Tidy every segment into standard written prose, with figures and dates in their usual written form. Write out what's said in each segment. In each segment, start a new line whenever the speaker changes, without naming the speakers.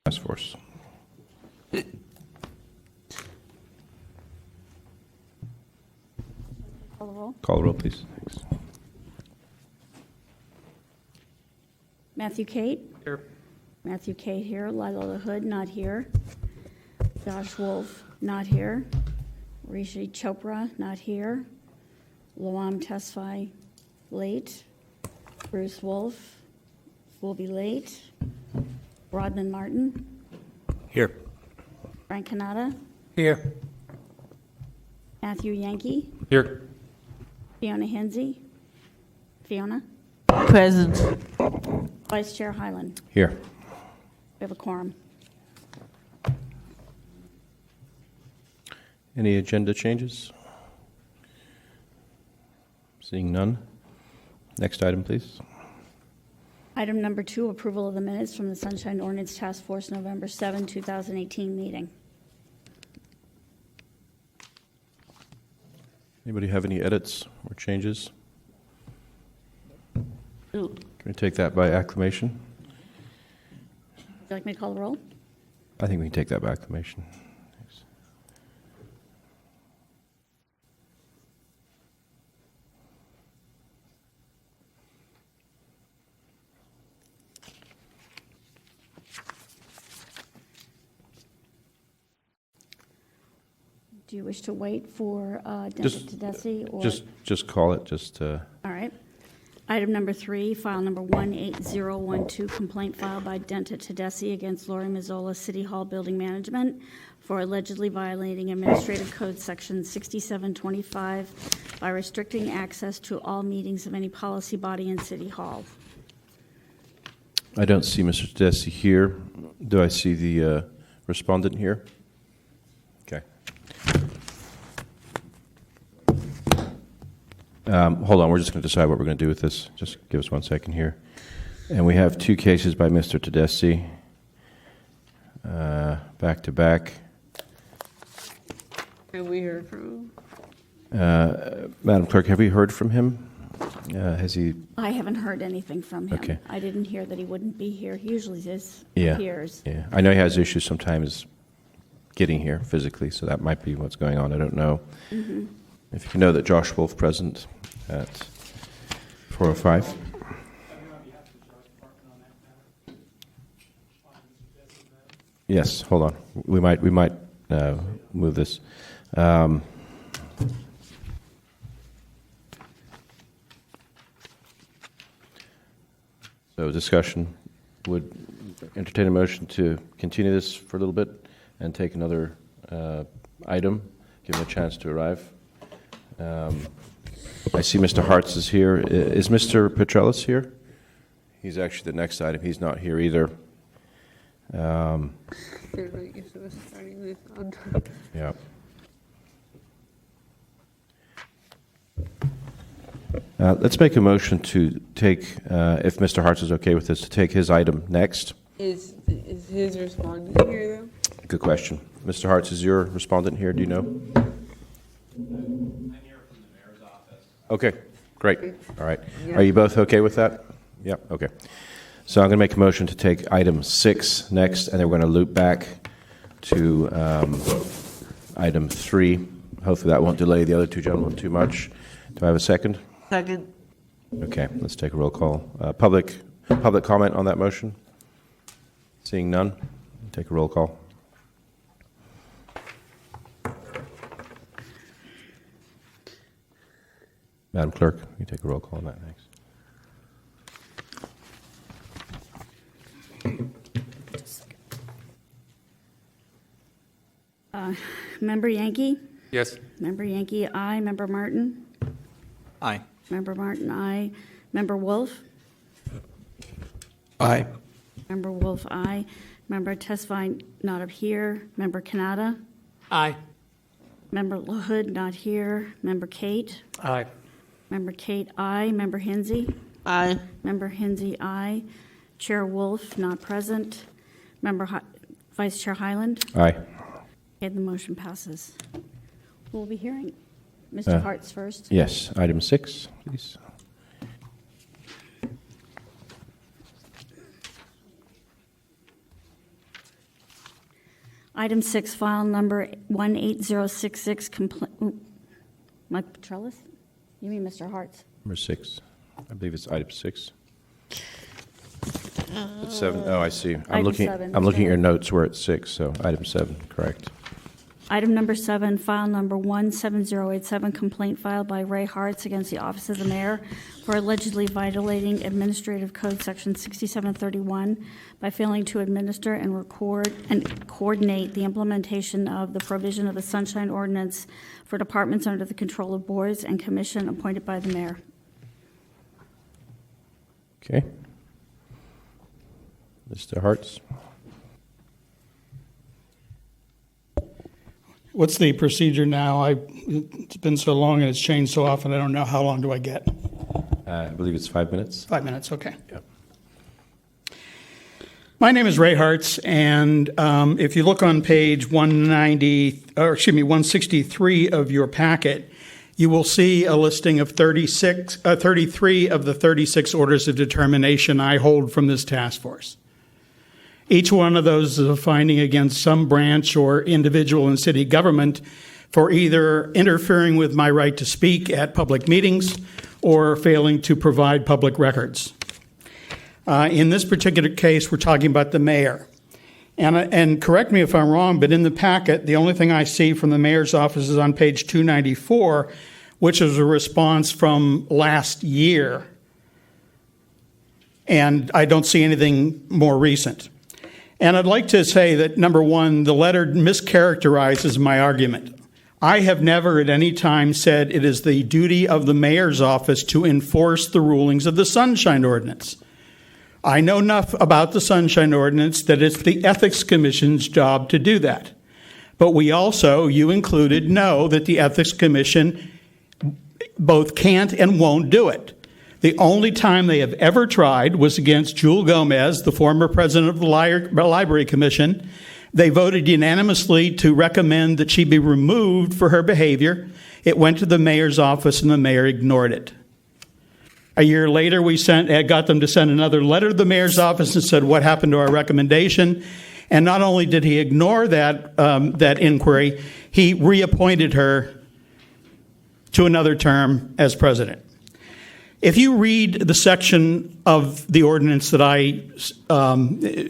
Task Force.
Call the roll.
Call the roll, please. Thanks.
Matthew Kate?
Here.
Matthew Kate here. Lila LaHood, not here. Josh Wolf, not here. Rishi Chopra, not here. Luam Tesfaye, late. Bruce Wolf will be late. Rodman Martin.
Here.
Frank Canada.
Here.
Matthew Yankee.
Here.
Fiona Hensey. Fiona.
Present.
Vice Chair Hyland.
Here.
We have a quorum.
Any agenda changes? Seeing none. Next item, please.
Item number 2, approval of the minutes from the Sunshine Ordinance Task Force November 7, 2018 meeting.
Anybody have any edits or changes?
Ooh.
Can we take that by acclamation?
Would you like me to call the roll?
I think we can take that by acclamation. Thanks.
Do you wish to wait for Denta Tedeschi? Or
Just call it. Just
all right. Item number 3, file number 18012, complaint filed by Denta Tedeschi against Lori Mazzola, City Hall Building Management, for allegedly violating Administrative Code Section 6725 by restricting access to all meetings of any policy body in City Hall.
I don't see Mr. Tedeschi here. Do I see the respondent here? Okay. Hold on, we're just going to decide what we're going to do with this. Just give us 1 second here. And we have 2 cases by Mr. Tedeschi, back to back.
Have we heard from him?
Madam Clerk, have we heard from him? Has he?
I haven't heard anything from him.
Okay.
I didn't hear that he wouldn't be here. He usually
Yeah.
appears.
Yeah, I know he has issues sometimes getting here physically, so that might be what's going on. I don't know.
Mm-hmm.
If you know that Josh Wolf present at 4:05. Yes, hold on. We might move this. So discussion would entertain a motion to continue this for a little bit and take another item, give him a chance to arrive. I see Mr. Hartz is here. Is Mr. Petrellis here? He's actually the next item. He's not here either. Yeah. Let's make a motion to take, if Mr. Hartz is okay with this, to take his item next.
Is his respondent here, though?
Good question. Mr. Hartz, is your respondent here? Do you know?
I'm here from the mayor's office.
Okay, great. All right.
Yeah.
Are you both okay with that? Yep, okay. So I'm going to make a motion to take item 6 next, and then we're going to loop back to item 3. Hopefully that won't delay the other 2 gentlemen too much. Do I have a second?
Second.
Okay, let's take a roll call. Public comment on that motion? Seeing none, take a roll call. Madam Clerk, you take a roll call on that, thanks.
Member Yankee?
Yes.
Member Yankee, aye. Member Martin?
Aye.
Member Martin, aye. Member Wolf?
Aye.
Member Wolf, aye. Member Tesfaye, not up here. Member Canada?
Aye.
Member LaHood, not here. Member Kate?
Aye.
Member Kate, aye. Member Hensey?
Aye.
Member Hensey, aye. Chair Wolf, not present. Vice Chair Hyland?
Aye.
Okay, the motion passes. We'll be hearing Mr. Hartz first.
Yes, item 6, please.
Item 6, file number 18066, Mike Petrellis? You mean Mr. Hart's?
Number 6. I believe it's item 6. It's 7. Oh, I see. I'm
Item
looking.
7,
I'm looking at
sorry.
your notes where it's 6. So item 7, correct.
Item number 7, file number 17087, complaint filed by Ray Hartz against the Office of the Mayor for allegedly violating Administrative Code Section 6731 by failing to administer and record and coordinate the implementation of the provision of the Sunshine Ordinance for departments under the control of boards and commission appointed by the mayor.
Okay. Mr. Hartz.
What's the procedure now? It's been so long and it's changed so often, I don't know. How long do I get?
I believe it's 5 minutes.
5 minutes, okay.
Yep.
My name is Ray Hartz, and if you look on page 163 of your packet, you will see a listing of 33 of the 36 orders of determination I hold from this task force. Each one of those is a finding against some branch or individual in city government for either interfering with my right to speak at public meetings or failing to provide public records. In this particular case, we're talking about the mayor. And correct me if I'm wrong, but in the packet, the only thing I see from the mayor's office is on page 294, which is a response from last year. And I don't see anything more recent. And I'd like to say that, number one, the letter mischaracterizes my argument. I have never at any time said it is the duty of the mayor's office to enforce the rulings of the Sunshine Ordinance. I know enough about the Sunshine Ordinance that it's the Ethics Commission's job to do that. But we also, you included, know that the Ethics Commission both can't and won't do it. The only time they have ever tried was against Jewel Gomez, the former president of the Library Commission. They voted unanimously to recommend that she be removed for her behavior. It went to the mayor's office, and the mayor ignored it. A year later, we got them to send another letter to the mayor's office and said, what happened to our recommendation? And not only did he ignore that inquiry, he reappointed her to another term as president. If you read the section of the ordinance that I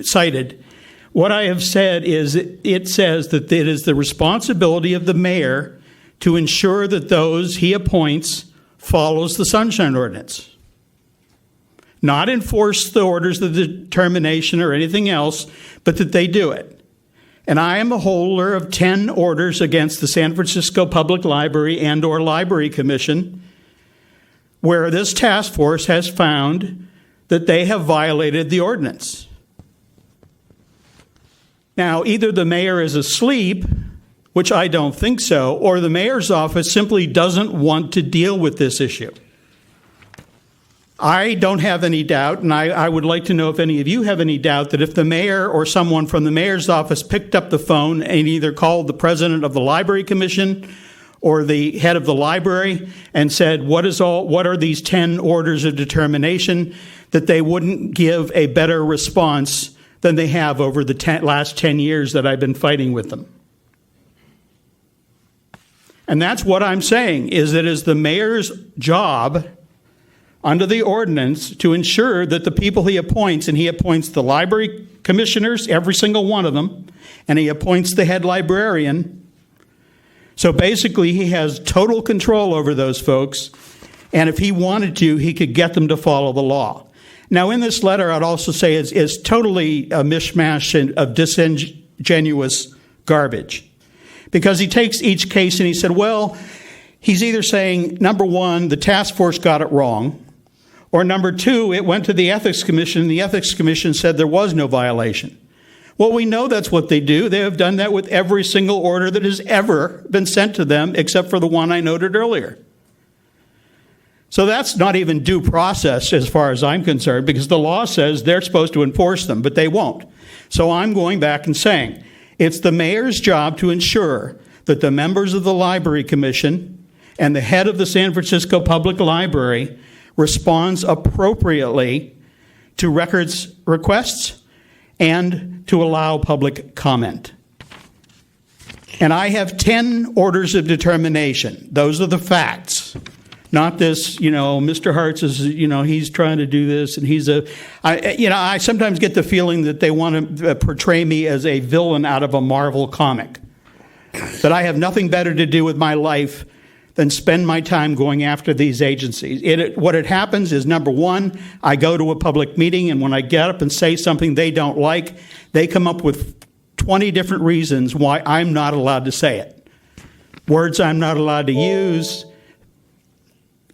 cited, what I have said is it says that it is the responsibility of the mayor to ensure that those he appoints follows the Sunshine Ordinance. Not enforce the orders of determination or anything else, but that they do it. And I am a holder of 10 orders against the San Francisco Public Library and or Library Commission, where this task force has found that they have violated the ordinance. Now, either the mayor is asleep, which I don't think so, or the mayor's office simply doesn't want to deal with this issue. I don't have any doubt, and I would like to know if any of you have any doubt, that if the mayor or someone from the mayor's office picked up the phone and either called the president of the Library Commission or the head of the library and said, what are these 10 orders of determination, that they wouldn't give a better response than they have over the last 10 years that I've been fighting with them. And that's what I'm saying, is that it is the mayor's job under the ordinance to ensure that the people he appoints, and he appoints the library commissioners, every single one of them, and he appoints the head librarian. So basically, he has total control over those folks, and if he wanted to, he could get them to follow the law. Now, in this letter, I'd also say it's totally a mishmash of disingenuous garbage, because he takes each case and he said, well, he's either saying, number one, the task force got it wrong, or number two, it went to the Ethics Commission, and the Ethics Commission said there was no violation. Well, we know that's what they do. They have done that with every single order that has ever been sent to them, except for the one I noted earlier. So that's not even due process as far as I'm concerned, because the law says they're supposed to enforce them, but they won't. So I'm going back and saying it's the mayor's job to ensure that the members of the Library Commission and the head of the San Francisco Public Library responds appropriately to records requests and to allow public comment. And I have 10 orders of determination. Those are the facts. Not this, Mr. Hartz is, he's trying to do this, and I sometimes get the feeling that they want to portray me as a villain out of a Marvel comic. But I have nothing better to do with my life than spend my time going after these agencies. What happens is, number one, I go to a public meeting, and when I get up and say something they don't like, they come up with 20 different reasons why I'm not allowed to say it. Words I'm not allowed to use,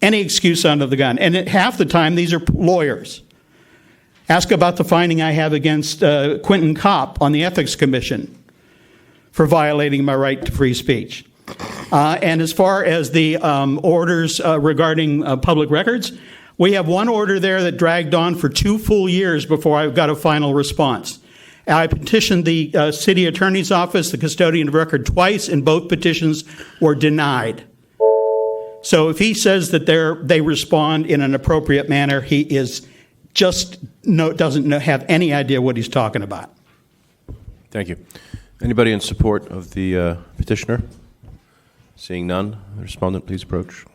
any excuse under the gun. And half the time, these are lawyers. Ask about the finding I have against Quentin Kopp on the Ethics Commission for violating my right to free speech. And as far as the orders regarding public records, we have one order there that dragged on for 2 full years before I got a final response. I petitioned the city attorney's office, the custodian of record, twice, and both petitions were denied. So if he says that they respond in an appropriate manner, he is doesn't have any idea what he's talking about.
Thank you. Anybody in support of the petitioner? Seeing none, the respondent, please approach.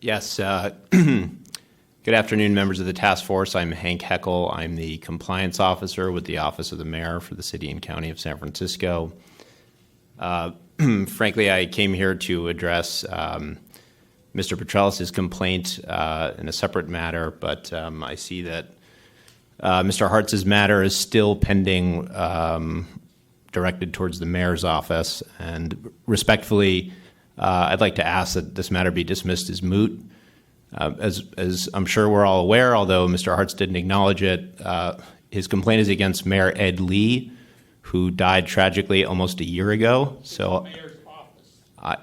Yes. Good afternoon, members of the task force. I'm Hank Heckel. I'm the compliance officer with the Office of the Mayor for the City and County of San Francisco. Frankly, I came here to address Mr. Petrellis' complaint in a separate matter, but I see that Mr. Hartz's matter is still pending, directed towards the mayor's office, and respectfully, I'd like to ask that this matter be dismissed as moot. As I'm sure we're all aware, although Mr. Hartz didn't acknowledge it, his complaint is against Mayor Ed Lee, who died tragically almost a year ago. So I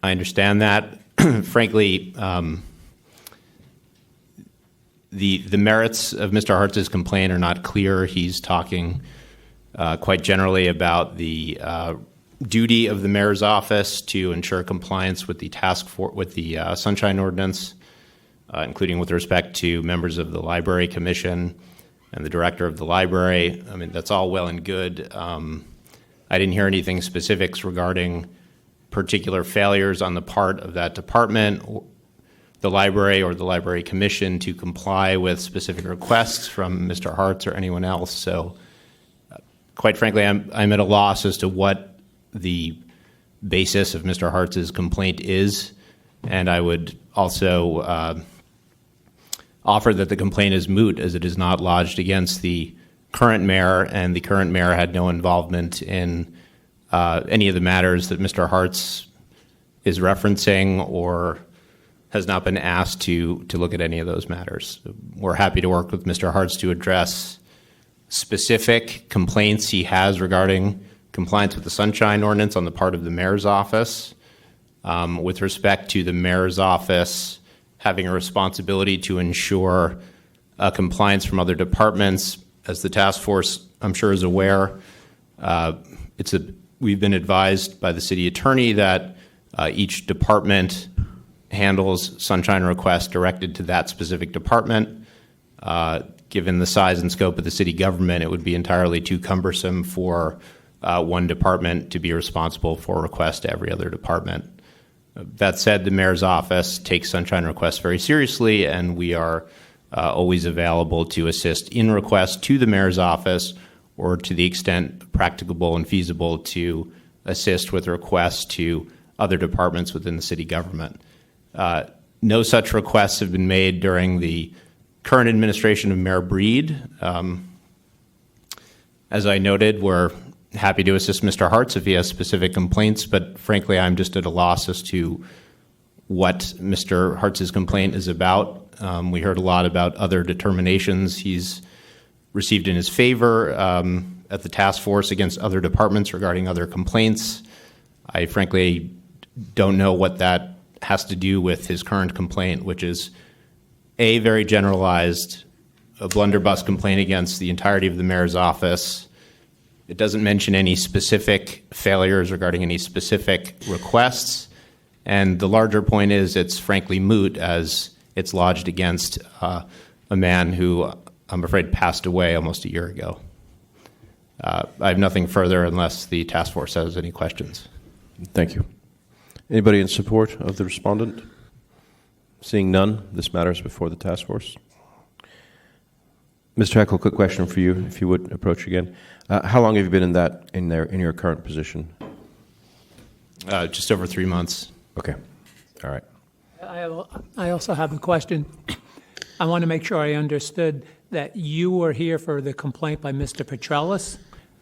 understand that. Frankly, the merits of Mr. Hartz's complaint are not clear. He's talking quite generally about the duty of the mayor's office to ensure compliance with the Sunshine Ordinance, including with respect to members of the Library Commission and the director of the library. I mean, that's all well and good. I didn't hear anything specifics regarding particular failures on the part of that department, or the library or the Library Commission to comply with specific requests from Mr. Hartz or anyone else. So, quite frankly, I'm at a loss as to what the basis of Mr. Hartz's complaint is, and I would also offer that the complaint is moot, as it is not lodged against the current mayor, and the current mayor had no involvement in any of the matters that Mr. Hartz is referencing, or has not been asked to look at any of those matters. We're happy to work with Mr. Hartz to address specific complaints he has regarding compliance with the Sunshine Ordinance on the part of the mayor's office. With respect to the mayor's office having a responsibility to ensure compliance from other departments, as the task force, I'm sure, is aware, we've been advised by the city attorney that each department handles Sunshine requests directed to that specific department. Given the size and scope of the city government, it would be entirely too cumbersome for one department to be responsible for requests to every other department. That said, the mayor's office takes Sunshine requests very seriously, and we are always available to assist in requests to the mayor's office, or to the extent practicable and feasible to assist with requests to other departments within the city government. No such requests have been made during the current administration of Mayor Breed. As I noted, we're happy to assist Mr. Hartz if he has specific complaints, but frankly, I'm just at a loss as to what Mr. Hartz's complaint is about. We heard a lot about other determinations he's received in his favor at the task force against other departments regarding other complaints. I frankly don't know what that has to do with his current complaint, which is a very generalized, a blunderbuss complaint against the entirety of the mayor's office. It doesn't mention any specific failures regarding any specific requests, And the larger point is it's frankly moot as it's lodged against a man who I'm afraid passed away almost a year ago. I have nothing further unless the task force has any questions.
Thank you. Anybody in support of the respondent? Seeing none, this matter is before the task force. Mr. Heckle, quick question for you, if you would approach again. How long have you been in your current position?
Just over 3 months.
Okay. All right.
I also have a question. I want to make sure I understood that you were here for the complaint by Mr. Petrellis.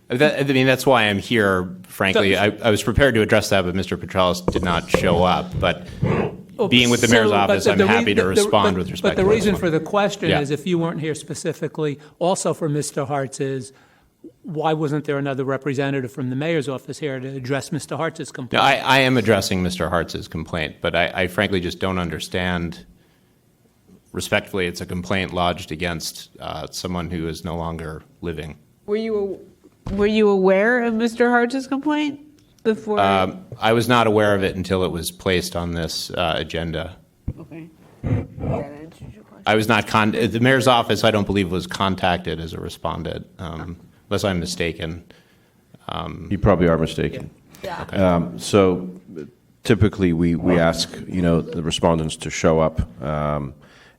That's why I'm here, frankly. I was prepared to address that, but Mr. Petrellis did not show up. But being with the mayor's office, I'm happy to respond with respect to
But the
this
reason
one.
for the question
Yeah.
is, if you weren't here specifically, also for Mr. Hartz, is why wasn't there another representative from the mayor's office here to address Mr. Hartz's
No,
complaint?
I am addressing Mr. Hartz's complaint, but I frankly just don't understand. Respectfully, it's a complaint lodged against someone who is no longer living.
Were you aware of Mr. Hart's complaint before?
I was not aware of it until it was placed on this agenda.
Okay. That answers your question.
I was not the mayor's office. I don't believe was contacted as a respondent, unless I'm mistaken.
You probably are mistaken.
Yeah.
So typically we ask, the respondents to show up,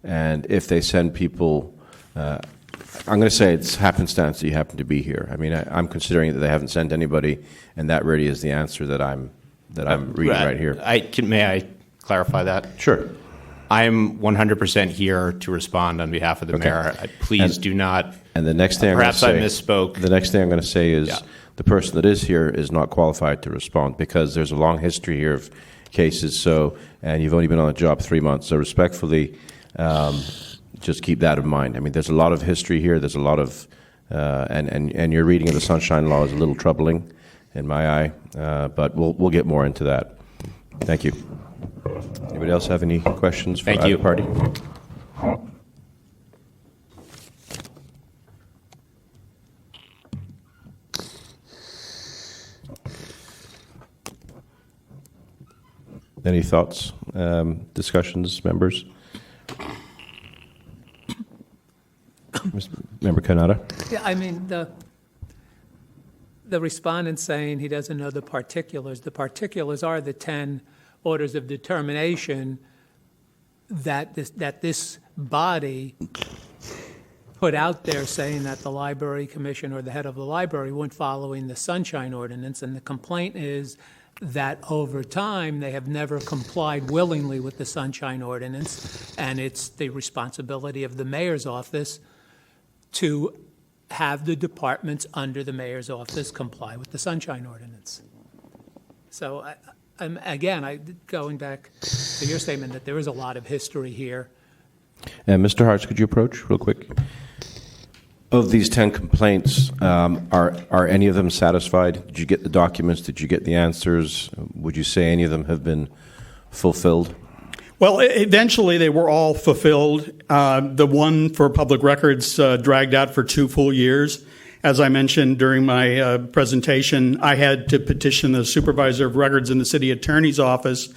and if they send people, I'm going to say it's happenstance that you happen to be here. I mean, I'm considering that they haven't sent anybody, and that really is the answer that I'm reading right here.
May I clarify that?
Sure.
I'm 100% here to respond on behalf of the mayor. Please do not.
And the next thing
Perhaps
I'm
I
going to say,
misspoke.
The next thing I'm going to say is
Yeah.
the person that is here is not qualified to respond because there's a long history here of cases. So, and you've only been on the job 3 months. So, respectfully, just keep that in mind. I mean, there's a lot of history here. There's a lot of, and your reading of the Sunshine Law is a little troubling in my eye. But we'll get more into that. Thank you. Anybody else have any questions for
Thank
either
you.
party? Any thoughts, discussions, members? Member Kanata?
Yeah, I mean, the respondent saying he doesn't know the particulars. The particulars are the 10 orders of determination that this body put out there saying that the library commission or the head of the library weren't following the Sunshine Ordinance. And the complaint is that over time, they have never complied willingly with the Sunshine Ordinance. And it's the responsibility of the mayor's office to have the departments under the mayor's office comply with the Sunshine Ordinance. So, going back to your statement that there is a lot of history here.
And Mr. Hartz, could you approach real quick? Of these 10 complaints, are any of them satisfied? Did you get the documents? Did you get the answers? Would you say any of them have been fulfilled?
Well, eventually they were all fulfilled. The one for public records dragged out for 2 full years. As I mentioned during my presentation, I had to petition the supervisor of records in the city attorney's office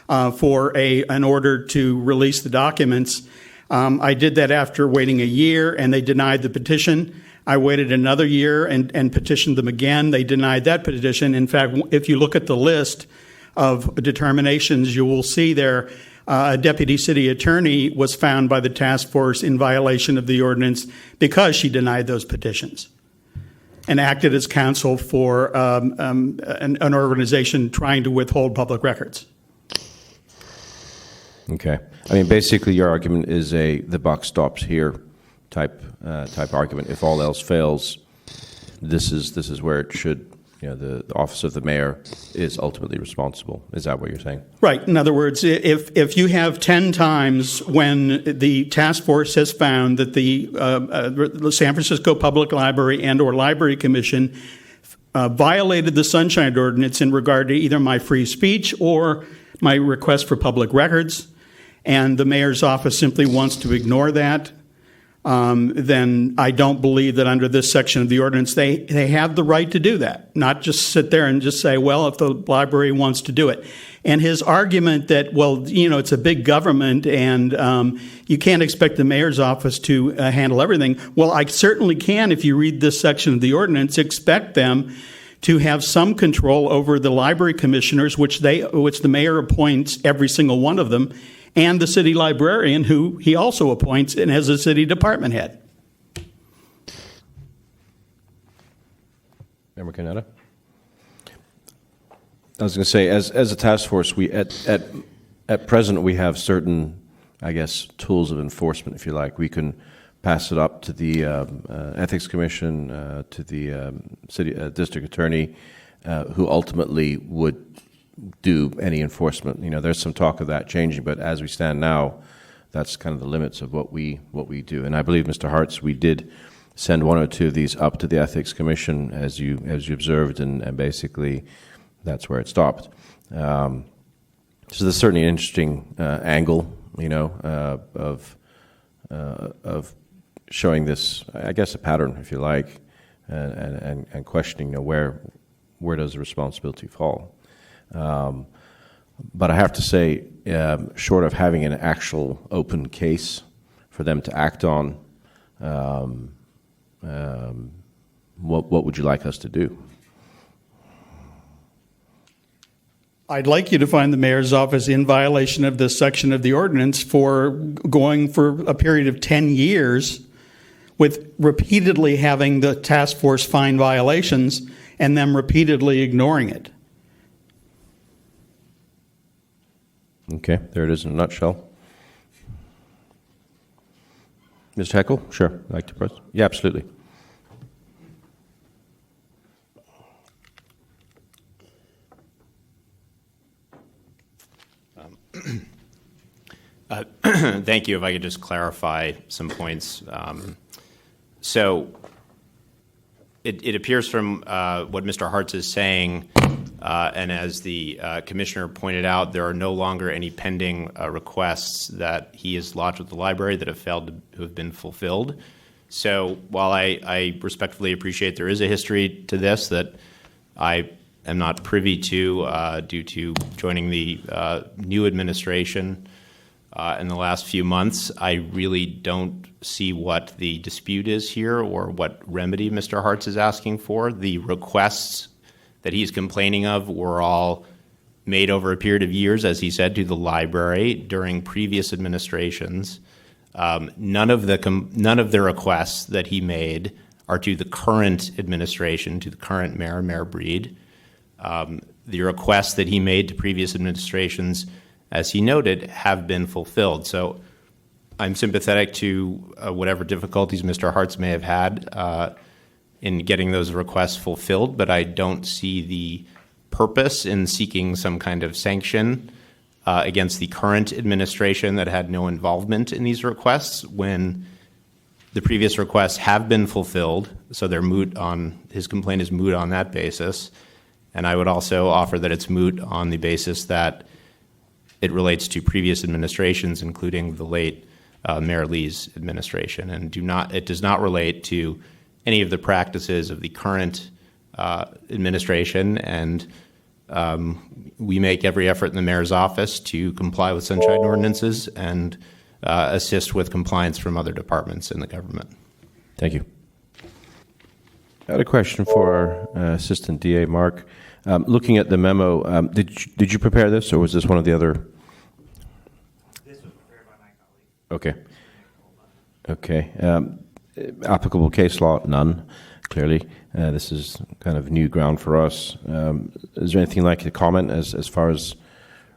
for an order to release the documents. I did that after waiting a year, and they denied the petition. I waited another year and petitioned them again. They denied that petition. In fact, if you look at the list of determinations, you will see there a deputy city attorney was found by the task force in violation of the ordinance because she denied those petitions and acted as counsel for an organization trying to withhold public records.
Okay. I mean, basically, your argument is the buck stops here type argument. If all else fails, this is where it should. The office of the mayor is ultimately responsible. Is that what you're saying?
Right. In other words, if you have 10 times when the task force has found that the San Francisco Public Library and or Library Commission violated the Sunshine Ordinance in regard to either my free speech or my request for public records, and the mayor's office simply wants to ignore that, then I don't believe that under this section of the ordinance they have the right to do that, not just sit there and just say, well, if the library wants to do it. And his argument that, well, it's a big government and you can't expect the mayor's office to handle everything. Well, I certainly can, if you read this section of the ordinance, expect them to have some control over the library commissioners, which the mayor appoints, every single one of them, and the city librarian, who he also appoints and as a city department head.
Member Canetta? I was going to say, as a task force, we at present we have certain, I guess, tools of enforcement, if you like. We can pass it up to the Ethics Commission, to the city district attorney, who ultimately would do any enforcement. There's some talk of that changing, but as we stand now, that's kind of the limits of what we do. And I believe, Mr. Hartz, we did send one or two of these up to the Ethics Commission, as you observed, and basically that's where it stopped. So there's certainly an interesting angle, of showing this, I guess, a pattern, if you like, and questioning, where does the responsibility fall. But I have to say, short of having an actual open case for them to act on, what would you like us to do?
I'd like you to find the mayor's office in violation of this section of the ordinance for going for a period of 10 years with repeatedly having the task force find violations and them repeatedly ignoring it.
Okay, there it is in a nutshell. Mr. Heckle, sure. I'd like to press? Yeah, absolutely.
Thank you. If I could just clarify some points. So it appears from what Mr. Hartz is saying, and as the commissioner pointed out, there are no longer any pending requests that he has lodged with the library that have failed to have been fulfilled. So while I respectfully appreciate there is a history to this that I am not privy to due to joining the new administration in the last few months, I really don't see what the dispute is here or what remedy Mr. Hartz is asking for. The requests that he's complaining of were all made over a period of years, as he said, to the library during previous administrations. None of the requests that he made are to the current administration, to the current mayor, Mayor Breed. The requests that he made to previous administrations, as he noted, have been fulfilled. So I'm sympathetic to whatever difficulties Mr. Hartz may have had in getting those requests fulfilled, but I don't see the purpose in seeking some kind of sanction against the current administration that had no involvement in these requests when the previous requests have been fulfilled, so they're moot on, his complaint is moot on that basis. And I would also offer that it's moot on the basis that it relates to previous administrations, including the late Mayor Lee's administration, and it does not relate to any of the practices of the current administration. And we make every effort in the mayor's office to comply with sunshine ordinances and assist with compliance from other departments in the government.
Thank you. I had a question for our Assistant DA, Mark. Looking at the memo, did you prepare this, or was this one of the other?
This was prepared by my colleague.
Okay. Applicable case law, none, clearly. This is kind of new ground for us. Is there anything you'd like to comment as far as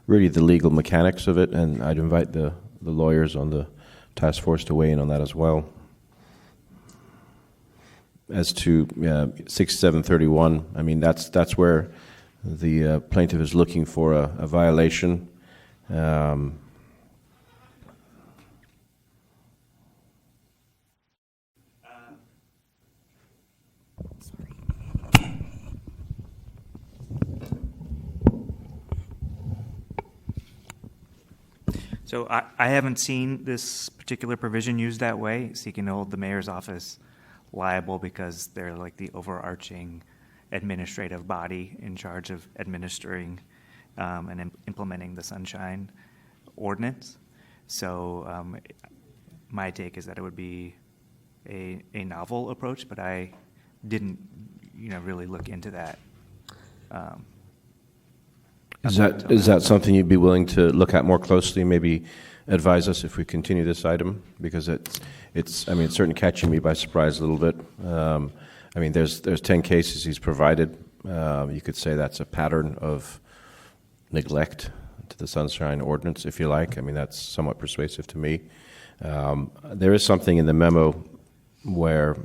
really the legal mechanics of it? And I'd invite the lawyers on the task force to weigh in on that as well. As to 6731, I mean, that's where the plaintiff is looking for a violation.
So I haven't seen this particular provision used that way, seeking to hold the mayor's office liable because they're like the overarching administrative body in charge of administering and implementing the Sunshine Ordinance. So my take is that it would be a novel approach, but I didn't, really look into that.
Is that something you'd be willing to look at more closely, maybe advise us if we continue this item? Because it's certainly catching me by surprise a little bit. There's 10 cases he's provided. You could say that's a pattern of neglect to the Sunshine Ordinance, if you like. That's somewhat persuasive to me. There is something in the memo where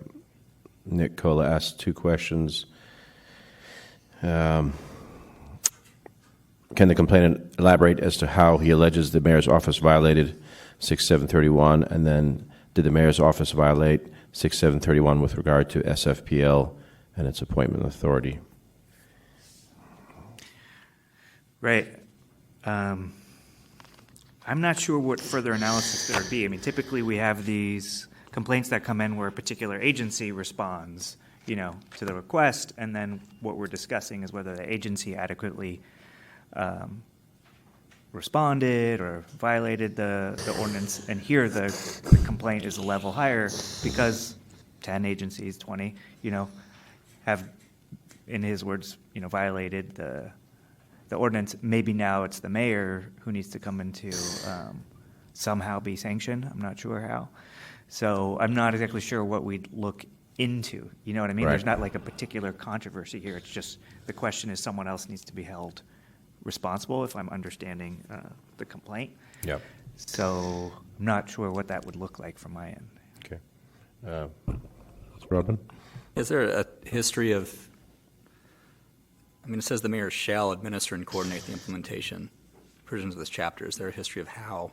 Nick Cola asked two questions. Can the complainant elaborate as to how he alleges the mayor's office violated 6731, and then did the mayor's office violate 6731 with regard to SFPL and its appointment authority?
Right. I'm not sure what further analysis there would be. Typically we have these complaints that come in where a particular agency responds, to the request, and then what we're discussing is whether the agency adequately responded or violated the ordinance. And here the complaint is a level higher because 10 agencies, 20, have, in his words, violated the ordinance. Maybe now it's the mayor who needs to come into somehow be sanctioned. I'm not sure how. So I'm not exactly sure what we'd look into. You know what I mean?
Right.
There's not like a particular controversy here. It's just the question is someone else needs to be held responsible, if I'm understanding the complaint.
Yeah.
So I'm not sure what that would look like from my end.
Okay. Mr. Rodman?
Is there a history of, it says the mayor shall administer and coordinate the implementation provisions of this chapter. Is there a history of how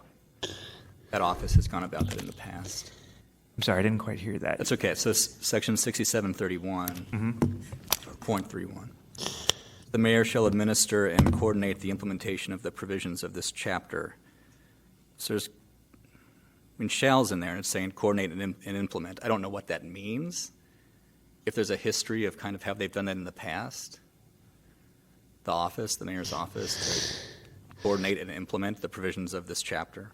that office has gone about that in the past?
I'm sorry, I didn't quite hear that.
That's okay. So section 6731, point 31. The mayor shall administer and coordinate the implementation of the provisions of this chapter. So there's, shall's in there, and it's saying coordinate and implement. I don't know what that means. If there's a history of kind of how they've done that in the past, the mayor's office, to coordinate and implement the provisions of this chapter.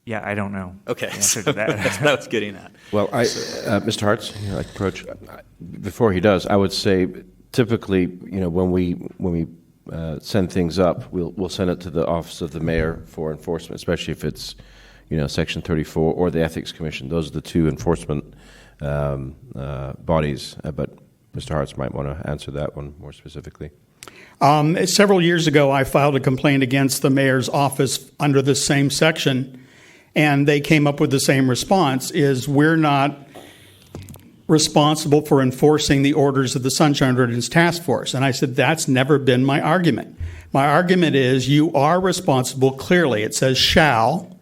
Yeah, I don't know.
Okay,
the answer to that.
That's what I was getting at.
Well, Mr. Hartz, you'd like to approach. Before he does, I would say typically, when we send things up, we'll send it to the Office of the Mayor for enforcement, especially if it's, Section 34 or the Ethics Commission. Those are the two enforcement bodies. But Mr. Hartz might want to answer that one more specifically.
Several years ago, I filed a complaint against the mayor's office under this same section, and they came up with the same response, is we're not responsible for enforcing the orders of the Sunshine Ordinance Task Force. And I said, that's never been my argument. My argument is you are responsible, clearly, it says shall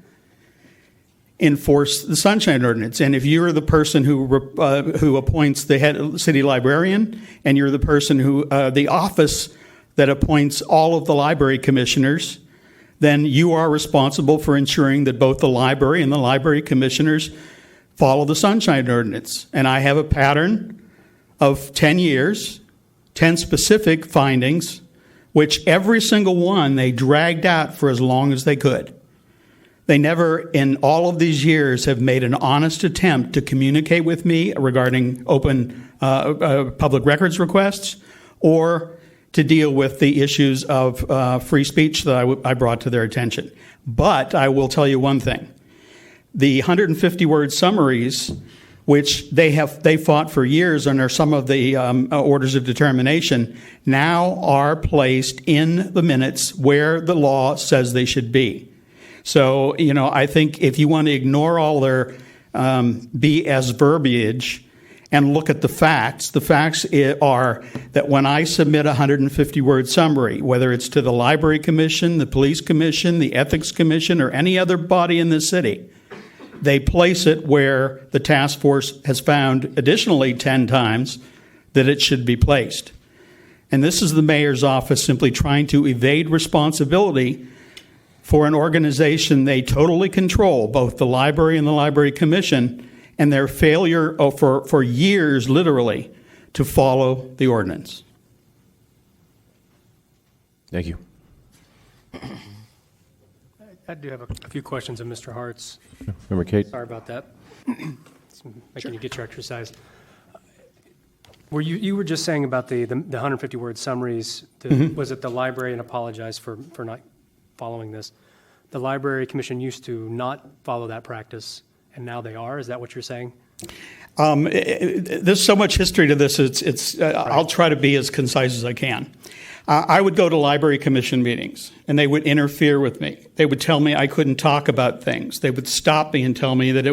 enforce the Sunshine Ordinance. And if you're the person who appoints the head city librarian, and you're the person who, the office that appoints all of the library commissioners, then you are responsible for ensuring that both the library and the library commissioners follow the Sunshine Ordinance. And I have a pattern of 10 years, 10 specific findings, which every single one they dragged out for as long as they could. They never, in all of these years, have made an honest attempt to communicate with me regarding open public records requests or to deal with the issues of free speech that I brought to their attention. But I will tell you one thing. The 150-word summaries, which they fought for years and are some of the orders of determination, now are placed in the minutes where the law says they should be. So, I think if you want to ignore all their BS verbiage and look at the facts are that when I submit a 150-word summary, whether it's to the Library Commission, the Police Commission, the Ethics Commission, or any other body in the city, they place it where the task force has found additionally 10 times that it should be placed. And this is the mayor's office simply trying to evade responsibility for an organization they totally control, both the library and the Library Commission, and their failure for years, literally, to follow the ordinance.
Thank you.
I do have a few questions of Mr. Hart's.
Member Kate?
Sorry about that. It's making you get your exercise. You were just saying about the 150-word summaries. Was it the library, and apologize for not following this, the Library Commission used to not follow that practice, and now they are? Is that what you're saying?
There's so much history to this. I'll try to be as concise as I can. I would go to Library Commission meetings, and they would interfere with me. They would tell me I couldn't talk about things. They would stop me and tell me that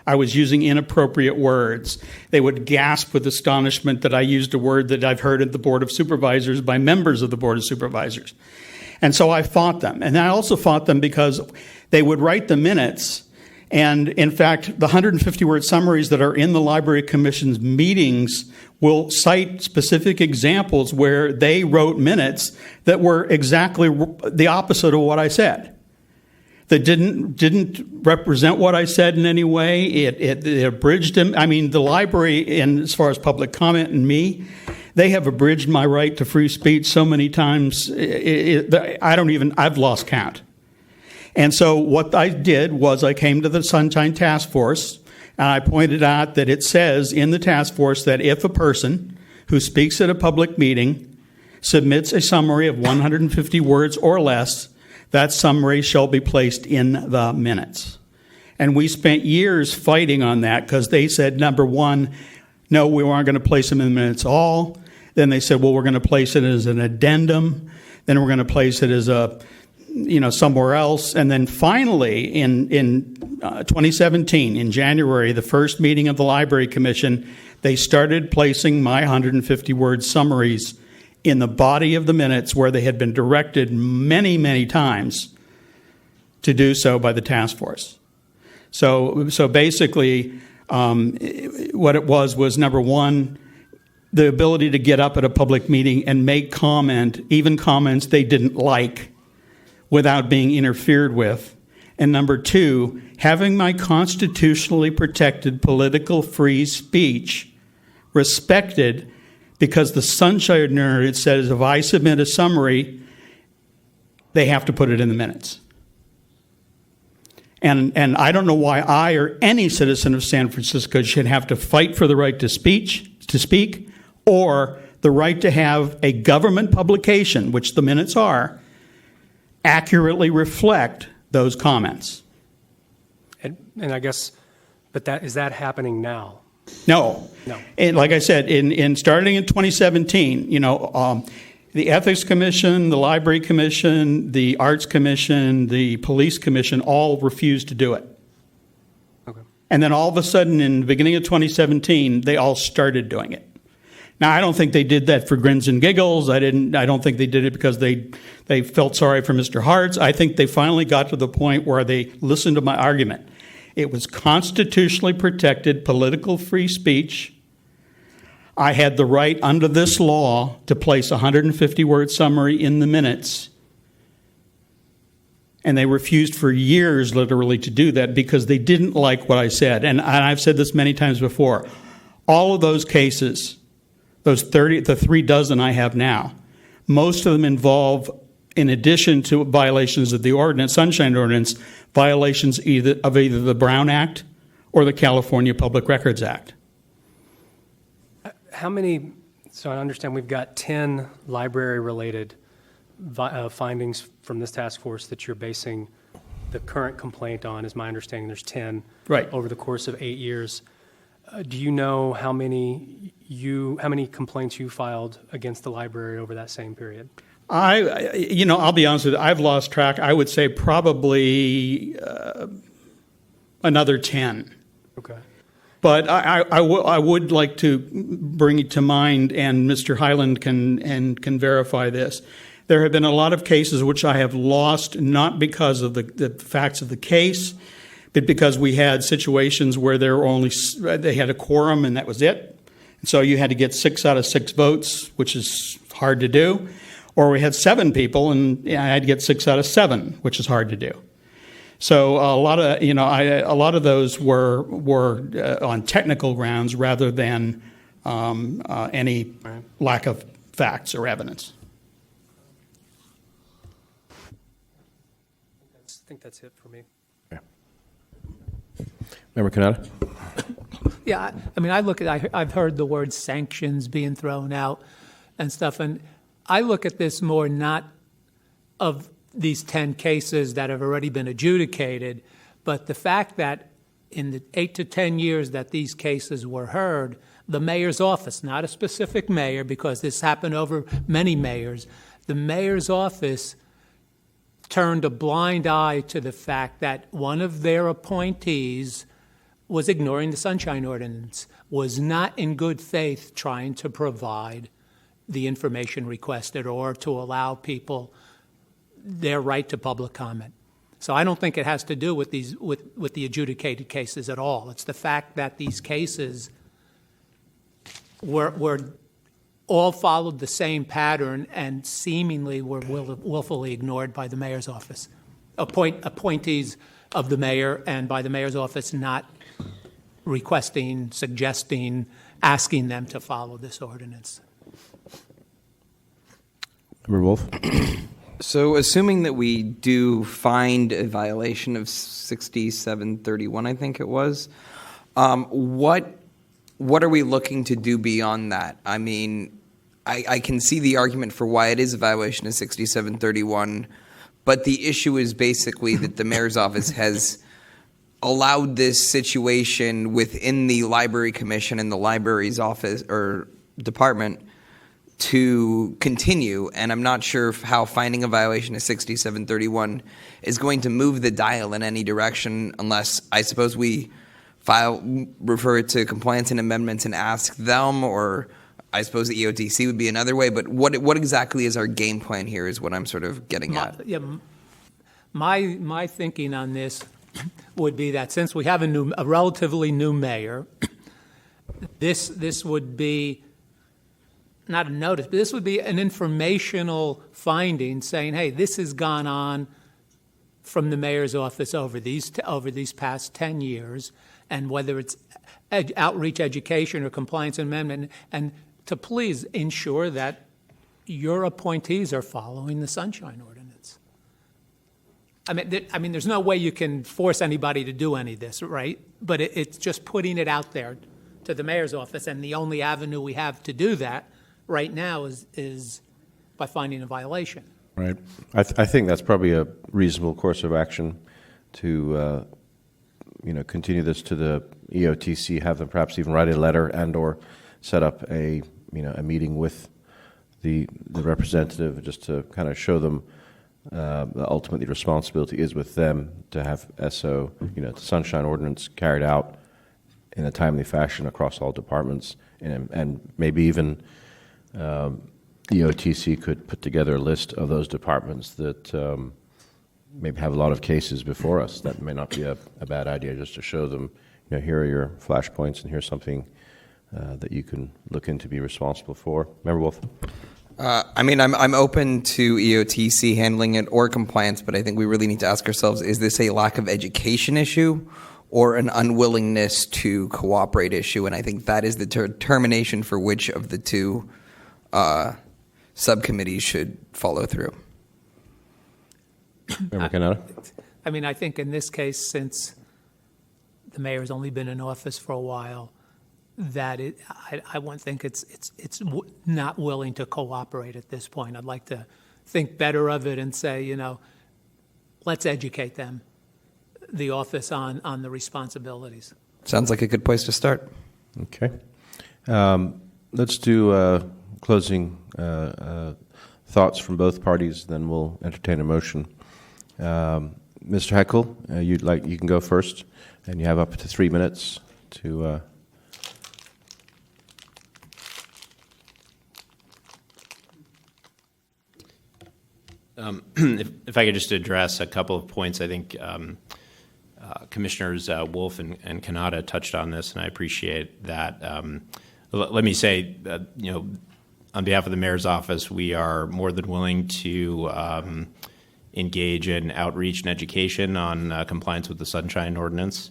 I was using inappropriate words. They would gasp with astonishment that I used a word that I've heard at the Board of Supervisors by members of the Board of Supervisors. And so I fought them. And I also fought them because they would write the minutes. And in fact, the 150-word summaries that are in the Library Commission's meetings will cite specific examples where they wrote minutes that were exactly the opposite of what I said. That didn't represent what I said in any way. It abridged them. I mean, the library, and as far as public comment and me, they have abridged my right to free speech so many times. I've lost count. And so what I did was I came to the Sunshine Task Force, and I pointed out that it says in the task force that if a person who speaks at a public meeting submits a summary of 150 words or less, that summary shall be placed in the minutes. And we spent years fighting on that because they said, number one, no, we weren't going to place them in the minutes at all. Then they said, well, we're going to place it as an addendum. Then we're going to place it as somewhere else. And then finally, in 2017, in January, the first meeting of the Library Commission, they started placing my 150-word summaries in the body of the minutes where they had been directed many, many times to do so by the task force. So basically, what it was number one, the ability to get up at a public meeting and make comment, even comments they didn't like, without being interfered with. And number two, having my constitutionally protected political free speech respected, because the Sunshine Ordinance says if I submit a summary, they have to put it in the minutes. And I don't know why I or any citizen of San Francisco should have to fight for the right to speak, or the right to have a government publication, which the minutes are, accurately reflect those comments.
And I guess, but is that happening now?
No. And like I said, in starting in 2017, the Ethics Commission, the Library Commission, the Arts Commission, the Police Commission all refused to do it.
Okay.
And then all of a sudden, in the beginning of 2017, they all started doing it. Now, I don't think they did that for grins and giggles. I don't think they did it because they felt sorry for Mr. Hartz. I think they finally got to the point where they listened to my argument. It was constitutionally protected political free speech. I had the right under this law to place a 150-word summary in the minutes. And they refused for years, literally, to do that because they didn't like what I said. And I've said this many times before. All of those cases, the 3 dozen I have now, most of them involve, in addition to violations of the ordinance, Sunshine Ordinance, violations of either the Brown Act or the California Public Records Act.
How many, so I understand we've got 10 library-related findings from this task force that you're basing the current complaint on, is my understanding. There's 10
right.
over the course of 8 years. Do you know how many complaints you filed against the library over that same period?
I'll be honest with you, I've lost track. I would say probably another 10.
Okay.
But I would like to bring it to mind, and Mr. Hyland can verify this. There have been a lot of cases which I have lost, not because of the facts of the case, but because we had situations where they had a quorum and that was it. And so you had to get 6 out of 6 votes, which is hard to do. Or we had 7 people, and I had to get 6 out of 7, which is hard to do. So a lot of those were on technical grounds rather than any lack of facts or evidence.
I think that's it for me.
Member Canada?
Yeah, I mean, I've heard the word sanctions being thrown out and stuff, and I look at this more not of these 10 cases that have already been adjudicated, but the fact that in the 8 to 10 years that these cases were heard, the mayor's office, not a specific mayor, because this happened over many mayors, the mayor's office turned a blind eye to the fact that one of their appointees was ignoring the Sunshine Ordinance, was not in good faith trying to provide the information requested or to allow people their right to public comment. So I don't think it has to do with these with the adjudicated cases at all. It's the fact that these cases were all followed the same pattern and seemingly were willfully ignored by the mayor's office. Appointees of the mayor and by the mayor's office not requesting, suggesting, asking them to follow this ordinance.
Member Wolf?
So assuming that we do find a violation of 6731, I think it was, what are we looking to do beyond that? I mean, I can see the argument for why it is a violation of 6731, but the issue is basically that the mayor's office has allowed this situation within the library commission and the library's office or department to continue, and I'm not sure how finding a violation of 6731 is going to move the dial in any direction unless, I suppose, we refer it to compliance and amendments and ask them, or I suppose the EOTC would be another way, but what exactly is our game plan here is what I'm sort of getting at.
My thinking on this would be that since we have a relatively new mayor, this would be not a notice, but this would be an informational finding saying, hey, this has gone on from the mayor's office over these past 10 years, and whether it's outreach education or compliance amendment, and to please ensure that your appointees are following the Sunshine Ordinance. I mean, there's no way you can force anybody to do any of this, right? But it's just putting it out there to the mayor's office, and the only avenue we have to do that right now is by finding a violation.
Right. I think that's probably a reasonable course of action to, continue this to the EOTC, have them perhaps even write a letter and/or set up a meeting with the representative just to kind of show them ultimately the responsibility is with them to have the Sunshine Ordinance carried out in a timely fashion across all departments, and maybe even EOTC could put together a list of those departments that maybe have a lot of cases before us. That may not be a bad idea, just to show them, here are your flashpoints and here's something that you can look into, be responsible for. Member Wolf?
I'm open to EOTC handling it or compliance, but I think we really need to ask ourselves, is this a lack of education issue or an unwillingness to cooperate issue? And I think that is the determination for which of the two subcommittees should follow through.
Member Canada?
I mean, I think in this case, since the mayor's only been in office for a while, that I won't think it's not willing to cooperate at this point. I'd like to think better of it and say, let's educate them, the office, on the responsibilities.
Sounds like a good place to start.
Okay. Let's do closing thoughts from both parties, then we'll entertain a motion. Mr. Heckel, you can go first, and you have up to 3 minutes to.
If I could just address a couple of points, I think Commissioners Wolf and Kanata touched on this, and I appreciate that. Let me say, on behalf of the mayor's office, we are more than willing to engage in outreach and education on compliance with the Sunshine Ordinance.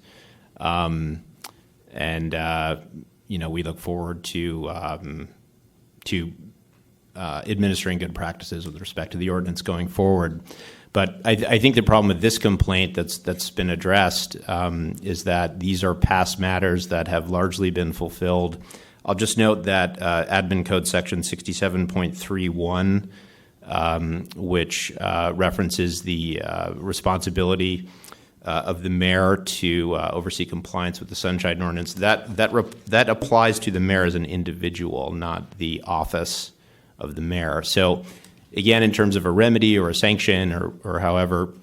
We look forward to administering good practices with respect to the ordinance going forward. But I think the problem with this complaint that's been addressed is that these are past matters that have largely been fulfilled. I'll just note that Admin Code Section 67.31, which references the responsibility of the mayor to oversee compliance with the Sunshine Ordinance, that applies to the mayor as an individual, not the office of the mayor. So, again, in terms of a remedy or a sanction or however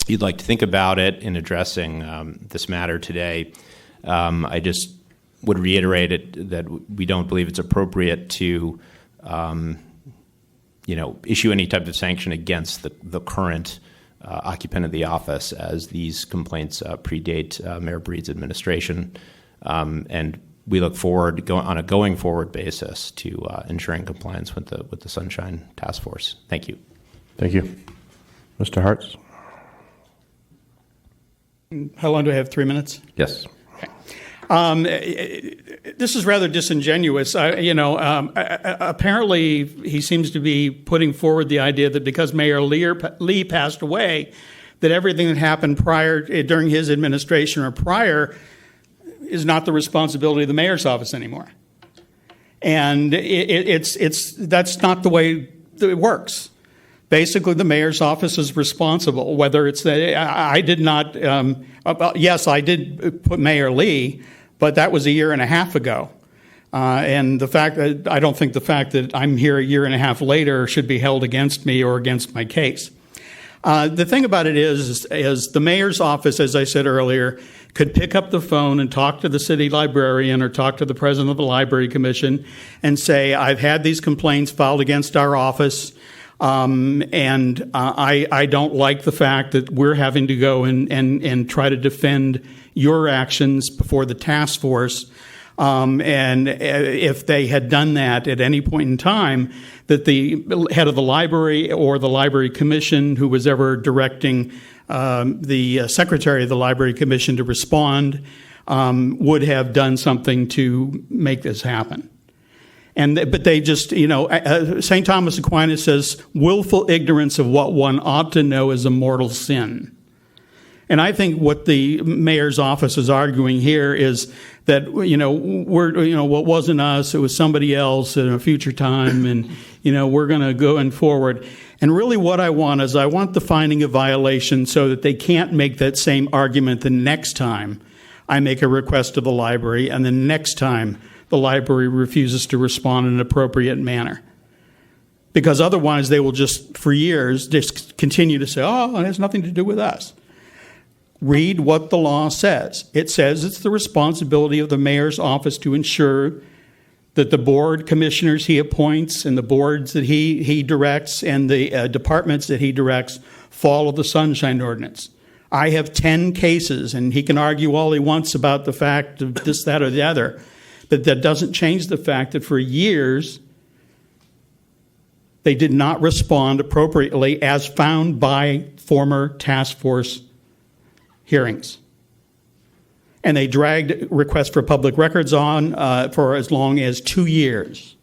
you'd like to think about it in addressing this matter today, I just would reiterate that we don't believe it's appropriate to issue any type of sanction against the current occupant of the office, as these complaints predate Mayor Breed's administration. And we look forward on a going forward basis to ensuring compliance with the Sunshine Task Force. Thank you.
Thank you. Mr. Hartz?
How long do I have? 3 minutes?
Yes.
This is rather disingenuous. Apparently, he seems to be putting forward the idea that because Mayor Lee passed away, that everything that happened during his administration or prior is not the responsibility of the mayor's office anymore. And that's not the way that it works. Basically, the mayor's office is responsible. Whether it's I did not. Yes, I did put Mayor Lee, but that was a year and a half ago. And the fact that I don't think the fact that I'm here a year and a half later should be held against me or against my case. The thing about it is the mayor's office, as I said earlier, could pick up the phone and talk to the city librarian or talk to the president of the library commission and say, I've had these complaints filed against our office. I don't like the fact that we're having to go and try to defend your actions before the task force. And if they had done that at any point in time, that the head of the library or the library commission, who was ever directing the secretary of the library commission to respond, would have done something to make this happen. But they just, St. Thomas Aquinas says, willful ignorance of what one ought to know is a mortal sin. And I think what the mayor's office is arguing here is that, what wasn't us, it was somebody else at a future time, and, we're going to go forward. And really what I want is I want the finding of violation so that they can't make that same argument the next time I make a request to the library and the next time the library refuses to respond in an appropriate manner. Because otherwise they will just, for years, just continue to say, oh, it has nothing to do with us. Read what the law says. It says it's the responsibility of the mayor's office to ensure that the board commissioners he appoints and the boards that he directs and the departments that he directs follow the Sunshine Ordinance. I have 10 cases, and he can argue all he wants about the fact of this, that, or the other, but that doesn't change the fact that for years they did not respond appropriately as found by former task force hearings. And they dragged requests for public records on for as long as 2 years.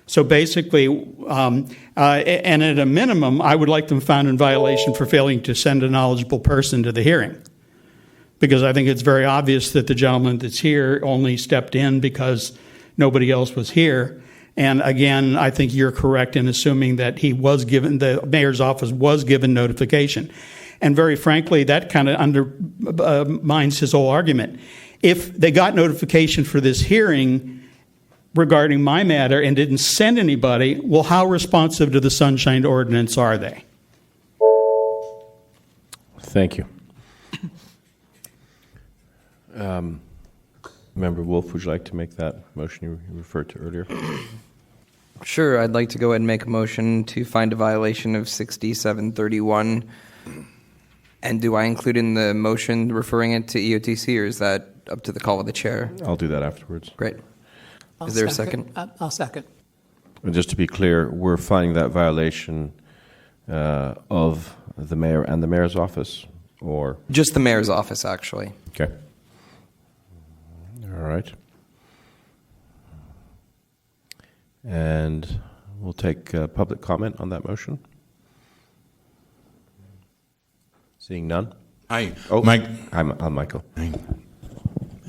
So basically, and at a minimum, I would like them found in violation for failing to send a knowledgeable person to the hearing. Because I think it's very obvious that the gentleman that's here only stepped in because nobody else was here. And again, I think you're correct in assuming that the mayor's office was given notification. And very frankly, that kind of undermines his whole argument. If they got notification for this hearing regarding my matter and didn't send anybody, well, how responsive to the Sunshine Ordinance are they?
Thank you. Member Wolf, would you like to make that motion you referred to earlier?
Sure, I'd like to go ahead and make a motion to find a violation of 6731. And do I include in the motion referring it to EOTC, or is that up to the call of the chair?
I'll do that afterwards.
Great. Is there a second?
I'll second.
And just to be clear, we're finding that violation of the mayor and the mayor's office, or?
Just the mayor's office, actually.
Okay. All right. And we'll take public comment on that motion. Seeing none?
Hi,
Oh,
Mike.
I'm Michael.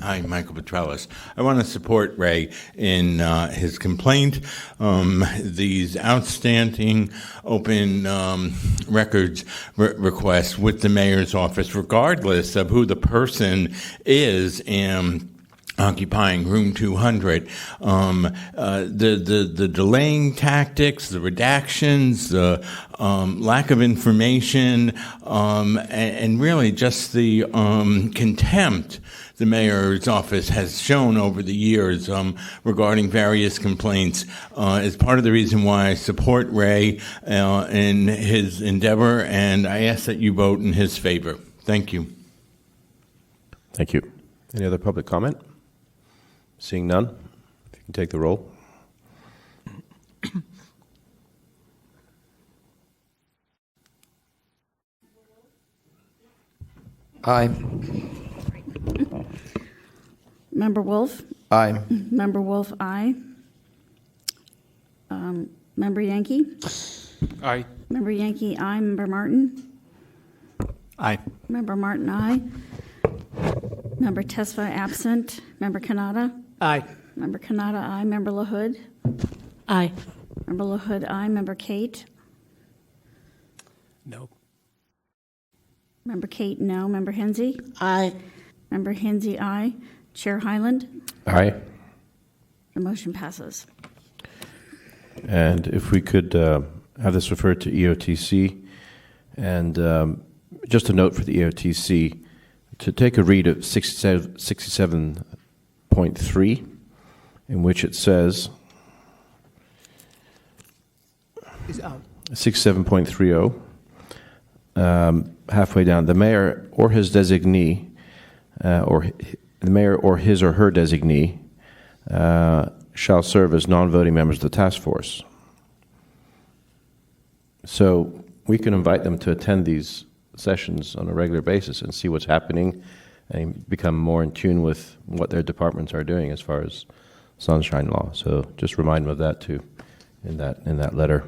Hi, Michael Petrellis. I want to support Ray in his complaint. These outstanding open records requests with the mayor's office, regardless of who the person is occupying room 200, the delaying tactics, the redactions, the lack of information, and really just the contempt the mayor's office has shown over the years regarding various complaints is part of the reason why I support Ray in his endeavor, and I ask that you vote in his favor. Thank you.
Thank you. Any other public comment? Seeing none, if you can take the roll.
Aye.
Member Wolf?
Aye.
Member Wolf, aye. Member Yankee?
Aye.
Member Yankee, aye. Member Martin?
Aye.
Member Martin, aye. Member Tesfa, absent. Member Kanata?
Aye.
Member Kanata, aye. Member LaHood?
Aye.
Member LaHood, aye. Member Kate?
No.
Member Kate, no. Member Hensy?
Aye.
Member Hensy, aye. Chair Hyland?
Aye.
The motion passes.
And if we could have this referred to EOTC, and just a note for the EOTC, to take a read of 67.3, in which it says, 67.30, halfway down, the mayor or his designee, the mayor or his or her designee, shall serve as non-voting members of the task force. So we can invite them to attend these sessions on a regular basis and see what's happening and become more in tune with what their departments are doing as far as sunshine law. So just remind them of that too in that letter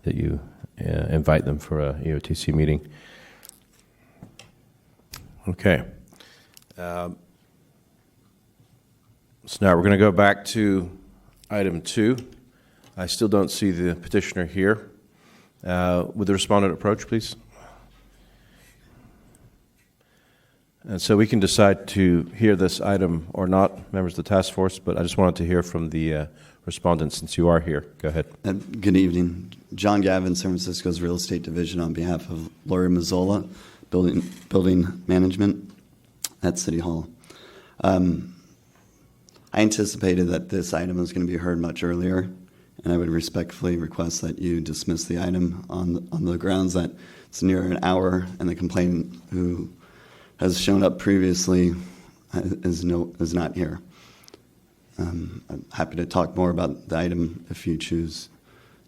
that you invite them for a EOTC meeting. Okay. So now we're going to go back to item 2. I still don't see the petitioner here. Would the respondent approach, please? And so we can decide to hear this item or not, members of the task force, but I just wanted to hear from the respondent since you are here. Go ahead.
Good evening. John Gavin, San Francisco's Real Estate Division, on behalf of Lori Mazzola, Building Management at City Hall. I anticipated that this item was going to be heard much earlier, and I would respectfully request that you dismiss the item on the grounds that it's near an hour, and the complainant who has shown up previously is not here. I'm happy to talk more about the item if you choose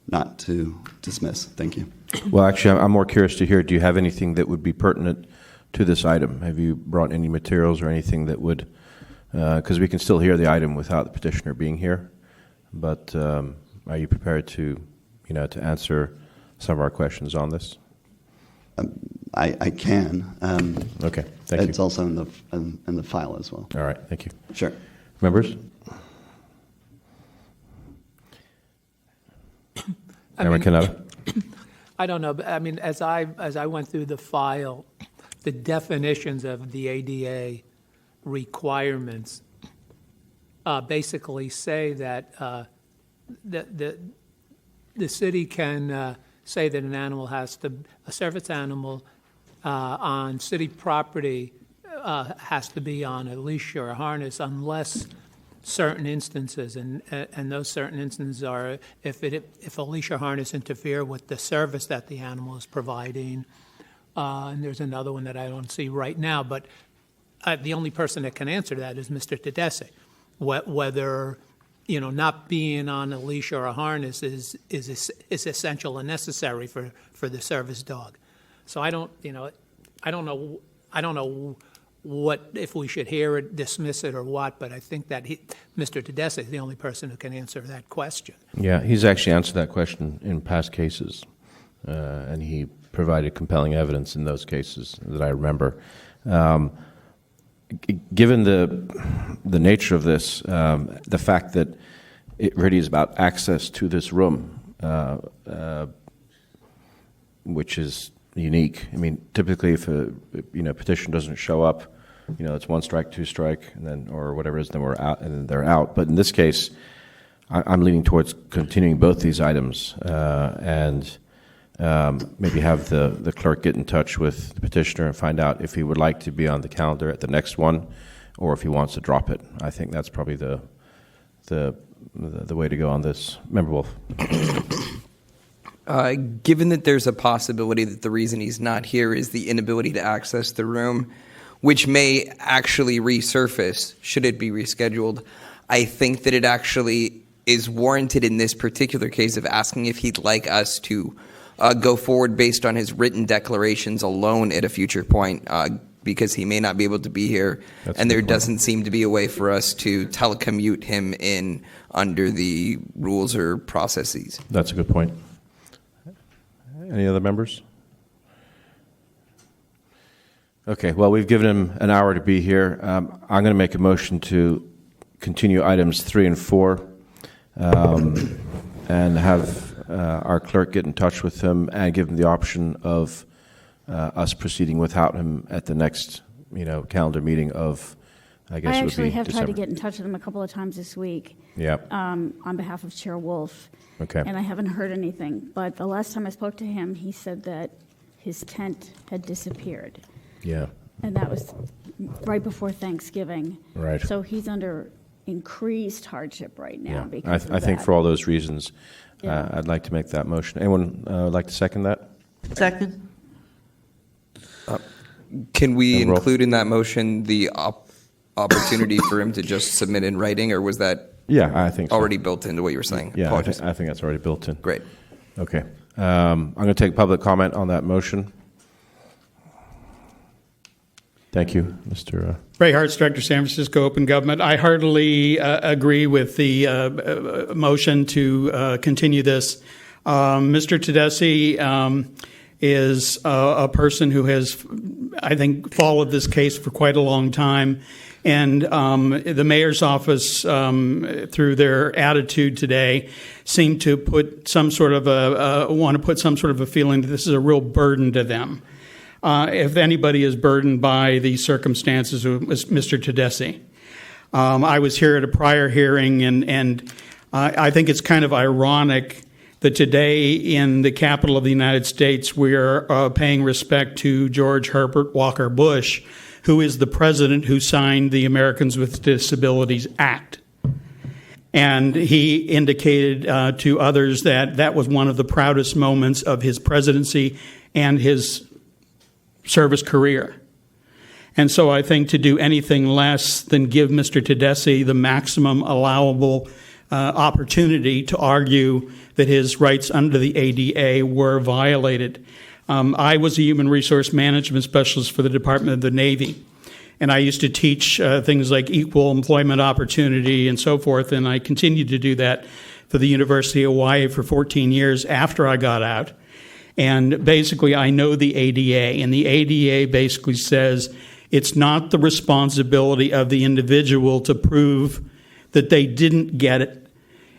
not to dismiss. Thank you.
Well, actually, I'm more curious to hear, do you have anything that would be pertinent to this item? Have you brought any materials or anything that would, because we can still hear the item without the petitioner being here, but are you prepared to answer some of our questions on this?
I can.
Okay, thank you.
It's also in the file as well.
All right, thank you.
Sure.
Members? Member Canada?
I don't know, but I mean, as I went through the file, the definitions of the ADA requirements basically say that the city can say that an animal has to, a service animal on city property has to be on a leash or a harness unless certain instances, and those certain instances are if a leash or harness interfere with the service that the animal is providing. And there's another one that I don't see right now, but the only person that can answer that is Mr. Tedeschi, whether not being on a leash or a harness is essential and necessary for the service dog. So I don't know what, if we should hear it, dismiss it, or what, but I think that Mr. Tedeschi is the only person who can answer that question.
Yeah, he's actually answered that question in past cases, and he provided compelling evidence in those cases that I remember. Given the nature of this, the fact that it really is about access to this room, which is unique. I mean, typically, if a petition doesn't show up, it's one strike, two strike, and then or whatever it is, then we're out, and then they're out. But in this case, I'm leaning towards continuing both these items, and maybe have the clerk get in touch with the petitioner and find out if he would like to be on the calendar at the next one, or if he wants to drop it. I think that's probably the way to go on this. Member Wolf.
Given that there's a possibility that the reason he's not here is the inability to access the room, which may actually resurface should it be rescheduled, I think that it actually is warranted in this particular case of asking if he'd like us to go forward based on his written declarations alone at a future point, because he may not be able to be here, and there doesn't seem to be a way for us to telecommute him in under the rules or processes.
That's a good point. Any other members? Okay, well, we've given him an hour to be here. I'm going to make a motion to continue items 3 and 4 and have our clerk get in touch with him and give him the option of us proceeding without him at the next calendar meeting of, I guess
I
it would be
actually have
December.
tried to get in touch with him a couple of times this week.
Yeah.
On behalf of Chair Wolf.
Okay.
And I haven't heard anything. But the last time I spoke to him, he said that his tent had disappeared.
Yeah.
And that was right before Thanksgiving.
Right.
So he's under increased hardship right now
Yeah.
because of
I think
that.
for all those reasons,
Yeah.
I'd like to make that motion. Anyone like to second that?
Second.
Can we
And roll.
include in that motion the opportunity for him to just submit in writing, or was that
Yeah, I think so.
already built into what you were saying?
Yeah,
Apologies.
I think that's already built in.
Great.
Okay. I'm going to take public comment on that motion. Thank you, Mr.
Ray Hartz, Director, San Francisco Open Government. I heartily agree with the motion to continue this. Mr. Tedeschi is a person who has, I think, followed this case for quite a long time. And the mayor's office, through their attitude today, seemed to put some sort of want to put some sort of a feeling that this is a real burden to them. If anybody is burdened by the circumstances, it was Mr. Tedeschi. I was here at a prior hearing, and I think it's kind of ironic that today in the capital of the United States, we are paying respect to George Herbert Walker Bush, who is the president who signed the Americans with Disabilities Act. And he indicated to others that that was one of the proudest moments of his presidency and his service career. And so I think to do anything less than give Mr. Tedeschi the maximum allowable opportunity to argue that his rights under the ADA were violated. I was a human resource management specialist for the Department of the Navy, and I used to teach things like equal employment opportunity and so forth, and I continued to do that for the University of Hawaii for 14 years after I got out. And basically, I know the ADA, and the ADA basically says it's not the responsibility of the individual to prove that they didn't get it.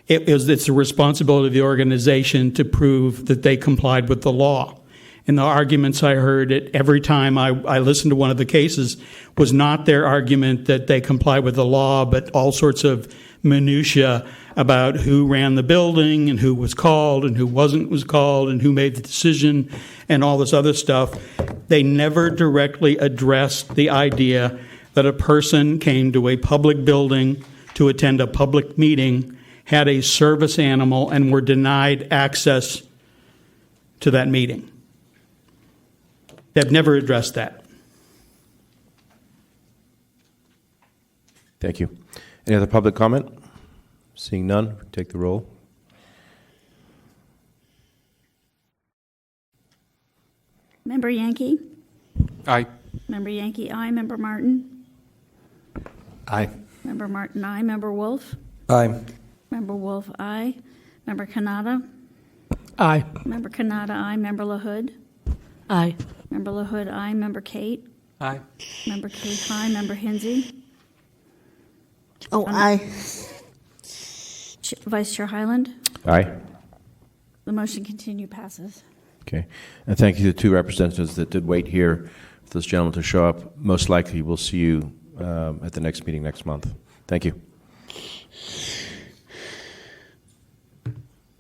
It's the responsibility of the organization to prove that they complied with the law. And the arguments I heard every time I listened to one of the cases was not their argument that they complied with the law, but all sorts of minutia about who ran the building and who was called and who was called and who made the decision and all this other stuff. They never directly addressed the idea that a person came to a public building to attend a public meeting, had a service animal, and were denied access to that meeting. They've never addressed that.
Thank you. Any other public comment? Seeing none, take the roll.
Member Yankee?
Aye.
Member Yankee, aye. Member Martin?
Aye.
Member Martin, aye. Member Wolf?
Aye.
Member Wolf, aye. Member Kanata?
Aye.
Member Kanata, aye. Member LaHood?
Aye.
Member LaHood, aye. Member Kate?
Aye.
Member Kate, aye. Member Hinsey?
Oh, aye.
Vice Chair Hyland?
Aye.
The motion continue passes.
Okay. And thank you to the two representatives that did wait here for this gentleman to show up. Most likely we'll see you at the next meeting next month. Thank you.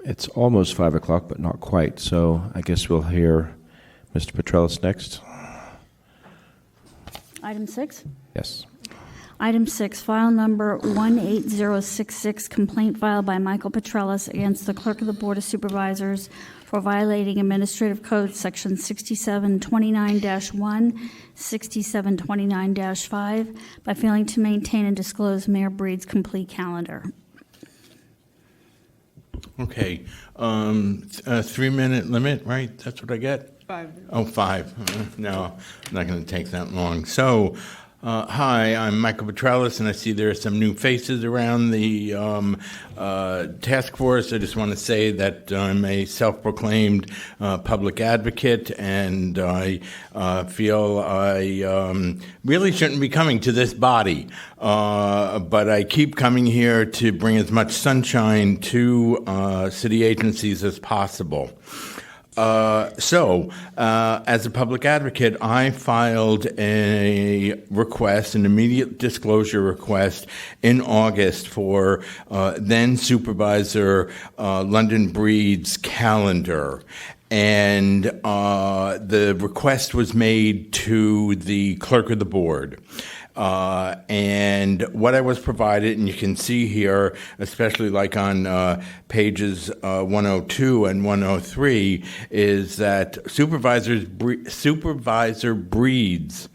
It's almost 5 o'clock, but not quite. So I guess we'll hear Mr. Petrellis next.
Item 6?
Yes.
Item 6, file number 18066, complaint filed by Michael Petrellis against the Clerk of the Board of Supervisors for violating Administrative Code Section 6729-1, 6729-5 by failing to maintain and disclose Mayor Breed's complete calendar.
Okay, 3-minute limit, right? That's what I get?
5.
Oh, 5. No, I'm not going to take that long. So, hi, I'm Michael Petrellis, and I see there are some new faces around the task force. I just want to say that I'm a self-proclaimed public advocate, and I feel I really shouldn't be coming to this body, but I keep coming here to bring as much sunshine to city agencies as possible. So, as a public advocate, I filed a request, an immediate disclosure request in August for then Supervisor London Breed's calendar. And the request was made to the clerk of the board. And what I was provided, and you can see here, especially like on pages 102 and 103, is that Supervisor Breed's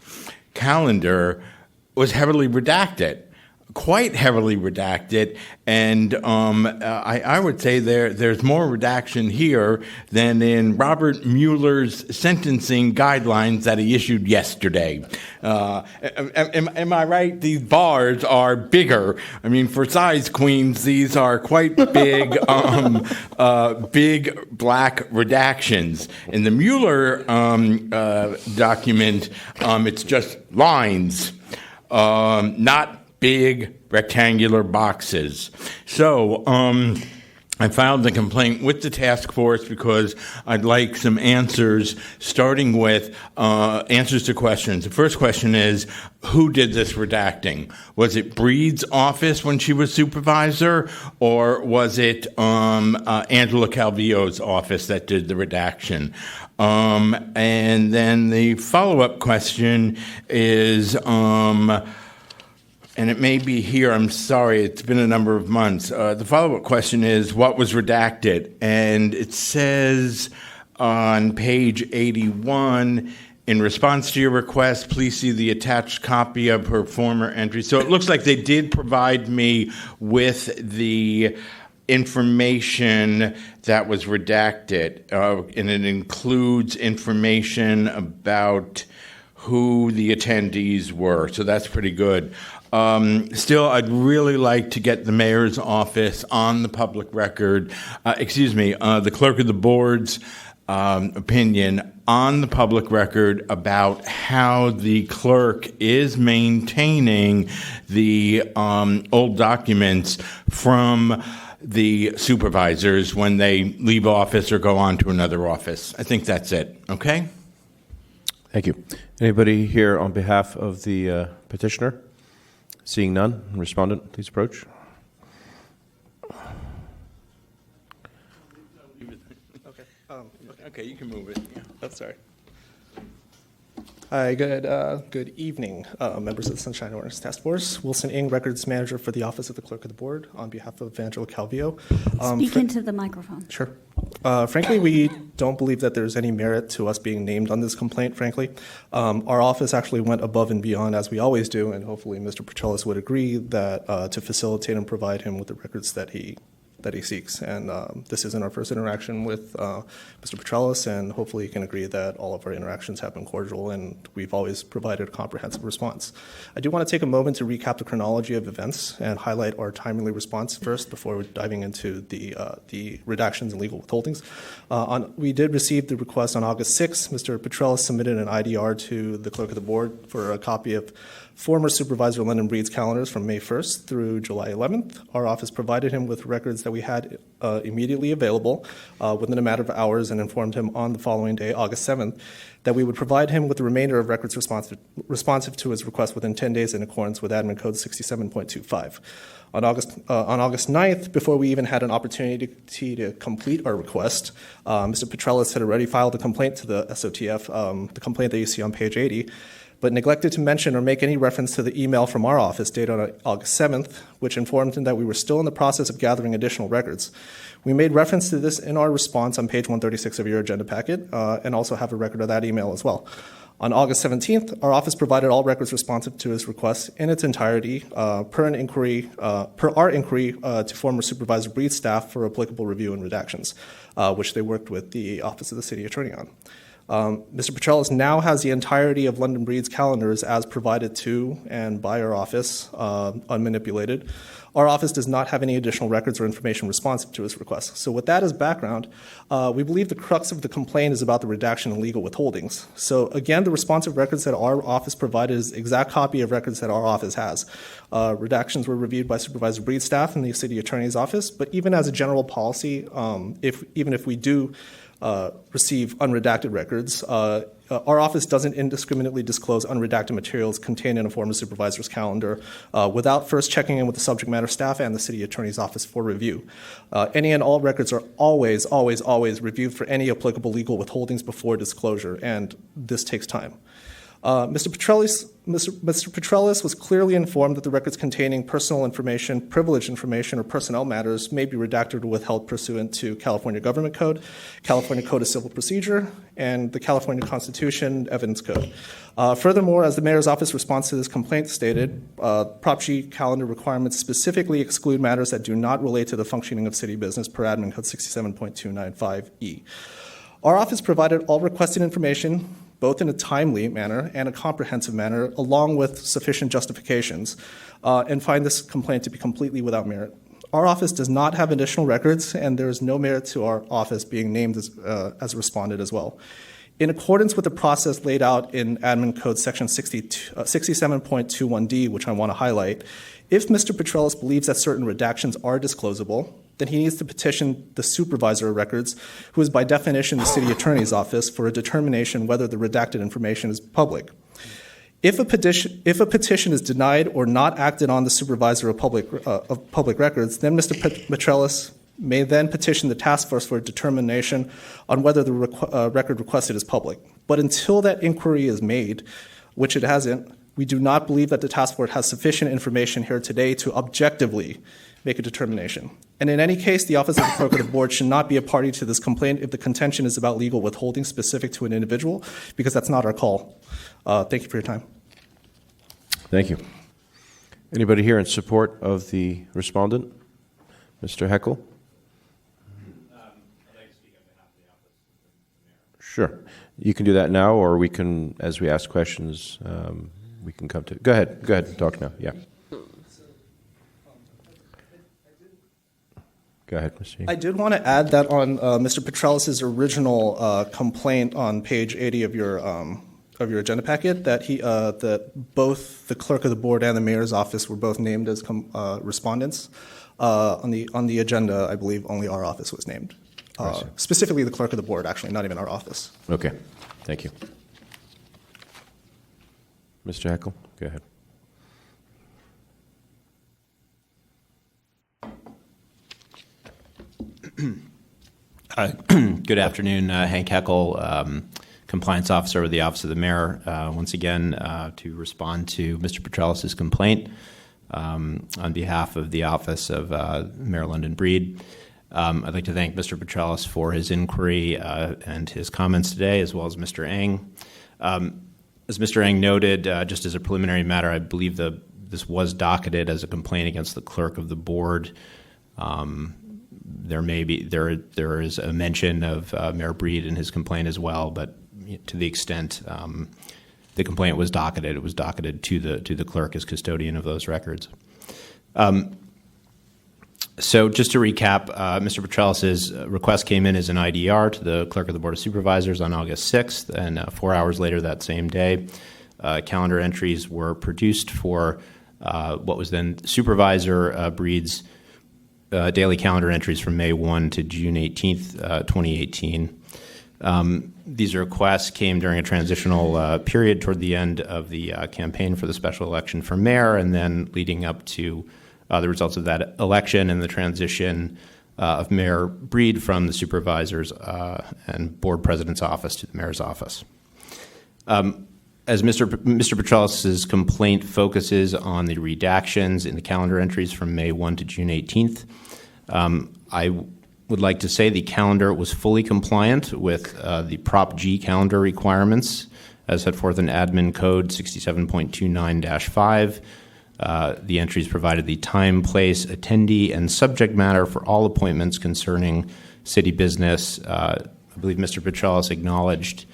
calendar was heavily redacted. Quite heavily redacted, and I would say there's more redaction here than in Robert Mueller's sentencing guidelines that he issued yesterday. Am I right? These bars are bigger. I mean, for size queens, these are quite big, big black redactions. In the Mueller document, it's just lines, not big rectangular boxes. So I filed the complaint with the task force because I'd like some answers, starting with answers to questions. The first question is, who did this redacting? Was it Breed's office when she was supervisor, or was it Angela Calvillo's office that did the redaction? And then the follow-up question is, and it may be here, I'm sorry, it's been a number of months. The follow-up question is, what was redacted? And it says on page 81, in response to your request, please see the attached copy of her former entry. So it looks like they did provide me with the information that was redacted, and it includes information about who the attendees were. So that's pretty good. Still, I'd really like to get the mayor's office on the public record, the clerk of the board's opinion on the public record about how the clerk is maintaining the old documents from the supervisors when they leave office or go on to another office. I think that's it. Okay?
Thank you. Anybody here on behalf of the petitioner? Seeing none, respondent, please approach.
Okay, you can move it. Yeah.
That's sorry. Hi, good evening, members of the Sunshine Ordinance Task Force. Wilson Ng, Records Manager for the Office of the Clerk of the Board, on behalf of Angela Calvillo.
Speak into the microphone.
Sure. Frankly, we don't believe that there's any merit to us being named on this complaint, frankly. Our office actually went above and beyond, as we always do, and hopefully Mr. Petrellis would agree, that to facilitate and provide him with the records that he seeks. And this isn't our first interaction with Mr. Petrellis, and hopefully he can agree that all of our interactions have been cordial, and we've always provided a comprehensive response. I do want to take a moment to recap the chronology of events and highlight our timely response first before diving into the redactions and legal withholdings. We did receive the request on August 6th. Mr. Petrellis submitted an IDR to the clerk of the board for a copy of former Supervisor London Breed's calendars from May 1st through July 11th. Our office provided him with records that we had immediately available within a matter of hours and informed him on the following day, August 7th, that we would provide him with the remainder of records responsive to his request within 10 days in accordance with Admin Code 67.25. On August 9th, before we even had an opportunity to complete our request, Mr. Petrellis had already filed a complaint to the SOTF, the complaint that you see on page 80, but neglected to mention or make any reference to the email from our office dated on August 7th, which informed him that we were still in the process of gathering additional records. We made reference to this in our response on page 136 of your agenda packet, and also have a record of that email as well. On August 17th, our office provided all records responsive to his request in its entirety per our inquiry to former Supervisor Breed's staff for applicable review and redactions, which they worked with the Office of the City Attorney on. Mr. Petrellis now has the entirety of London Breed's calendars as provided to and by our office, unmanipulated. Our office does not have any additional records or information responsive to his request. So with that as background, we believe the crux of the complaint is about the redaction and legal withholdings. So again, the responsive records that our office provided is the exact copy of records that our office has. Redactions were reviewed by Supervisor Breed's staff in the City Attorney's office, but even as a general policy, even if we do receive unredacted records, our office doesn't indiscriminately disclose unredacted materials contained in a former supervisor's calendar without first checking in with the subject matter staff and the City Attorney's office for review. Any and all records are always reviewed for any applicable legal withholdings before disclosure, and this takes time. Mr. Petrellis was clearly informed that the records containing personal information, privileged information, or personnel matters may be redacted or withheld pursuant to California Government Code, California Code of Civil Procedure, and the California Constitution Evidence Code. Furthermore, as the Mayor's Office response to this complaint stated, Prop G calendar requirements specifically exclude matters that do not relate to the functioning of city business per Admin Code 67.295E. Our office provided all requested information, both in a timely manner and a comprehensive manner, along with sufficient justifications, and find this complaint to be completely without merit. Our office does not have additional records, and there is no merit to our office being named as a respondent as well. In accordance with the process laid out in Admin Code Section 67.21D, which I want to highlight, if Mr. Petrellis believes that certain redactions are disclosable, then he needs to petition the supervisor of records, who is by definition the City Attorney's office, for a determination whether the redacted information is public. If a petition is denied or not acted on the supervisor of public records, then Mr. Petrellis may then petition the task force for a determination on whether the record requested is public. But until that inquiry is made, which it hasn't, we do not believe that the task force has sufficient information here today to objectively make a determination. And in any case, the Office of the Clerk of the Board should not be a party to this complaint if the contention is about legal withholding specific to an individual, because that's not our call. Thank you for your time.
Thank you. Anybody here in support of the respondent? Mr. Heckel?
I'd like to speak on behalf of the office of the mayor.
Sure. You can do that now, or we can, as we ask questions, we can come to. Go ahead, talk now. Yeah. Go ahead, Mr.
I did want to add that on Mr. Petrellis' original complaint on page 80 of your agenda packet, that that both the clerk of the board and the mayor's office were both named as respondents. On the agenda, I believe only our office was named. Specifically, the clerk of the board, actually, not even our office.
Okay, thank you. Mr. Heckel, go ahead.
Good afternoon, Hank Heckel, Compliance Officer with the Office of the Mayor, once again to respond to Mr. Petrellis' complaint on behalf of the Office of Mayor London Breed. I'd like to thank Mr. Petralis for his inquiry and his comments today, as well as Mr. Eng. As Mr. Eng noted, just as a preliminary matter, I believe this was docketed as a complaint against the clerk of the board. There is a mention of Mayor Breed in his complaint as well, but to the extent the complaint was docketed, it was docketed to the clerk as custodian of those records. So just to recap, Mr. Petralis's request came in as an IDR to the clerk of the Board of Supervisors on August 6th, and 4 hours later that same day, calendar entries were produced for what was then Supervisor Breed's daily calendar entries from May 1 to June 18th, 2018. These requests came during a transitional period toward the end of the campaign for the special election for mayor, and then leading up to the results of that election and the transition of Mayor Breed from the supervisor's and board president's office to the mayor's office. As Mr. Petralis's complaint focuses on the redactions in the calendar entries from May 1 to June 18th, I would like to say the calendar was fully compliant with the Prop G calendar requirements as set forth in Admin Code 67.29-5. The entries provided the time, place, attendee, and subject matter for all appointments concerning city business. I believe Mr. Petralis acknowledged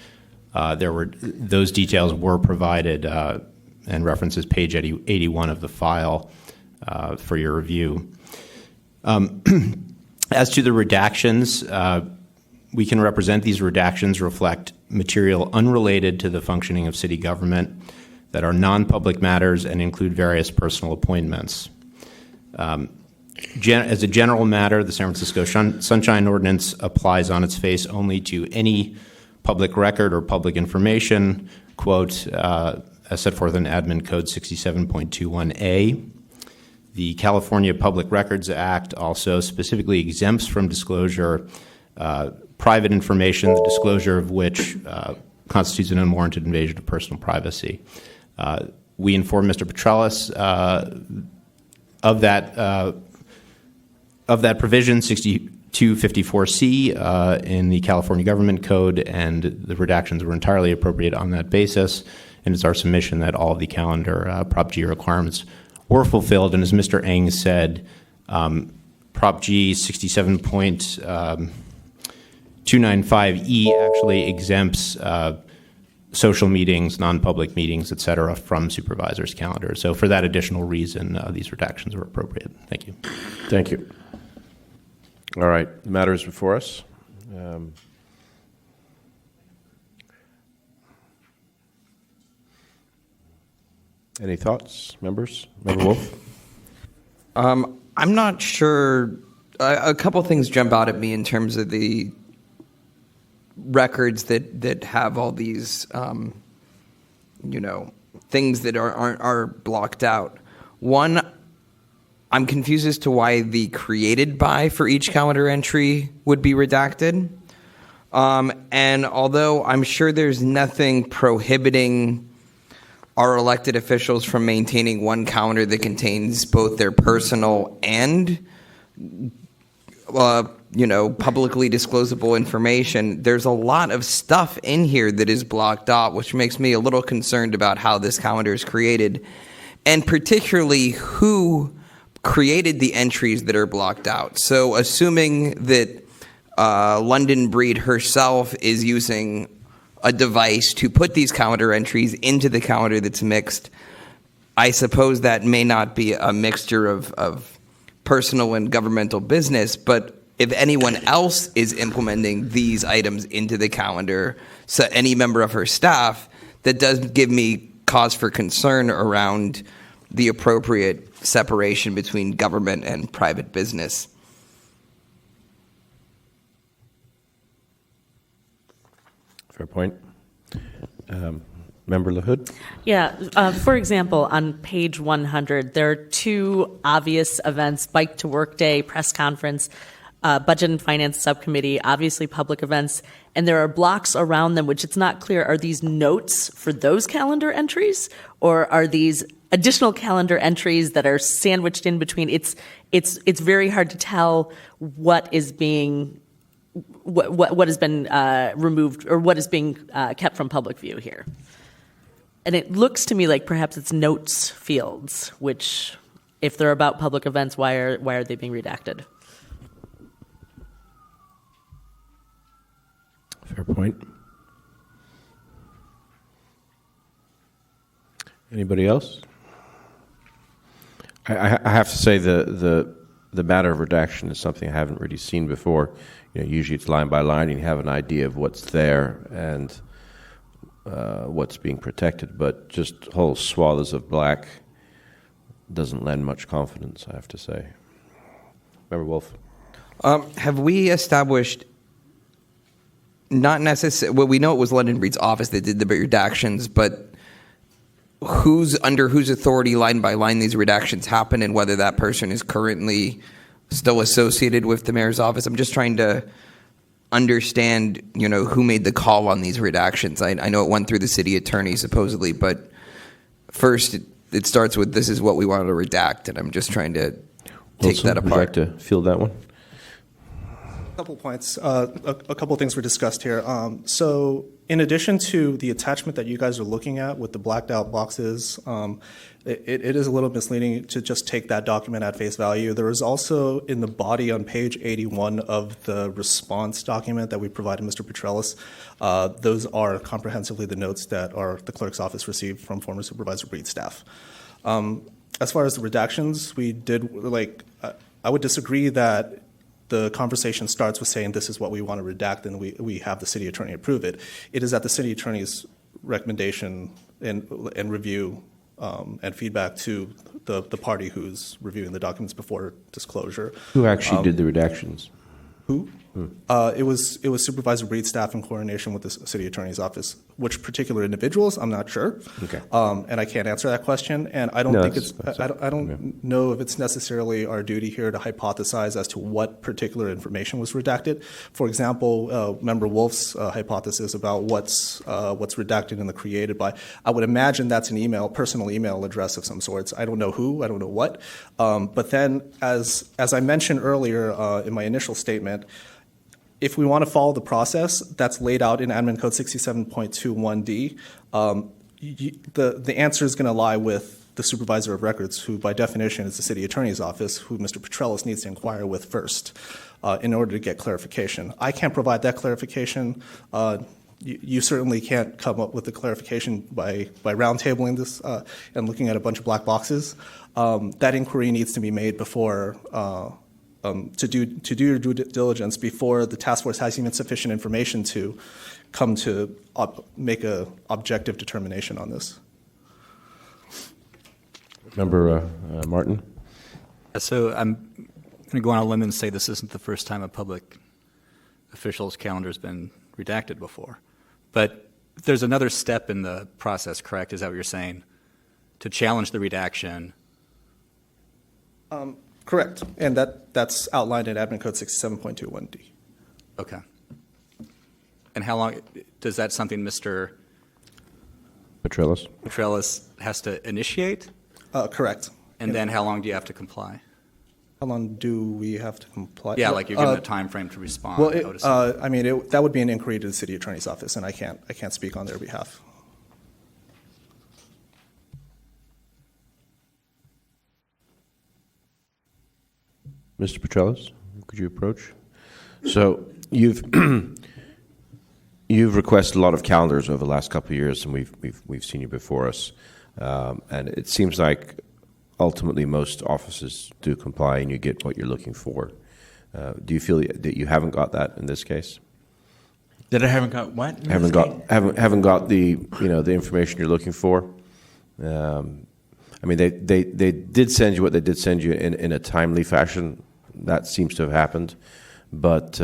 those details were provided and references page 81 of the file for your review. As to the redactions, we can represent these redactions reflect material unrelated to the functioning of city government that are non-public matters and include various personal appointments. As a general matter, the San Francisco Sunshine Ordinance applies on its face only to any public record or public information, quote, as set forth in Admin Code 67.21a. The California Public Records Act also specifically exempts from disclosure private information, the disclosure of which constitutes an unwarranted invasion of personal privacy. We informed Mr. Petralis of that provision, 6254C, in the California Government Code, and the redactions were entirely appropriate on that basis. And it's our submission that all of the calendar Prop G requirements were fulfilled. And as Mr. Eng said, Prop G 67.295E actually exempts social meetings, non-public meetings, et cetera, from supervisors' calendars. So for that additional reason, these redactions were appropriate. Thank you.
Thank you. All right, the matter is before us. Any thoughts, members? Member Wolf?
I'm not sure. A couple things jump out at me in terms of the records that have all these, things that are blocked out. One, I'm confused as to why the created by for each calendar entry would be redacted. And although I'm sure there's nothing prohibiting our elected officials from maintaining one calendar that contains both their personal and publicly disclosable information, there's a lot of stuff in here that is blocked out, which makes me a little concerned about how this calendar is created, and particularly who created the entries that are blocked out. So assuming that London Breed herself is using a device to put these calendar entries into the calendar that's mixed, I suppose that may not be a mixture of personal and governmental business, but if anyone else is implementing these items into the calendar, so any member of her staff, that does give me cause for concern around the appropriate separation between government and private business.
Fair point. Member LaHood?
Yeah. For example, on page 100, there are two obvious events: Bike to Work Day, press conference, Budget and Finance Subcommittee, obviously public events, and there are blocks around them, which it's not clear, are these notes for those calendar entries, or are these additional calendar entries that are sandwiched in between. It's very hard to tell what is being what has been removed or what is being kept from public view here. And it looks to me like perhaps it's notes fields, which, if they're about public events, why are they being redacted?
Fair point. Anybody else? I have to say the matter of redaction is something I haven't really seen before. Usually it's line by line, and you have an idea of what's there and what's being protected. But just whole swaths of black doesn't lend much confidence, I have to say. Member Wolf.
Have we established, not necessarily, well, we know it was London Breed's office that did the redactions, but under whose authority line by line these redactions happen, and whether that person is currently still associated with the mayor's office? I'm just trying to understand, who made the call on these redactions. I know it went through the city attorney supposedly, but first it starts with, this is what we wanted to redact, and I'm just trying to take
Wilson,
that apart.
Would you like to field that one?
A couple points. A couple things were discussed here. So in addition to the attachment that you guys are looking at with the blacked out boxes, it is a little misleading to just take that document at face value. There is also in the body on page 81 of the response document that we provided Mr. Petrellis, those are comprehensively the notes that the clerk's office received from former Supervisor Breed's staff. As far as the redactions, I would disagree that the conversation starts with saying this is what we want to redact, and we have the city attorney approve it. It is at the city attorney's recommendation and review and feedback to the party who's reviewing the documents before disclosure.
Who actually did the redactions?
Who? It was Supervisor Breed's staff in coordination with the city attorney's office. Which particular individuals, I'm not sure.
Okay.
And I can't answer that question. And I don't I don't know if it's necessarily our duty here to hypothesize as to what particular information was redacted. For example, Member Wolf's hypothesis about what's redacted in the created by. I would imagine that's an personal email address of some sorts. I don't know who. I don't know what. But then, as I mentioned earlier in my initial statement, if we want to follow the process that's laid out in Admin Code 67.21D, the answer is going to lie with the supervisor of records, who by definition is the city attorney's office, who Mr. Petrellis needs to inquire with first in order to get clarification. I can't provide that clarification. You certainly can't come up with the clarification by roundtabling this and looking at a bunch of black boxes. That inquiry needs to be made before to do your due diligence before the task force has even sufficient information to come to make a objective determination on this.
Member Martin?
So I'm going to go on a limb and say this isn't the first time a public official's calendar has been redacted before. But there's another step in the process, correct? Is that what you're saying? To challenge the redaction?
Correct. And that's outlined in Admin Code 67.21D.
Okay. And how long, does that something Mr. Petrellis has to initiate?
Correct.
And then how long do you have to comply?
How long do we have to comply?
Yeah, like you're given a time frame to respond.
Well, that would be an inquiry to the city attorney's office, and I can't speak on their behalf.
Mr. Petrellis, could you approach? So you've requested a lot of calendars over the last couple of years, and we've seen you before us, and it seems like ultimately most offices do comply, and you get what you're looking for. Do you feel that you haven't got that in this case?
That I haven't got what?
Haven't got the the information you're looking for. I mean, they did send you what they did send you in a timely fashion. That seems to have happened. But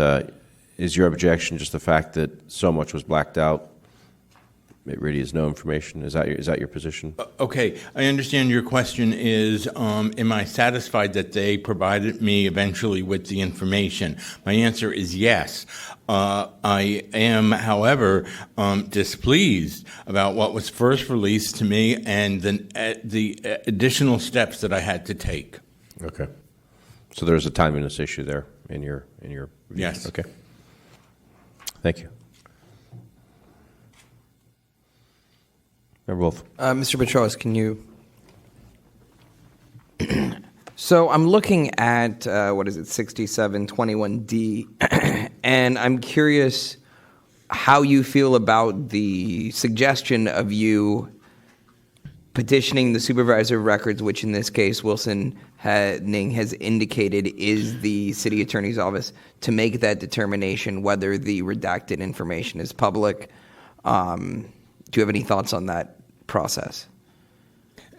is your objection just the fact that so much was blacked out it really is no information. Is that your position?
Okay, I understand your question is, am I satisfied that they provided me eventually with the information? My answer is yes. I am, however, displeased about what was first released to me and the additional steps that I had to take.
Okay. So there's a timeliness issue there in your view.
Yes.
Okay. Thank you. Member Wolf.
Mr. Petros, can you? So I'm looking at, 6721D, and I'm curious how you feel about the suggestion of you petitioning the supervisor of records, which in this case Wilson Henning has indicated is the city attorney's office, to make that determination whether the redacted information is public. Do you have any thoughts on that process?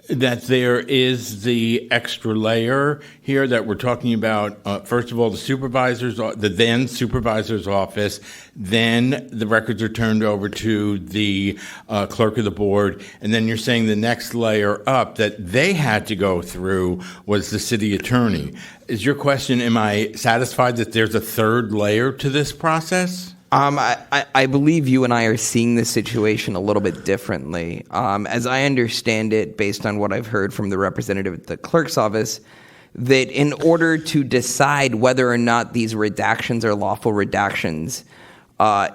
That there is the extra layer here that we're talking about. First of all, the then supervisor's office, then the records are turned over to the clerk of the board, and then you're saying the next layer up that they had to go through was the city attorney. Is your question, am I satisfied that there's a third layer to this process?
I believe you and I are seeing this situation a little bit differently. As I understand it, based on what I've heard from the representative at the clerk's office, that in order to decide whether or not these redactions are lawful redactions,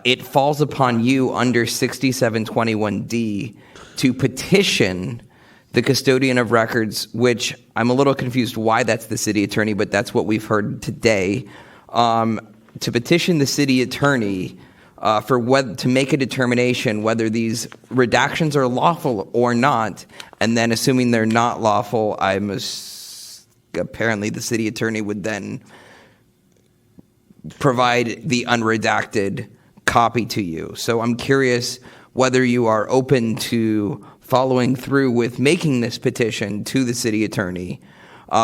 it falls upon you under 6721D to petition the custodian of records, which I'm a little confused why that's the city attorney, but that's what we've heard today, to petition the city attorney to make a determination whether these redactions are lawful or not, and then assuming they're not lawful, apparently the city attorney would then provide the unredacted copy to you. So I'm curious whether you are open to following through with making this petition to the city attorney,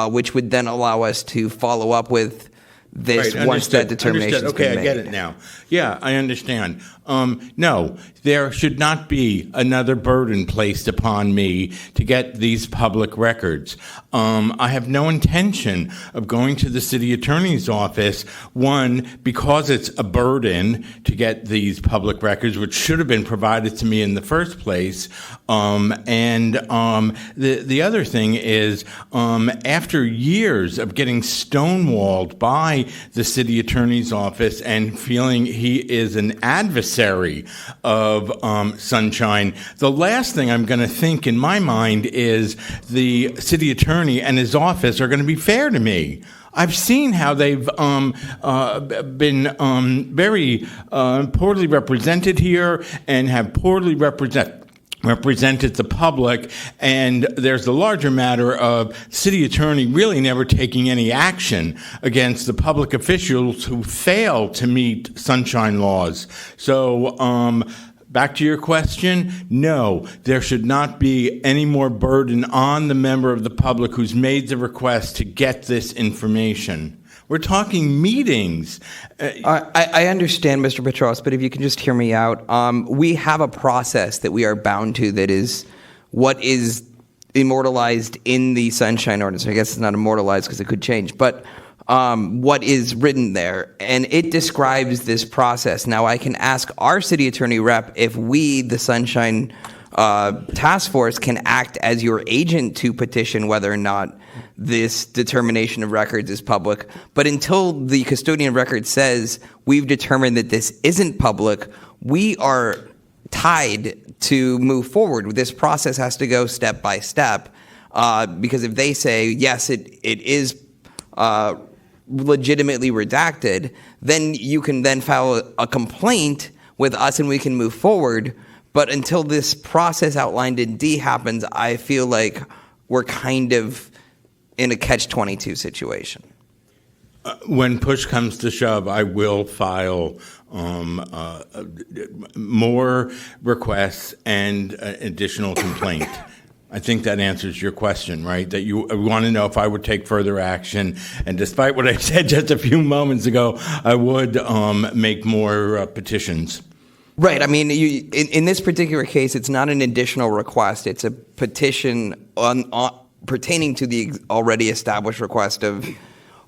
which would then allow us to follow up with this
right,
once that determination is
okay,
made.
I get it now. Yeah, I understand. No, there should not be another burden placed upon me to get these public records. I have no intention of going to the city attorney's office, one, because it's a burden to get these public records, which should have been provided to me in the first place. The other thing is, after years of getting stonewalled by the city attorney's office and feeling he is an adversary of Sunshine, the last thing I'm going to think in my mind is the city attorney and his office are going to be fair to me. I've seen how they've been very poorly represented here and have poorly represented the public, and there's the larger matter of city attorney really never taking any action against the public officials who fail to meet sunshine laws. So back to your question, no, there should not be any more burden on the member of the public who's made the request to get this information. We're talking meetings.
I understand, Mr. Petros, but if you can just hear me out. We have a process that we are bound to that is what is immortalized in the Sunshine Ordinance. I guess it's not immortalized because it could change, but what is written there. And it describes this process. Now, I can ask our city attorney rep if we, the Sunshine Task Force, can act as your agent to petition whether or not this determination of records is public. But until the custodian of records says we've determined that this isn't public, we are tied to move forward. This process has to go step by step, because if they say, yes, it is legitimately redacted, then you can then file a complaint with us and we can move forward. But until this process outlined in D happens, I feel like we're kind of in a catch-22 situation.
When push comes to shove, I will file more requests and additional complaint. I think that answers your question, right? That you want to know if I would take further action. And despite what I said just a few moments ago, I would make more petitions.
Right. I mean, in this particular case, it's not an additional request. It's a petition pertaining to the already established request of,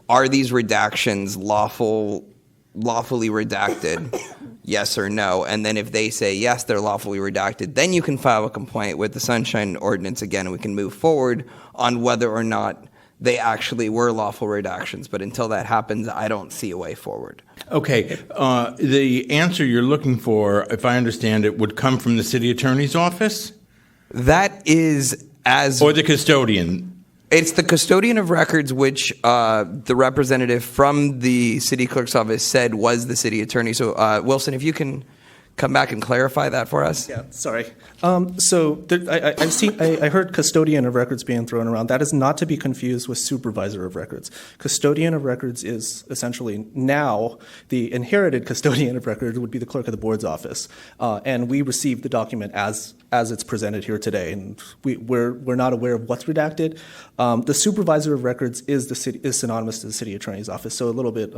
are these redactions lawfully redacted? Yes or no? And then if they say yes, they're lawfully redacted, then you can file a complaint with the Sunshine Ordinance again, and we can move forward on whether or not they actually were lawful redactions. But until that happens, I don't see a way forward.
Okay. The answer you're looking for, if I understand it, would come from the city attorney's office?
That is as...
Or the custodian?
It's the custodian of records, which the representative from the city clerk's office said was the city attorney. So, Wilson, if you can come back and clarify that for us.
Yeah, sorry. I heard custodian of records being thrown around. That is not to be confused with supervisor of records. Custodian of records is essentially now the inherited custodian of records would be the clerk of the board's office, and we received the document as it's presented here today, and we're not aware of what's redacted. The supervisor of records is synonymous to the city attorney's office, so a little bit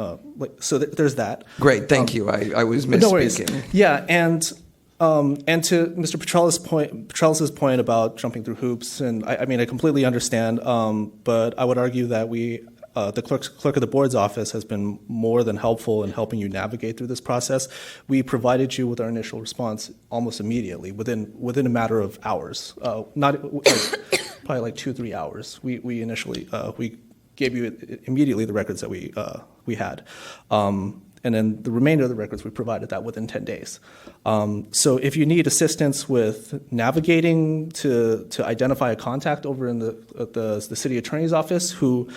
there's that.
Great, thank you. I was misspeaking.
No worries. Yeah, and to Mr. Petrellis's point about jumping through hoops, and I mean I completely understand, but I would argue that the clerk of the board's office has been more than helpful in helping you navigate through this process. We provided you with our initial response almost immediately, within a matter of hours, probably like 2-3 hours. We initially we gave you immediately the records that we had. And then the remainder of the records, we provided that within 10 days. So if you need assistance with navigating to identify a contact over in the city attorney's office who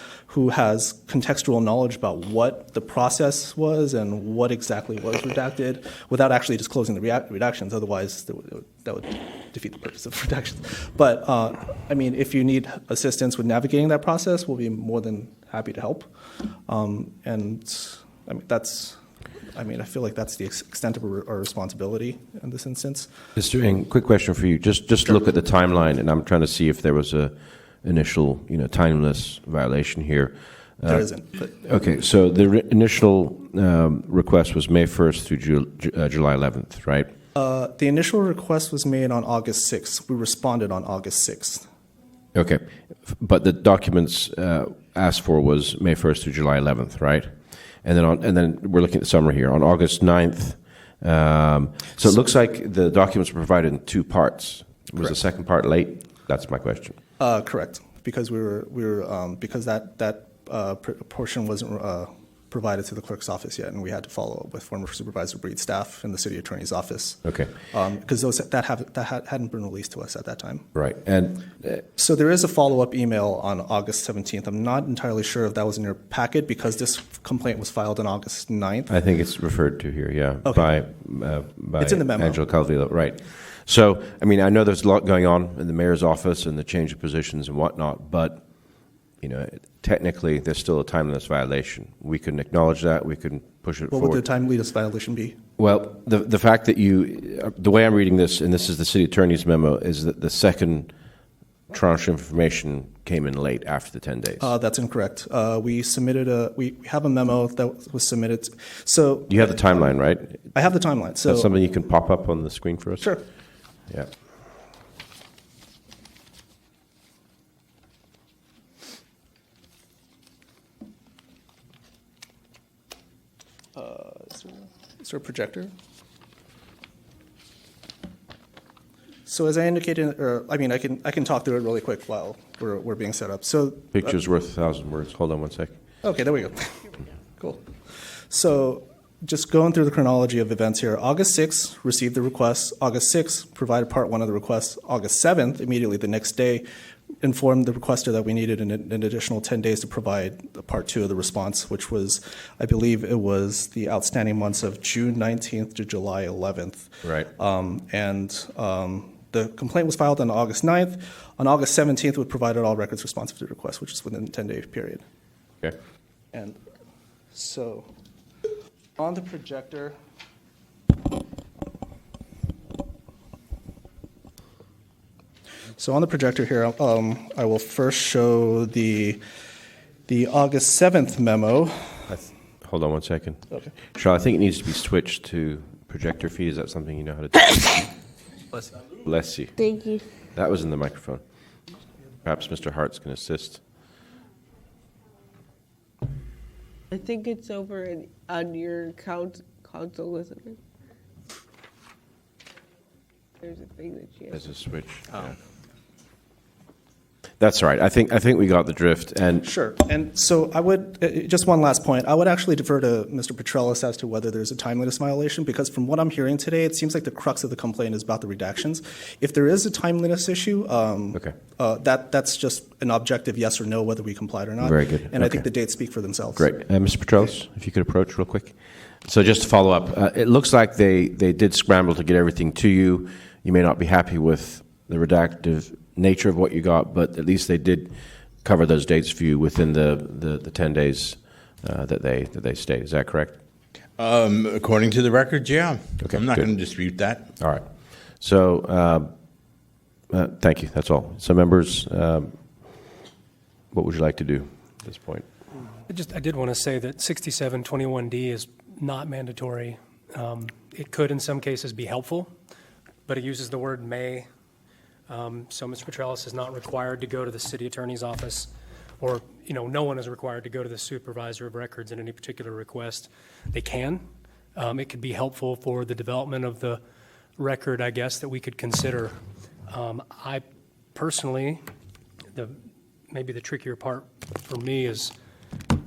has contextual knowledge about what the process was and what exactly was redacted without actually disclosing the redactions, otherwise that would defeat the purpose of redactions. But I mean, if you need assistance with navigating that process, we'll be more than happy to help. And I mean, I feel like that's the extent of our responsibility in this instance.
Mr. Ng, quick question for you. Just look at the timeline, and I'm trying to see if there was a initial, timeless violation here.
There isn't. But.
Okay, so the initial request was May 1st through July 11th, right?
The initial request was made on August 6th. We responded on August 6th.
Okay, but the documents asked for was May 1st through July 11th, right? And then we're looking at the summary here on August 9th. So it looks like the documents were provided in two parts. Was the second part late? That's my question.
Correct, because we were because that portion wasn't provided to the clerk's office yet, and we had to follow up with former Supervisor Breed's staff in the city attorney's office.
Okay.
Because that hadn't been released to us at that time.
Right, and
so there is a follow-up email on August 17th. I'm not entirely sure if that was in your packet because this complaint was filed on August 9th.
I think it's referred to here, yeah,
okay.
by
it's in the memo.
Angela Calvillo, right. So, I mean, I know there's a lot going on in the mayor's office and the change of positions and whatnot, but technically, there's still a timeliness violation. We can acknowledge that. We can push it forward.
What would the timeliness violation be?
Well, the fact that the way I'm reading this, and this is the city attorney's memo, is that the second tranche of information came in late after the 10 days.
That's incorrect. We have a memo that was submitted. So
you have the timeline, right?
I have the timeline. So
that's something you can pop up on the screen for us?
Sure.
Yeah.
Is there a projector? So as I indicated, I can talk through it really quick while we're being set up. So
picture's worth 1,000 words. Hold on one second.
Okay, there we go. Cool. So just going through the chronology of events here. August 6th, received the request. August 6th, provided part one of the request. August 7th, immediately the next day, informed the requester that we needed an additional 10 days to provide part two of the response, which was, I believe it was the outstanding months of June 19th to July 11th.
Right.
The complaint was filed on August 9th. On August 17th, we provided all records responsive to the request, which is within the 10-day period.
Okay.
And so on the projector, here, I will first show the August 7th memo.
Hold on one second.
Okay.
Charlotte, I think it needs to be switched to projector feed. Is that something you know how to do? Bless you.
Thank you.
That was in the microphone. Perhaps Mr. Hartz can assist.
I think it's over on your console, isn't it? There's a thing that you have.
There's a switch. Yeah. That's all right. I think we got the drift. And
Sure. And so I would, just one last point, I would actually defer to Mr. Petrellis as to whether there's a timeliness violation, because from what I'm hearing today, it seems like the crux of the complaint is about the redactions. If there is a timeliness issue, that's just an objective yes or no, whether we complied or not.
Very good.
And I think the dates speak for themselves.
Great. Mr. Petrellis, if you could approach real quick. So just to follow up, it looks like they did scramble to get everything to you. You may not be happy with the redactive nature of what you got, but at least they did cover those dates for you within the 10 days that they stayed. Is that correct?
According to the records, yeah.
Okay,
I'm not
good.
going to dispute that.
All right. So thank you. That's all. So members, what would you like to do at this point?
I did want to say that 6721D is not mandatory. It could in some cases be helpful, but it uses the word may. So Mr. Petrellis is not required to go to the city attorney's office, or no one is required to go to the supervisor of records in any particular request. They can. It could be helpful for the development of the record, I guess, that we could consider. I personally, maybe the trickier part for me is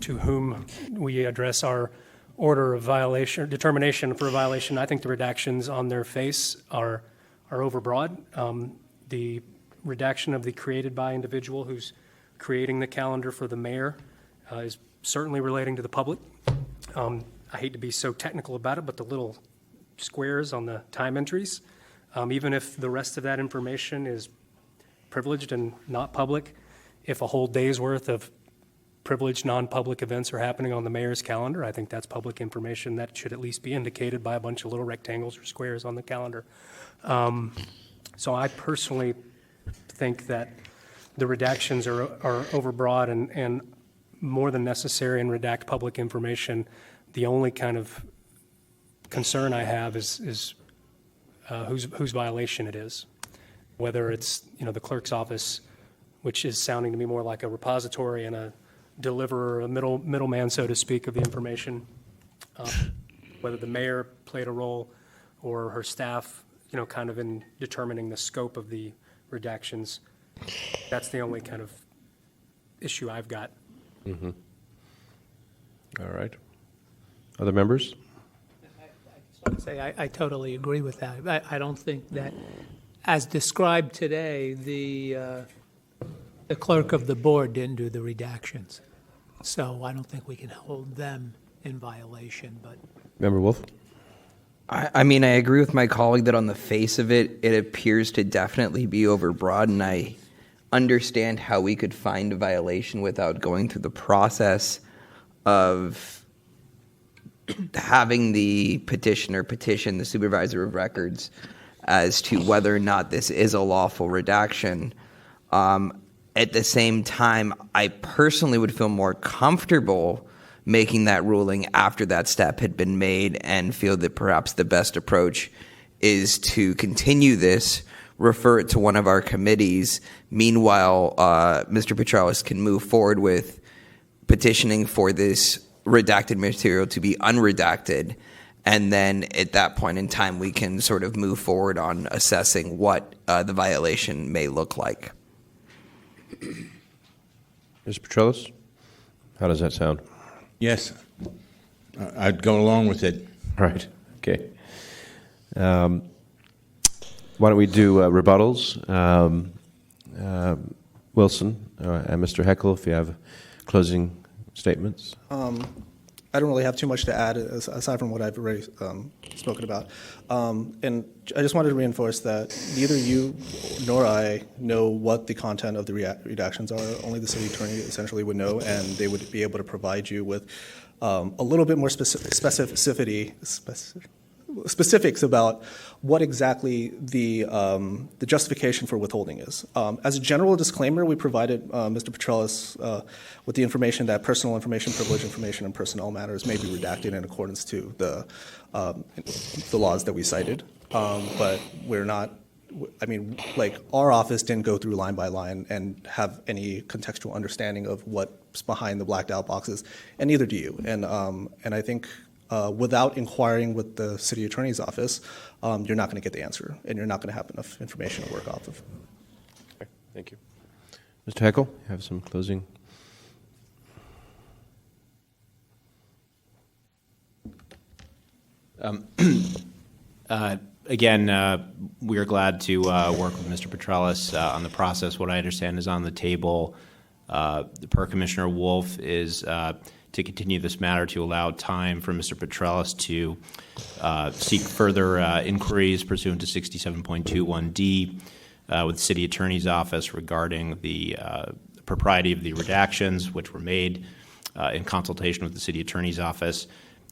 to whom we address our order of violation, determination for a violation. I think the redactions on their face are overbroad. The redaction of the created by individual who's creating the calendar for the mayor is certainly relating to the public. I hate to be so technical about it, but the little squares on the time entries, even if the rest of that information is privileged and not public, if a whole day's worth of privileged non-public events are happening on the mayor's calendar, I think that's public information that should at least be indicated by a bunch of little rectangles or squares on the calendar. So I personally think that the redactions are overbroad and more than necessary and redact public information. The only kind of concern I have is whose violation it is, whether it's the clerk's office, which is sounding to me more like a repository and a deliverer, a middleman, so to speak, of the information, whether the mayor played a role or her staff, kind of in determining the scope of the redactions. That's the only kind of issue I've got.
Mm-hmm. All right. Other members?
I just want to say I totally agree with that. I don't think that, as described today, the clerk of the board didn't do the redactions. So I don't think we can hold them in violation. But
Member Wolf?
I mean, I agree with my colleague that on the face of it, it appears to definitely be overbroad, and I understand how we could find a violation without going through the process of having the petitioner petition the supervisor of records as to whether or not this is a lawful redaction. At the same time, I personally would feel more comfortable making that ruling after that step had been made and feel that perhaps the best approach is to continue this, refer it to one of our committees. Meanwhile, Mr. Petrellis can move forward with petitioning for this redacted material to be unredacted. And then at that point in time, we can sort of move forward on assessing what the violation may look like.
Mr. Petrellis, how does that sound?
Yes, I'd go along with it.
Right. Okay. Why don't we do rebuttals? Wilson and Mr. Heckel, if you have closing statements.
I don't really have too much to add aside from what I've already spoken about. And I just wanted to reinforce that neither you nor I know what the content of the redactions are. Only the city attorney essentially would know, and they would be able to provide you with a little bit more specificity specifics about what exactly the justification for withholding is. As a general disclaimer, we provided Mr. Petrellis with the information that personal information, privileged information, and personnel matters may be redacted in accordance to the laws that we cited. But we're not, I mean, like, our office didn't go through line by line and have any contextual understanding of what's behind the blacked out boxes, and neither do you. And I think without inquiring with the city attorney's office, you're not going to get the answer, and you're not going to have enough information to work off of.
Okay, thank you. Mr. Heckel, you have some closing?
Again, we are glad to work with Mr. Petrellis on the process. What I understand is on the table, per Commissioner Wolf, is to continue this matter to allow time for Mr. Petrellis to seek further inquiries pursuant to 67.21D with the City Attorney's Office regarding the propriety of the redactions, which were made in consultation with the City Attorney's Office.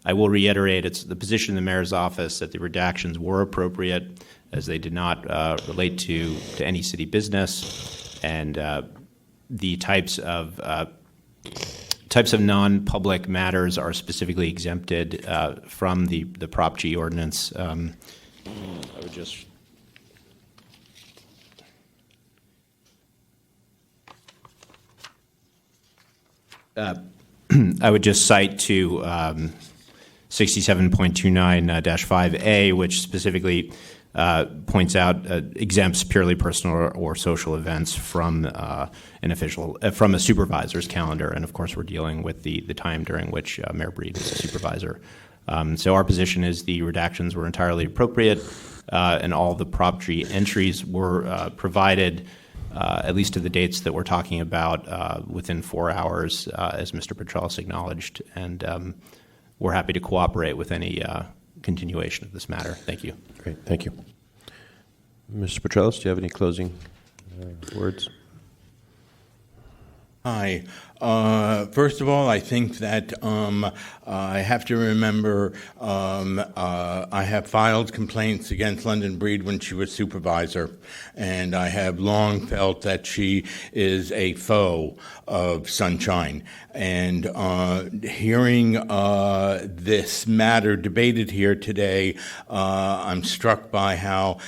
I will reiterate, it's the position of the Mayor's Office that the redactions were appropriate, as they did not relate to any city business, and the types of non-public matters are specifically exempted from the Prop G ordinance. I would just cite to 67.29-5A, which specifically points out exempts purely personal or social events from from a supervisor's calendar, and of course we're dealing with the time during which Mayor Breed is a supervisor. So our position is the redactions were entirely appropriate, and all the Prop G entries were provided, at least to the dates that we're talking about, within 4 hours, as Mr. Petrellis acknowledged, and we're happy to cooperate with any continuation of this matter. Thank you.
Great, thank you. Mr. Petrellis, do you have any closing words?
Hi. First of all, I think that I have to remember I have filed complaints against London Breed when she was supervisor, and I have long felt that she is a foe of Sunshine. And hearing this matter debated here today, I'm struck by how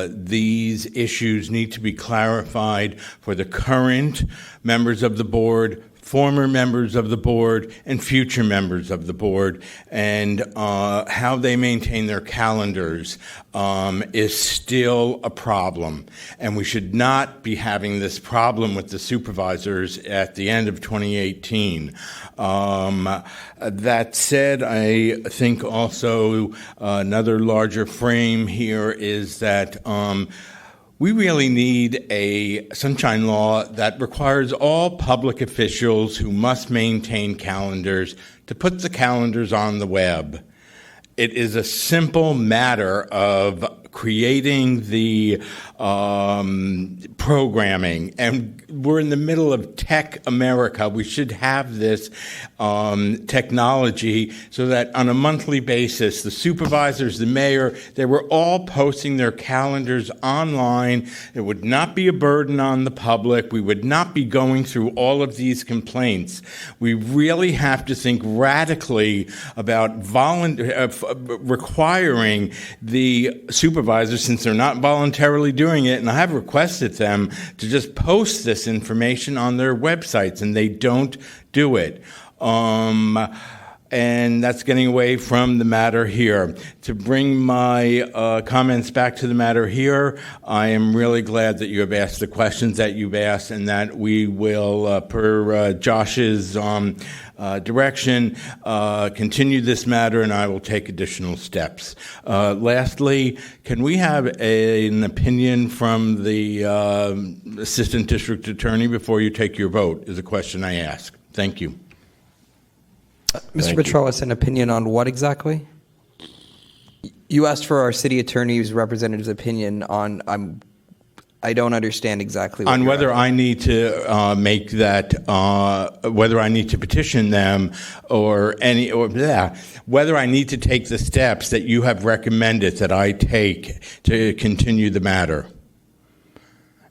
these issues need to be clarified for the current members of the board, former members of the board, and future members of the board, and how they maintain their calendars is still a problem. And we should not be having this problem with the supervisors at the end of 2018. That said, I think also another larger frame here is that we really need a sunshine law that requires all public officials who must maintain calendars to put the calendars on the web. It is a simple matter of creating the programming, and we're in the middle of tech America. We should have this technology so that on a monthly basis, the supervisors, the mayor, they were all posting their calendars online. It would not be a burden on the public. We would not be going through all of these complaints. We really have to think radically about requiring the supervisors, since they're not voluntarily doing it, and I have requested them to just post this information on their websites, and they don't do it. And that's getting away from the matter here. To bring my comments back to the matter here, I am really glad that you have asked the questions that you've asked, and that we will, per Josh's direction, continue this matter, and I will take additional steps. Lastly, can we have an opinion from the Assistant District Attorney before you take your vote, is a question I ask. Thank you.
Mr. Petrellis, an opinion on what exactly? You asked for our city attorney's representative's opinion on, I don't understand exactly
on
you're
whether
asking.
I need to make that, whether I need to petition them whether I need to take the steps that you have recommended that I take to continue the matter.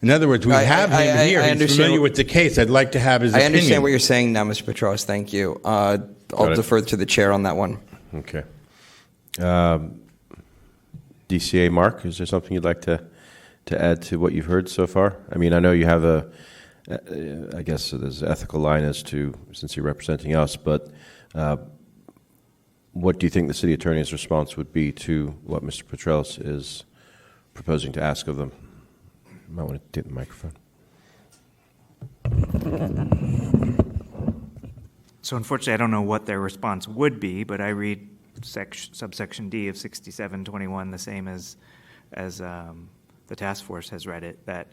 In other words, we have him here. He's familiar with the case. I'd like to have his opinion.
I understand what you're saying now, Mr. Petros. Thank you. I'll defer to the chair on that one.
Okay. DCA Mark, is there something you'd like to add to what you've heard so far? I mean, I know you have I guess there's an ethical line as to, since you're representing us, but what do you think the city attorney's response would be to what Mr. Petros is proposing to ask of them? You might want to take the microphone.
So unfortunately, I don't know what their response would be, but I read subsection D of 6721 the same as the task force has read it, that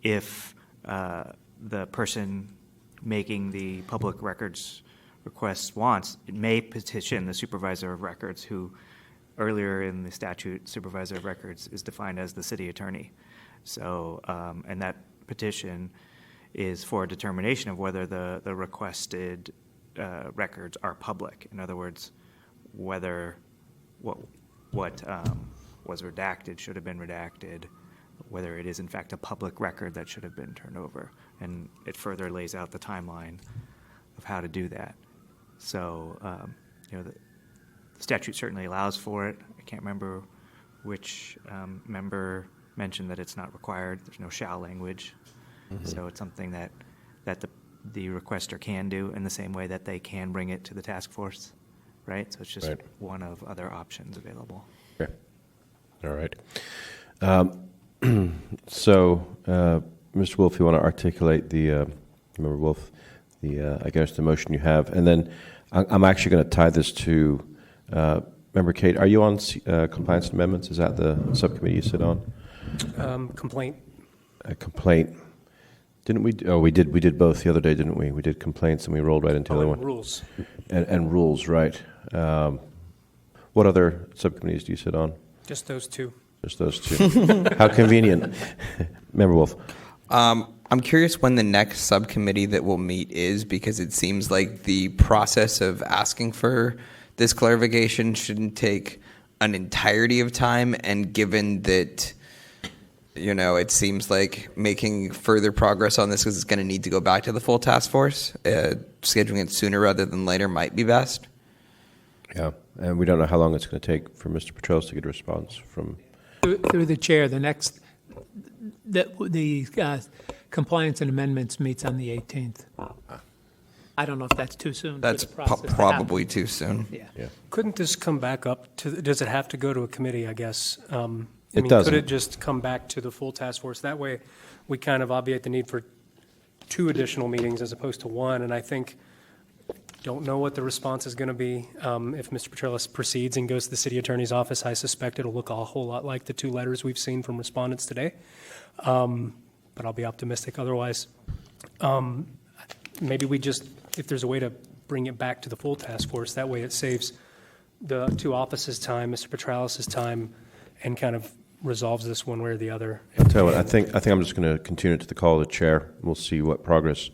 if the person making the public records request wants, it may petition the supervisor of records, who earlier in the statute, supervisor of records is defined as the city attorney. So, and that petition is for a determination of whether the requested records are public. In other words, whether what was redacted should have been redacted, whether it is in fact a public record that should have been turned over. And it further lays out the timeline of how to do that. So, the statute certainly allows for it. I can't remember which member mentioned that it's not required. There's no shall language. Mm-hmm. So it's something that the requester can do in the same way that they can bring it to the task force, right? So it's just one of other options available.
Okay. All right. So, Mr. Wolf, you want to articulate Member Wolf, I guess the motion you have, and then I'm actually going to tie this to Member Kate. Are you on compliance and amendments? Is that the subcommittee you sit on?
Complaint.
A complaint. Didn't we? Oh, we did both the other day, didn't we? We did complaints and we rolled right into the other one.
Rules.
And rules, right? What other subcommittees do you sit on?
Just those two.
Just those two. How convenient. Member Wolf.
I'm curious when the next subcommittee that will meet is, because it seems like the process of asking for this clarification shouldn't take an entirety of time, and given that, it seems like making further progress on this is going to need to go back to the full task force, scheduling it sooner rather than later might be best.
Yeah, and we don't know how long it's going to take for Mr. Petros to get a response from...
Through the chair, the compliance and amendments meets on the 18th. I don't know if that's too soon.
That's
for the process to
probably
happen.
too soon.
Yeah.
Couldn't this come back up to, does it have to go to a committee, I guess?
It doesn't.
Could it just come back to the full task force? That way we kind of obviate the need for 2 additional meetings as opposed to 1. And I think, don't know what the response is going to be. If Mr. Petrillis proceeds and goes to the city attorney's office, I suspect it'll look a whole lot like the 2 letters we've seen from respondents today. But I'll be optimistic otherwise. Maybe we just, if there's a way to bring it back to the full task force, that way it saves the 2 offices' time, Mr. Petrillis' time, and kind of resolves this one way or the other.
I'll tell you what, I think I'm just going to continue to the call of the chair. We'll see what progress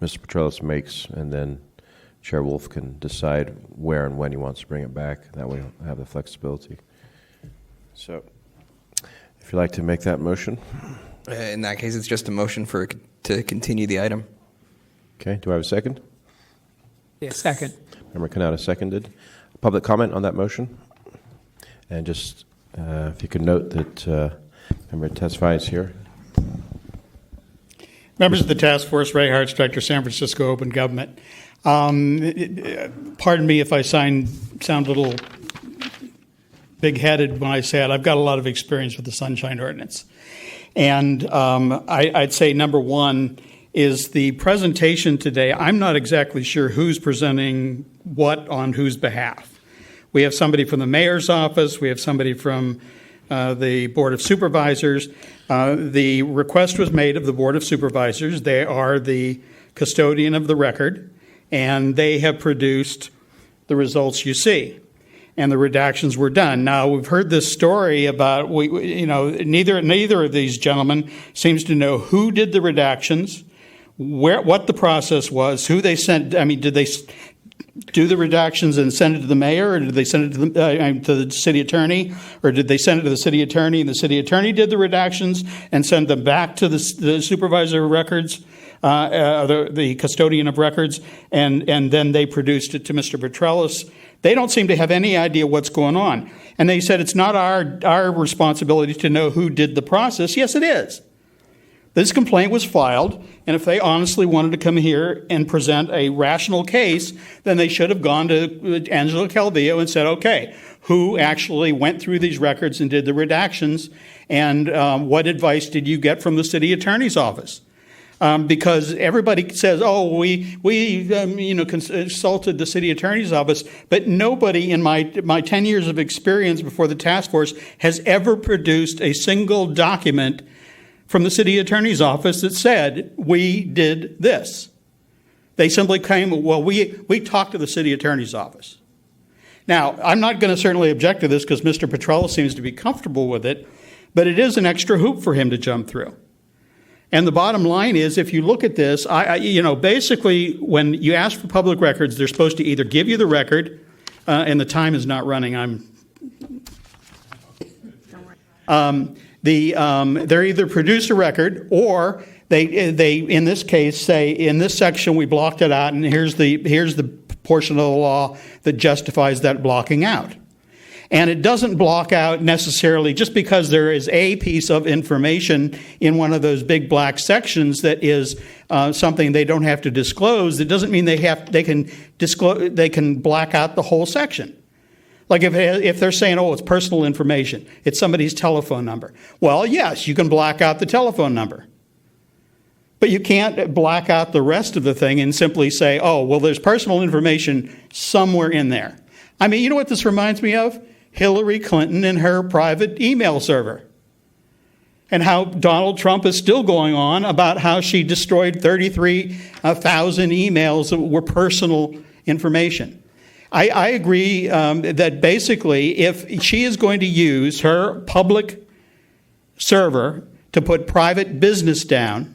Mr. Petrillis makes, and then Chair Wolf can decide where and when he wants to bring it back. That way we'll have the flexibility. So, if you'd like to make that motion.
In that case, it's just a motion to continue the item.
Okay, do I have a second?
Yeah, second.
Member Kanata seconded. Public comment on that motion? And just, if you could note that Member Tesfaye is here.
Members of the task force, Ray Hartz, Director, San Francisco Open Government. Pardon me if I sound a little big-headed when I say it. I've got a lot of experience with the Sunshine Ordinance. And I'd say number one is the presentation today. I'm not exactly sure who's presenting what on whose behalf. We have somebody from the mayor's office. We have somebody from the Board of Supervisors. The request was made of the Board of Supervisors. They are the custodian of the record, and they have produced the results you see. and the redactions were done. Now, we've heard this story about, neither of these gentlemen seems to know who did the redactions, what the process was, who they sent. I mean, did they do the redactions and send it to the mayor, or did they send it to the city attorney, or did they send it to the city attorney and the city attorney did the redactions and send them back to the supervisor of records, the custodian of records, and then they produced it to Mr. Petrellis? They don't seem to have any idea what's going on. And they said it's not our responsibility to know who did the process. Yes, it is. This complaint was filed, and if they honestly wanted to come here and present a rational case, then they should have gone to Angela Calvillo and said, okay, who actually went through these records and did the redactions, and what advice did you get from the city attorney's office? Because everybody says, oh, we consulted the city attorney's office, but nobody in my 10 years of experience before the task force has ever produced a single document from the city attorney's office that said, we did this. They simply came, well, we talked to the city attorney's office. Now, I'm not going to certainly object to this because Mr. Petrellis seems to be comfortable with it, but it is an extra hoop for him to jump through. And the bottom line is, if you look at this, basically when you ask for public records, they're supposed to either give you the record, and the time is not running. They're either produce a record, or they in this case say, in this section we blocked it out, and here's the portion of the law that justifies that blocking out. And it doesn't block out necessarily just because there is a piece of information in one of those big black sections that is something they don't have to disclose. It doesn't mean they can black out the whole section. Like if they're saying, oh, it's personal information, it's somebody's telephone number. Well, yes, you can black out the telephone number. But you can't black out the rest of the thing and simply say, oh, well, there's personal information somewhere in there. I mean, you know what this reminds me of? Hillary Clinton and her private email server. And how Donald Trump is still going on about how she destroyed 33,000 emails that were personal information. I agree that basically if she is going to use her public server to put private business down,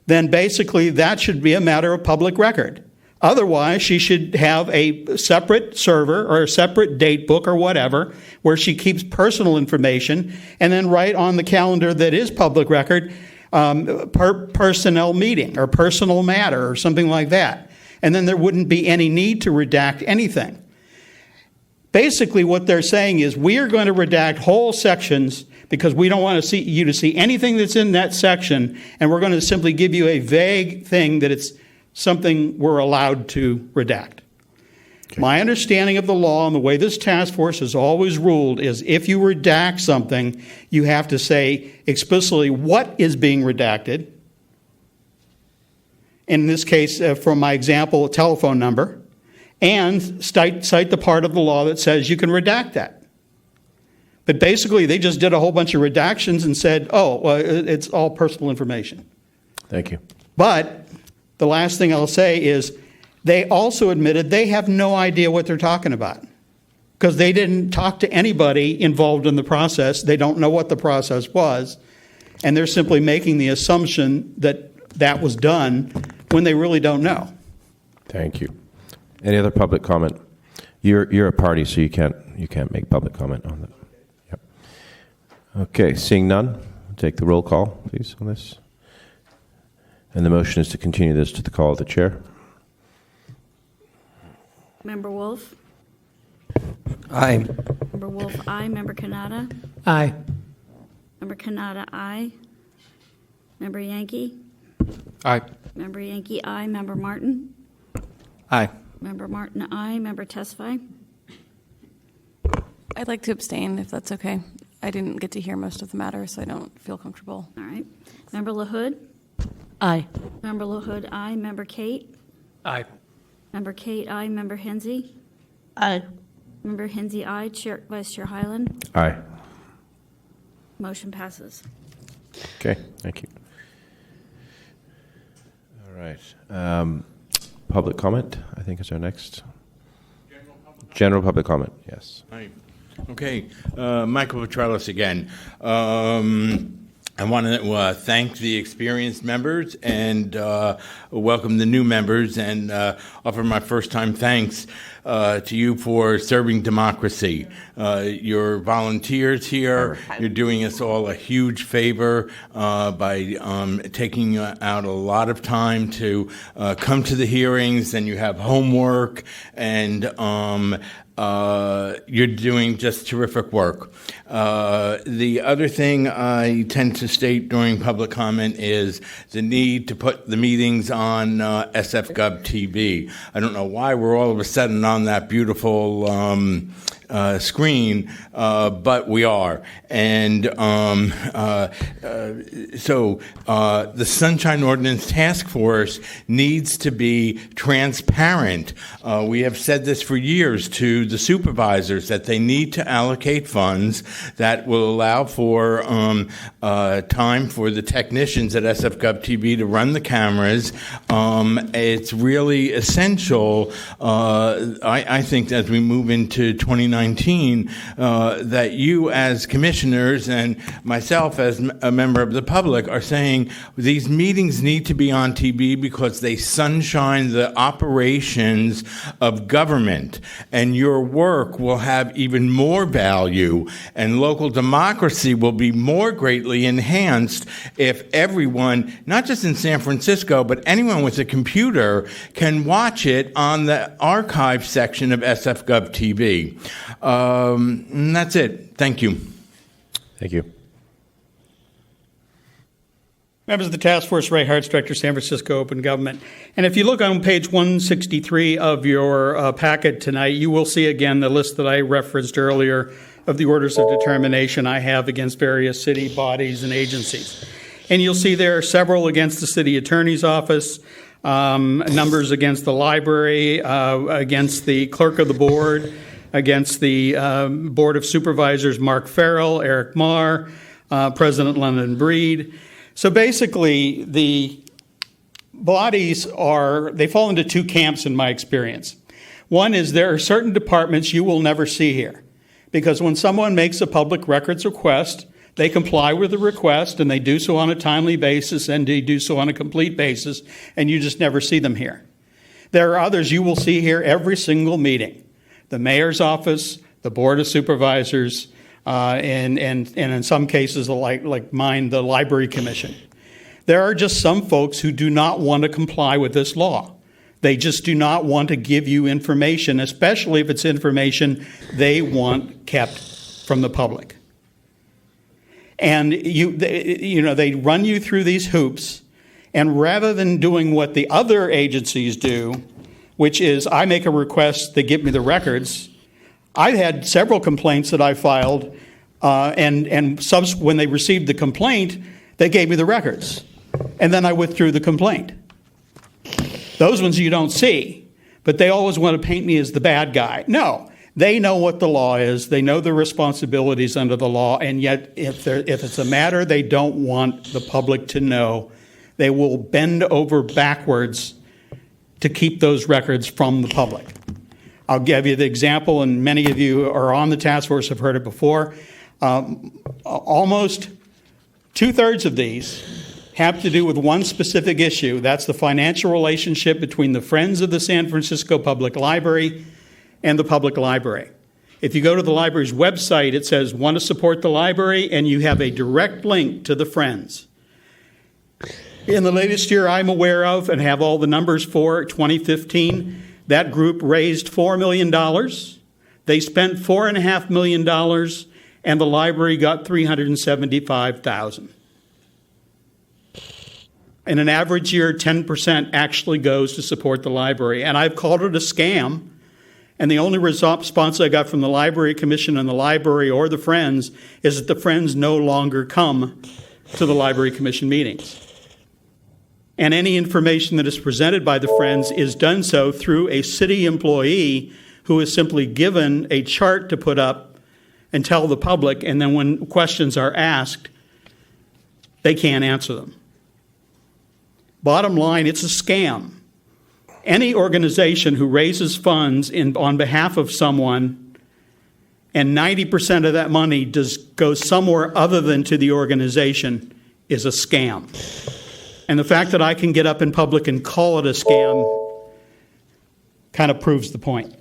then basically that should be a matter of public record. Otherwise, she should have a separate server or a separate date book or whatever where she keeps personal information, and then write on the calendar that is public record, personnel meeting or personal matter or something like that. And then there wouldn't be any need to redact anything. Basically, what they're saying is we are going to redact whole sections because we don't want you to see anything that's in that section, and we're going to simply give you a vague thing that it's something we're allowed to redact. Okay. My understanding of the law and the way this task force has always ruled is if you redact something, you have to say explicitly what is being redacted. In this case, from my example, a telephone number, and cite the part of the law that says you can redact that. But basically, they just did a whole bunch of redactions and said, oh, well, it's all personal information.
Thank you.
But the last thing I'll say is they also admitted they have no idea what they're talking about because they didn't talk to anybody involved in the process. They don't know what the process was, and they're simply making the assumption that that was done when they really don't know.
Thank you. Any other public comment? You're a party, so you can't make public comment on that. Yep. Okay, seeing none, take the roll call, please, on this. And the motion is to continue this to the call of the chair.
Member Wolf?
Aye.
Member Wolf, aye. Member Kanata?
Aye.
Member Kanata, aye. Member Yankee?
Aye.
Member Yankee, aye. Member Martin?
Aye.
Member Martin, aye. Member Tesfaye?
I'd like to abstain, if that's okay. I didn't get to hear most of the matter, so I don't feel comfortable.
All right. Member LaHood?
Aye.
Member LaHood, aye. Member Kate?
Aye.
Member Kate, aye. Member Hensy?
Aye.
Member Hensy, aye. Vice Chair Hyland?
Aye.
Motion passes.
Okay, thank you. All right. Public comment, I think, is our next. General public comment, yes.
Hi. Okay, Michael Petrellis again. I want to thank the experienced members and welcome the new members and offer my first-time thanks to you for serving democracy. You're volunteers here. You're doing us all a huge favor by taking out a lot of time to come to the hearings, and you have homework, and you're doing just terrific work. The other thing I tend to state during public comment is the need to put the meetings on SFGov TV. I don't know why we're all of a sudden on that beautiful screen, but we are. And so the Sunshine Ordinance Task Force needs to be transparent. We have said this for years to the supervisors, that they need to allocate funds that will allow for time for the technicians at SFGov TV to run the cameras. It's really essential, I think, as we move into 2019, that you as commissioners and myself as a member of the public are saying these meetings need to be on TV because they sunshine the operations of government, and your work will have even more value, and local democracy will be more greatly enhanced if everyone, not just in San Francisco, but anyone with a computer, can watch it on the archive section of SFGov TV. And that's it. Thank you.
Thank you.
Members of the task force, Ray Hartz, Director, San Francisco Open Government. And if you look on page 163 of your packet tonight, you will see again the list that I referenced earlier of the orders of determination I have against various city bodies and agencies. And you'll see there are several against the city attorney's office, numbers against the library, against the clerk of the board, against the Board of Supervisors, Mark Farrell, Eric Marr, President London Breed. So basically, the bodies they fall into two camps in my experience. One is there are certain departments you will never see here, because when someone makes a public records request, they comply with the request, and they do so on a timely basis, and they do so on a complete basis, and you just never see them here. There are others you will see here every single meeting. The mayor's office, the Board of Supervisors, and in some cases, like mine, the Library Commission. There are just some folks who do not want to comply with this law. They just do not want to give you information, especially if it's information they want kept from the public. And they run you through these hoops, and rather than doing what the other agencies do, which is I make a request, they give me the records. I've had several complaints that I filed, and when they received the complaint, they gave me the records. And then I withdrew the complaint. Those ones you don't see, but they always want to paint me as the bad guy. No, they know what the law is. They know their responsibilities under the law, and yet if it's a matter they don't want the public to know, they will bend over backwards to keep those records from the public. I'll give you the example, and many of you are on the task force have heard it before. Almost 2/3 of these have to do with one specific issue. That's the financial relationship between the Friends of the San Francisco Public Library and the public library. If you go to the library's website, it says, want to support the library, and you have a direct link to the Friends. In the latest year I'm aware of and have all the numbers for, 2015, that group raised $4 million. They spent $4.5 million, and the library got $375,000. In an average year, 10% actually goes to support the library. And I've called it a scam. And the only response I got from the Library Commission and the library or the Friends is that the Friends no longer come to the Library Commission meetings. And any information that is presented by the Friends is done so through a city employee who is simply given a chart to put up and tell the public, and then when questions are asked, they can't answer them. Bottom line, it's a scam. Any organization who raises funds on behalf of someone and 90% of that money goes somewhere other than to the organization is a scam. And the fact that I can get up in public and call it a scam kind of proves the point.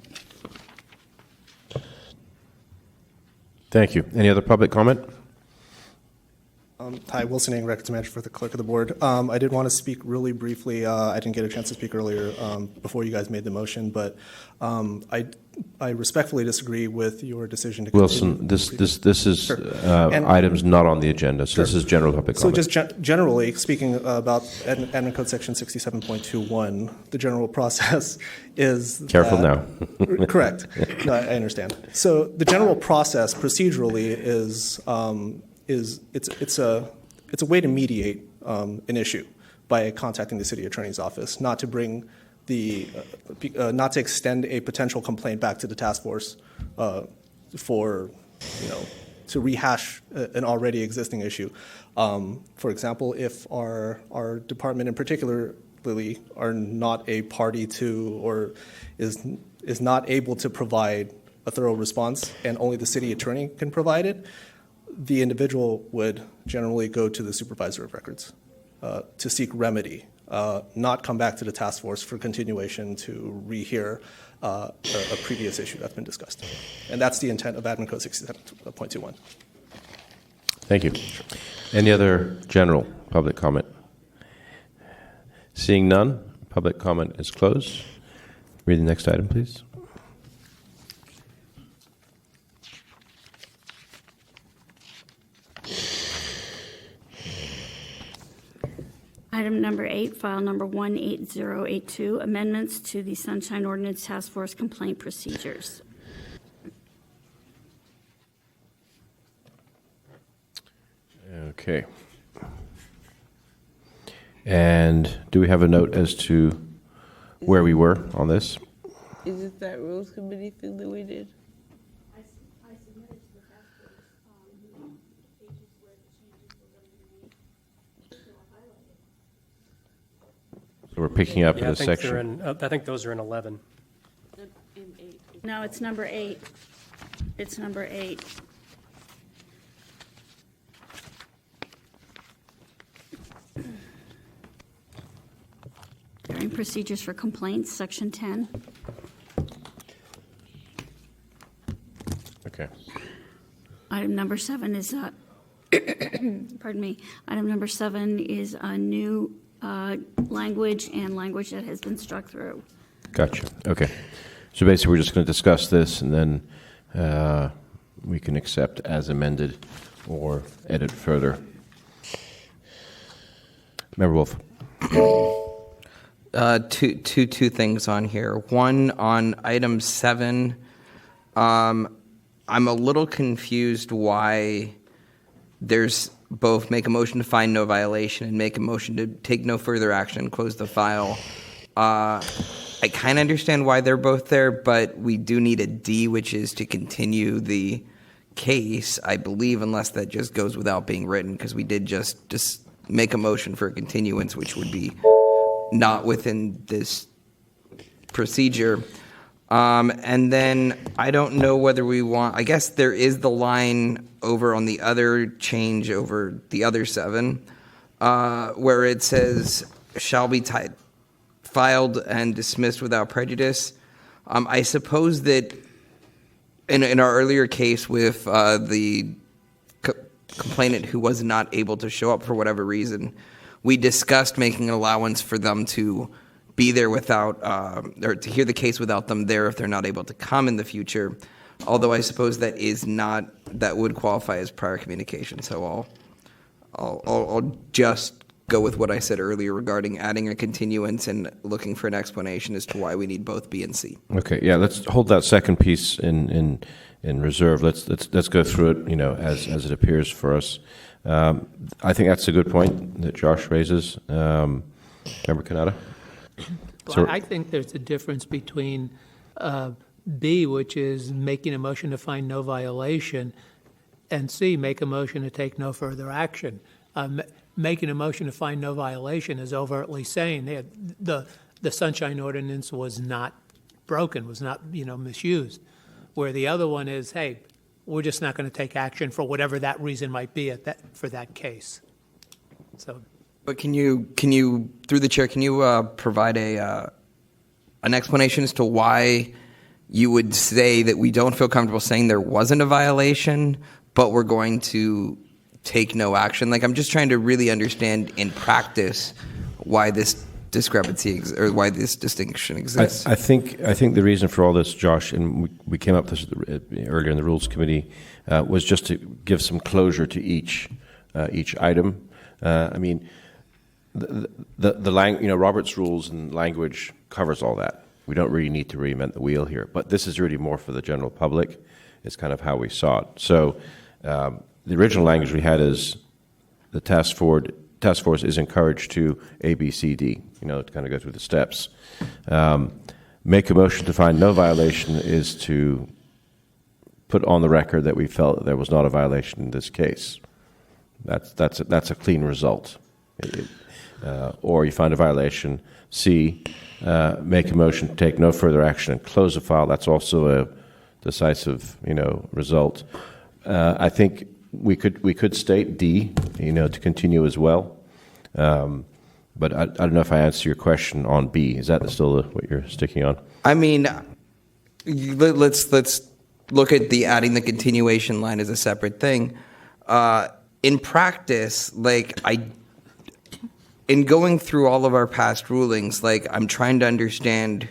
Thank you. Any other public comment?
Hi, Wilson Ng, Records Manager for the Clerk of the Board. I did want to speak really briefly. I didn't get a chance to speak earlier before you guys made the motion, but I respectfully disagree with your decision to
Wilson, this is items not on the agenda, so this is general public comment.
So just generally speaking about Admin Code Section 67.21, the general process is
Careful now.
Correct. No, I understand. So the general process procedurally is it's a way to mediate an issue by contacting the city attorney's office, not to bring not to extend a potential complaint back to the task force for to rehash an already existing issue. For example, if our department in particularly are not a party to or is not able to provide a thorough response, and only the city attorney can provide it, the individual would generally go to the supervisor of records to seek remedy, not come back to the task force for continuation to rehear a previous issue that's been discussed. And that's the intent of Admin Code 67.21.
Thank you. Any other general public comment? Seeing none, public comment is closed. Read the next item, please.
Item number 8, file number 18082, amendments to the Sunshine Ordinance Task Force complaint procedures.
Okay. And do we have a note as to where we were on this?
Is it that Rules Committee thing that we did?
I submitted to the task force pages where the changes were going to be made. So I highlighted.
So we're picking up in
I
a
think
section.
I think those are in 11.
No, it's number 8. It's number 8. Hearing procedures for complaints, section 10.
Okay.
Item number 7 is, pardon me, item number 7 is a new language and language that has been struck through.
Gotcha. Okay. So basically, we're just going to discuss this, and then we can accept as amended or edit further. Member Wolf.
Two things on here. One, on item 7, I'm a little confused why there's both make a motion to find no violation and make a motion to take no further action and close the file. I kind of understand why they're both there, but we do need a D, which is to continue the case, I believe, unless that just goes without being written, because we did just make a motion for a continuance, which would be not within this procedure. And then I don't know whether we want, I guess there is the line over on the other change over the other 7, where it says shall be filed and dismissed without prejudice. I suppose that in our earlier case with the complainant who was not able to show up for whatever reason, we discussed making an allowance for them to be there without, or to hear the case without them there if they're not able to come in the future. Although I suppose that would qualify as prior communication. So I'll just go with what I said earlier regarding adding a continuance and looking for an explanation as to why we need both B and C.
Okay, yeah, let's hold that second piece in reserve. Let's go through it, as it appears for us. I think that's a good point that Josh raises. Member Kanata?
Well, I think there's a difference between B, which is making a motion to find no violation, and C, make a motion to take no further action. Making a motion to find no violation is overtly saying that the Sunshine Ordinance was not broken, was not, misused. Where the other one is, hey, we're just not going to take action for whatever that reason might be for that case. So,
But can you, through the chair, can you provide an explanation as to why you would say that we don't feel comfortable saying there wasn't a violation, but we're going to take no action? Like, I'm just trying to really understand in practice why this discrepancy or why this distinction exists.
I think the reason for all this, Josh, and we came up with this earlier in the Rules Committee, was just to give some closure to each item. I mean, Robert's rules and language covers all that. We don't really need to reinvent the wheel here, but this is really more for the general public. It's kind of how we saw it. So the original language we had is the task force is encouraged to A, B, C, D, to kind of go through the steps. Make a motion to find no violation is to put on the record that we felt that there was not a violation in this case. That's a clean result. Or you find a violation. C, make a motion to take no further action and close the file. That's also a decisive, result. I think we could state D, to continue as well. But I don't know if I answer your question on B. Is that still what you're sticking on?
I mean, let's look at the adding the continuation line as a separate thing. In practice, in going through all of our past rulings, I'm trying to understand.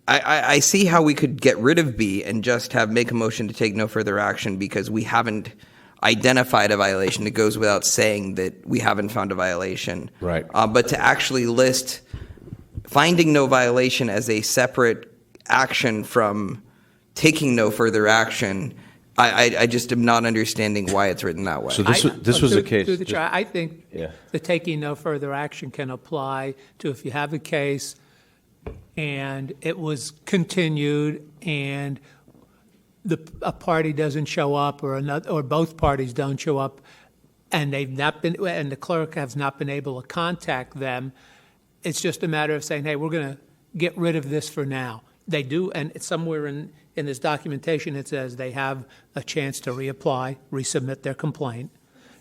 I see how we could get rid of B and just make a motion to take no further action because we haven't identified a violation. It goes without saying that we haven't found a violation.
Right.
But to actually list finding no violation as a separate action from taking no further action, I just am not understanding why it's written that way.
So this was the case.
Through the chair, I think the taking no further action can apply to if you have a case and it was continued and a party doesn't show up or both parties don't show up and the clerk has not been able to contact them. It's just a matter of saying, hey, we're going to get rid of this for now. They do, and it's somewhere in this documentation it says they have a chance to reapply, resubmit their complaint.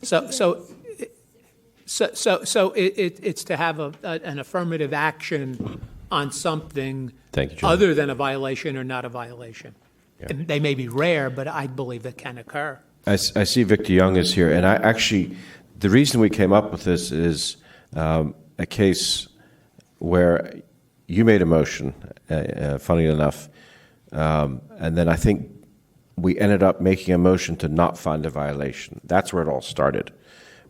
So it's to have an affirmative action on something other than a violation or not a violation. Yeah. And they may be rare, but I believe that can occur.
I see Victor Young is here, and the reason we came up with this is a case where you made a motion, funny enough, and then I think we ended up making a motion to not find a violation. That's where it all started.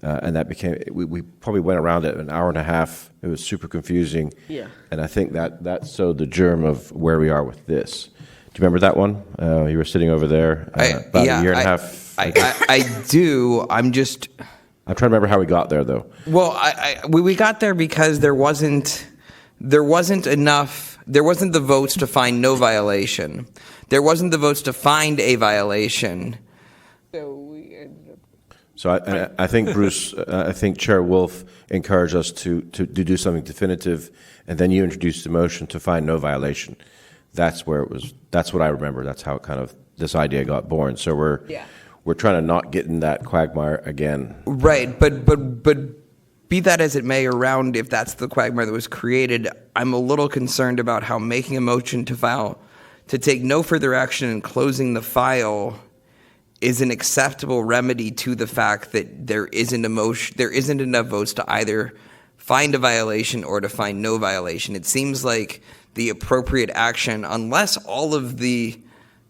And that became, we probably went around it an hour and a half. It was super confusing. Yeah. And I think that sowed the germ of where we are with this. Do you remember that one? You were sitting over there about a year and a half.
I do. I'm trying
to remember how we got there, though.
Well, we got there because there wasn't enough. There wasn't the votes to find no violation. There wasn't the votes to find a violation.
So we ended up.
So I think Bruce, I think Chair Wolf encouraged us to do something definitive, and then you introduced the motion to find no violation. That's where it was. That's what I remember. That's how this idea got born. So we're trying to not get in that quagmire again.
Right, but be that as it may, around if that's the quagmire that was created, I'm a little concerned about how making a motion to take no further action and closing the file is an acceptable remedy to the fact that there isn't enough votes to either find a violation or to find no violation. It seems like the appropriate action, unless all of the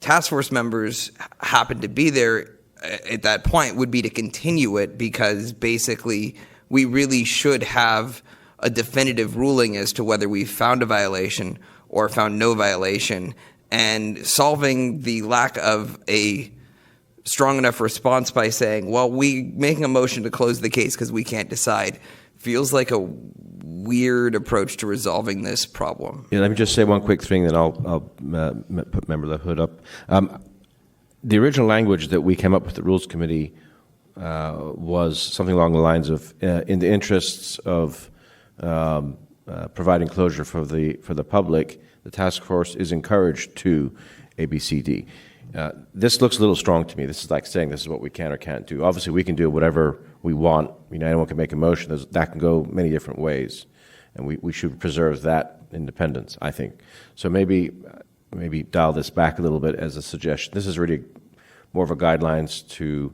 task force members happen to be there at that point, would be to continue it, because basically we really should have a definitive ruling as to whether we found a violation or found no violation, and solving the lack of a strong enough response by saying, well, making a motion to close the case because we can't decide, feels like a weird approach to resolving this problem.
Yeah, let me just say one quick thing, then I'll put Member LaHood up. The original language that we came up with the Rules Committee was something along the lines of, in the interests of providing closure for the public, the task force is encouraged to ABCD. This looks a little strong to me. This is like saying this is what we can or can't do. Obviously, we can do whatever we want. Anyone can make a motion. That can go many different ways, and we should preserve that independence, I think. So maybe dial this back a little bit as a suggestion. This is really more of a guidelines to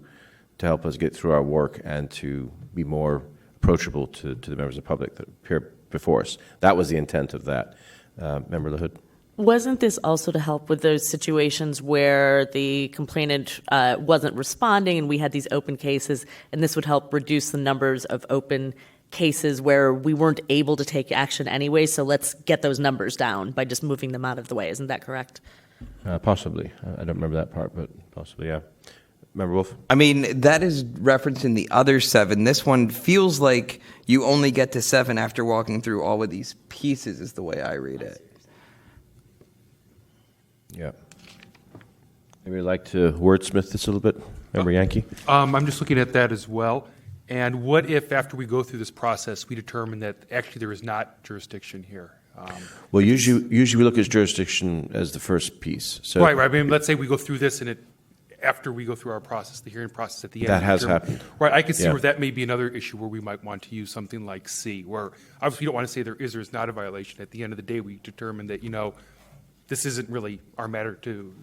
help us get through our work and to be more approachable to the members of the public that appear before us. That was the intent of that. Member LaHood?
Wasn't this also to help with those situations where the complainant wasn't responding and we had these open cases, and this would help reduce the numbers of open cases where we weren't able to take action anyway, so let's get those numbers down by just moving them out of the way. Isn't that correct?
Possibly. I don't remember that part, but possibly, yeah. Member Wolf?
I mean, that is referenced in the other 7. This one feels like you only get to 7 after walking through all of these pieces, is the way I read it.
Yeah. Maybe I'd like to wordsmith this a little bit. Member Yankee?
I'm just looking at that as well. And what if, after we go through this process, we determine that actually there is not jurisdiction here?
Well, usually we look at jurisdiction as the first piece. So
right. I mean, let's say we go through this, and after we go through our process, the hearing process at the end.
That has happened.
Right. I could see where that may be another issue where we might want to use something like C, where obviously we don't want to say there is or is not a violation. At the end of the day, we determine that, this isn't really our matter to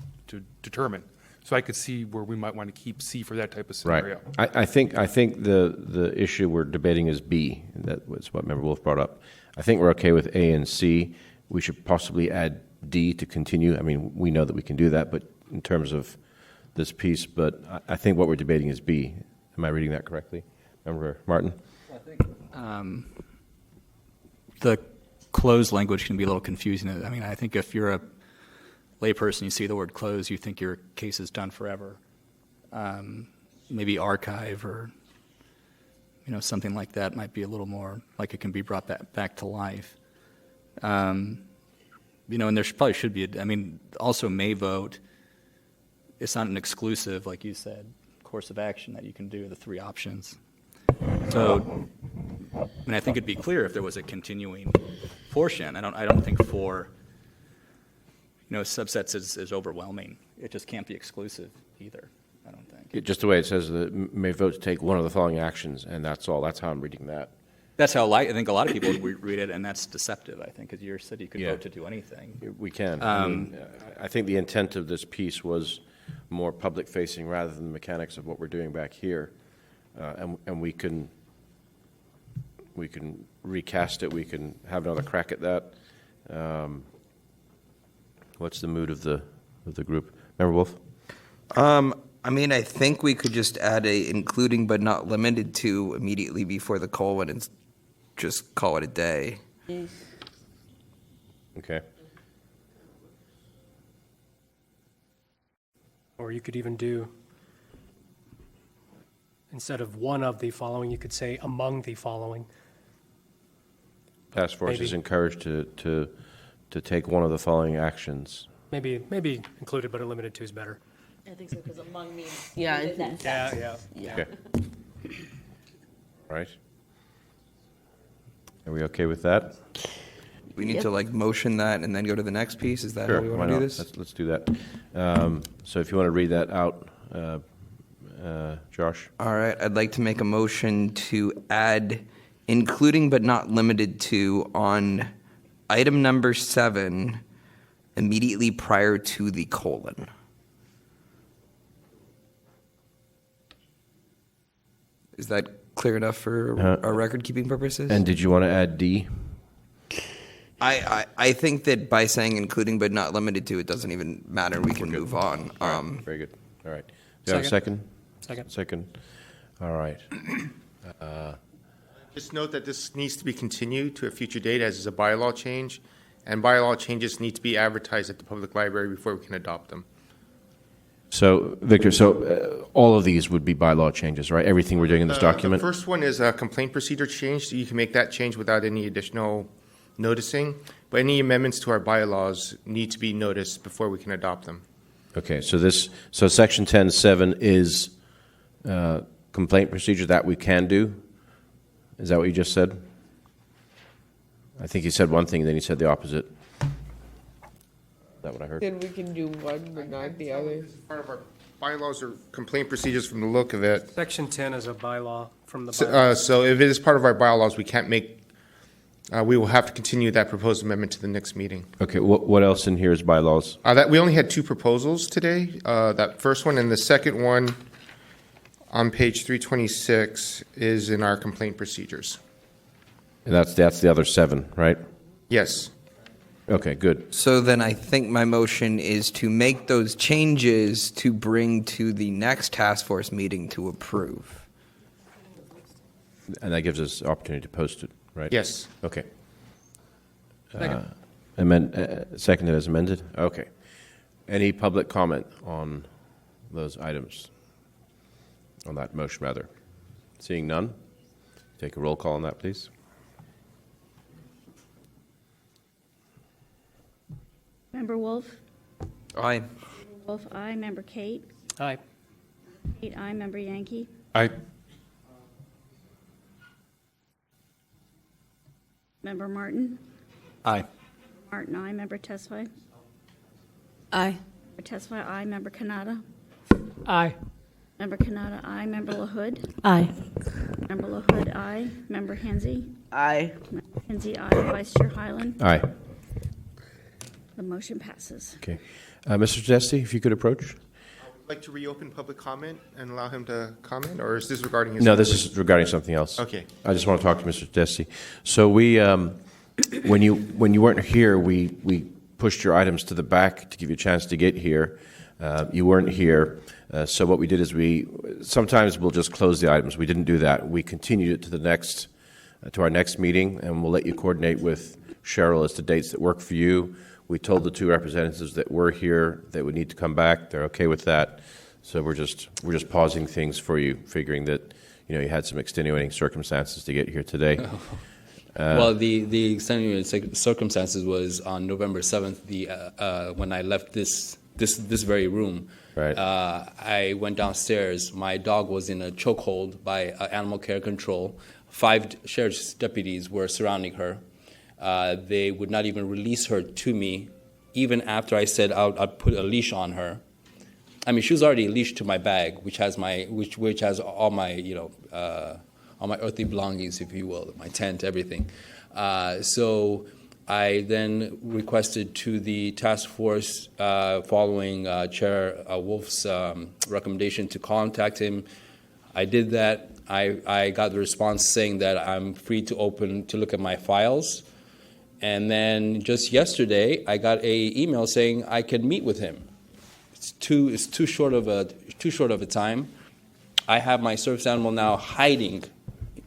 determine. So I could see where we might want to keep C for that type of scenario.
Right. I think the issue we're debating is B. That was what Member Wolf brought up. I think we're okay with A and C. We should possibly add D to continue. I mean, we know that we can do that, but in terms of this piece, but I think what we're debating is B. Am I reading that correctly? Member Martin?
I think the closed language can be a little confusing. I mean, I think if you're a layperson, you see the word close, you think your case is done forever. Maybe archive or something like that might be a little more like it can be brought back to life. And there probably should be also may vote. It's not an exclusive, like you said, course of action that you can do, the 3 options. So, I think it'd be clear if there was a continuing portion. I don't think 4 subsets is overwhelming. It just can't be exclusive either, I don't think.
Just the way it says, may vote to take one of the following actions, and that's all. That's how I'm reading that.
That's how I think a lot of people read it, and that's deceptive, I think, because your city could vote to do anything.
We can. I think the intent of this piece was more public-facing rather than the mechanics of what we're doing back here. And we can recast it. We can have another crack at that. What's the mood of the group? Member Wolf?
I think we could just add a including but not limited to immediately before the colon and just call it a day.
Okay.
Or you could even do, instead of one of the following, you could say among the following.
Task force is encouraged to take one of the following actions.
Maybe included but limited to is better.
I think so, because among means
Yeah.
Yeah.
Okay. All right. Are we okay with that?
We need to motion that and then go to the next piece. Is that how we want to do this?
Let's do that. So if you want to read that out, Josh.
All right. I'd like to make a motion to add including but not limited to on item number 7 immediately prior to the colon. Is that clear enough for our record-keeping purposes?
And did you want to add D?
I think that by saying including but not limited to, it doesn't even matter. We can move on.
Very good. All right. Do you have a second?
Second.
All right.
Just note that this needs to be continued to a future date as is a bylaw change, and bylaw changes need to be advertised at the public library before we can adopt them.
So, Victor, all of these would be bylaw changes, right? Everything we're doing in this document?
The first one is a complaint procedure change, so you can make that change without any additional noticing. But any amendments to our bylaws need to be noticed before we can adopt them.
Okay, so Section 10.7 is complaint procedure that we can do? Is that what you just said? I think he said one thing, then he said the opposite. Is that what I heard?
Then we can do one but not the other.
Part of our bylaws or complaint procedures from the look of it.
Section 10 is a bylaw from the
So,
bylaws.
so if it is part of our bylaws, we can't make, we will have to continue that proposed amendment to the next meeting.
Okay, what else in here is bylaws?
That we only had two proposals today. That first one and the second one on page 326 is in our complaint procedures.
And that's the other 7, right?
Yes.
Okay, good.
So then I think my motion is to make those changes to bring to the next task force meeting to approve.
And that gives us opportunity to post it, right?
Yes.
Okay.
Second.
Seconded as amended? Okay. Any public comment on those items? On that motion, rather? Seeing none? Take a roll call on that, please.
Member Wolf?
Aye.
Wolf, aye. Member Kate?
Aye.
Kate, aye. Member Yankee?
Aye.
Member Martin?
Aye.
Martin, aye. Member Tesfaye?
Aye.
Member Tesfaye, aye. Member Kanata?
Aye.
Member Kanata, aye. Member LaHood?
Aye.
Member LaHood, aye. Member Hensy?
Aye.
Member Hensy, aye. Vice Chair Hyland?
Aye.
The motion passes.
Okay. Mr. Tedeschi, if you could approach.
I'd like to reopen public comment and allow him to comment, or is this regarding his?
No, this is regarding something else.
Okay.
I just want to talk to Mr. Tedeschi. So we, when you weren't here, we pushed your items to the back to give you a chance to get here. You weren't here. So what we did is sometimes we'll just close the items. We didn't do that. We continued it to our next meeting, and we'll let you coordinate with Cheryl as to dates that work for you. We told the two representatives that were here that would need to come back. They're okay with that. So we're just pausing things for you, figuring that you had some extenuating circumstances to get here today.
Well, the extenuating circumstances was on November 7th, when I left this very room.
Right.
I went downstairs. My dog was in a chokehold by animal care control. 5 sheriff's deputies were surrounding her. They would not even release her to me, even after I said I'd put a leash on her. I mean, she was already leashed to my bag, which has all my all my earthly belongings, if you will, my tent, everything. So I then requested to the task force, following Chair Wolf's recommendation, to contact him. I did that. I got the response saying that I'm free to look at my files. And then just yesterday, I got an email saying I can meet with him. It's too short of a time. I have my service animal now hiding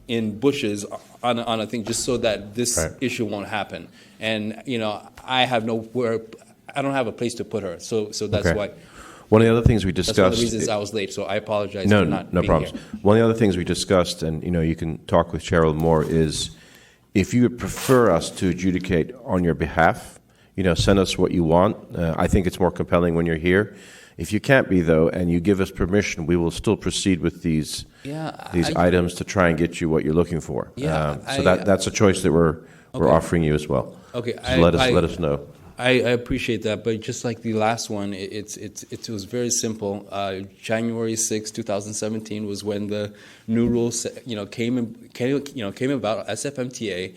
in bushes on a thing just so that this issue won't happen. And I have nowhere. I don't have a place to put her. So that's why.
One of the other things we discussed.
That's one of the reasons I was late. So I apologize for not
no
being
problems.
here.
One of the other things we discussed, and you can talk with Cheryl more, is if you would prefer us to adjudicate on your behalf, send us what you want. I think it's more compelling when you're here. If you can't be, though, and you give us permission, we will still proceed with these items to try and get you what you're looking for. That's a choice that we're offering you as well.
Okay,
so let us know.
I appreciate that, but just like the last one, it was very simple. January 6, 2017 was when the new rules came about. SFMTA.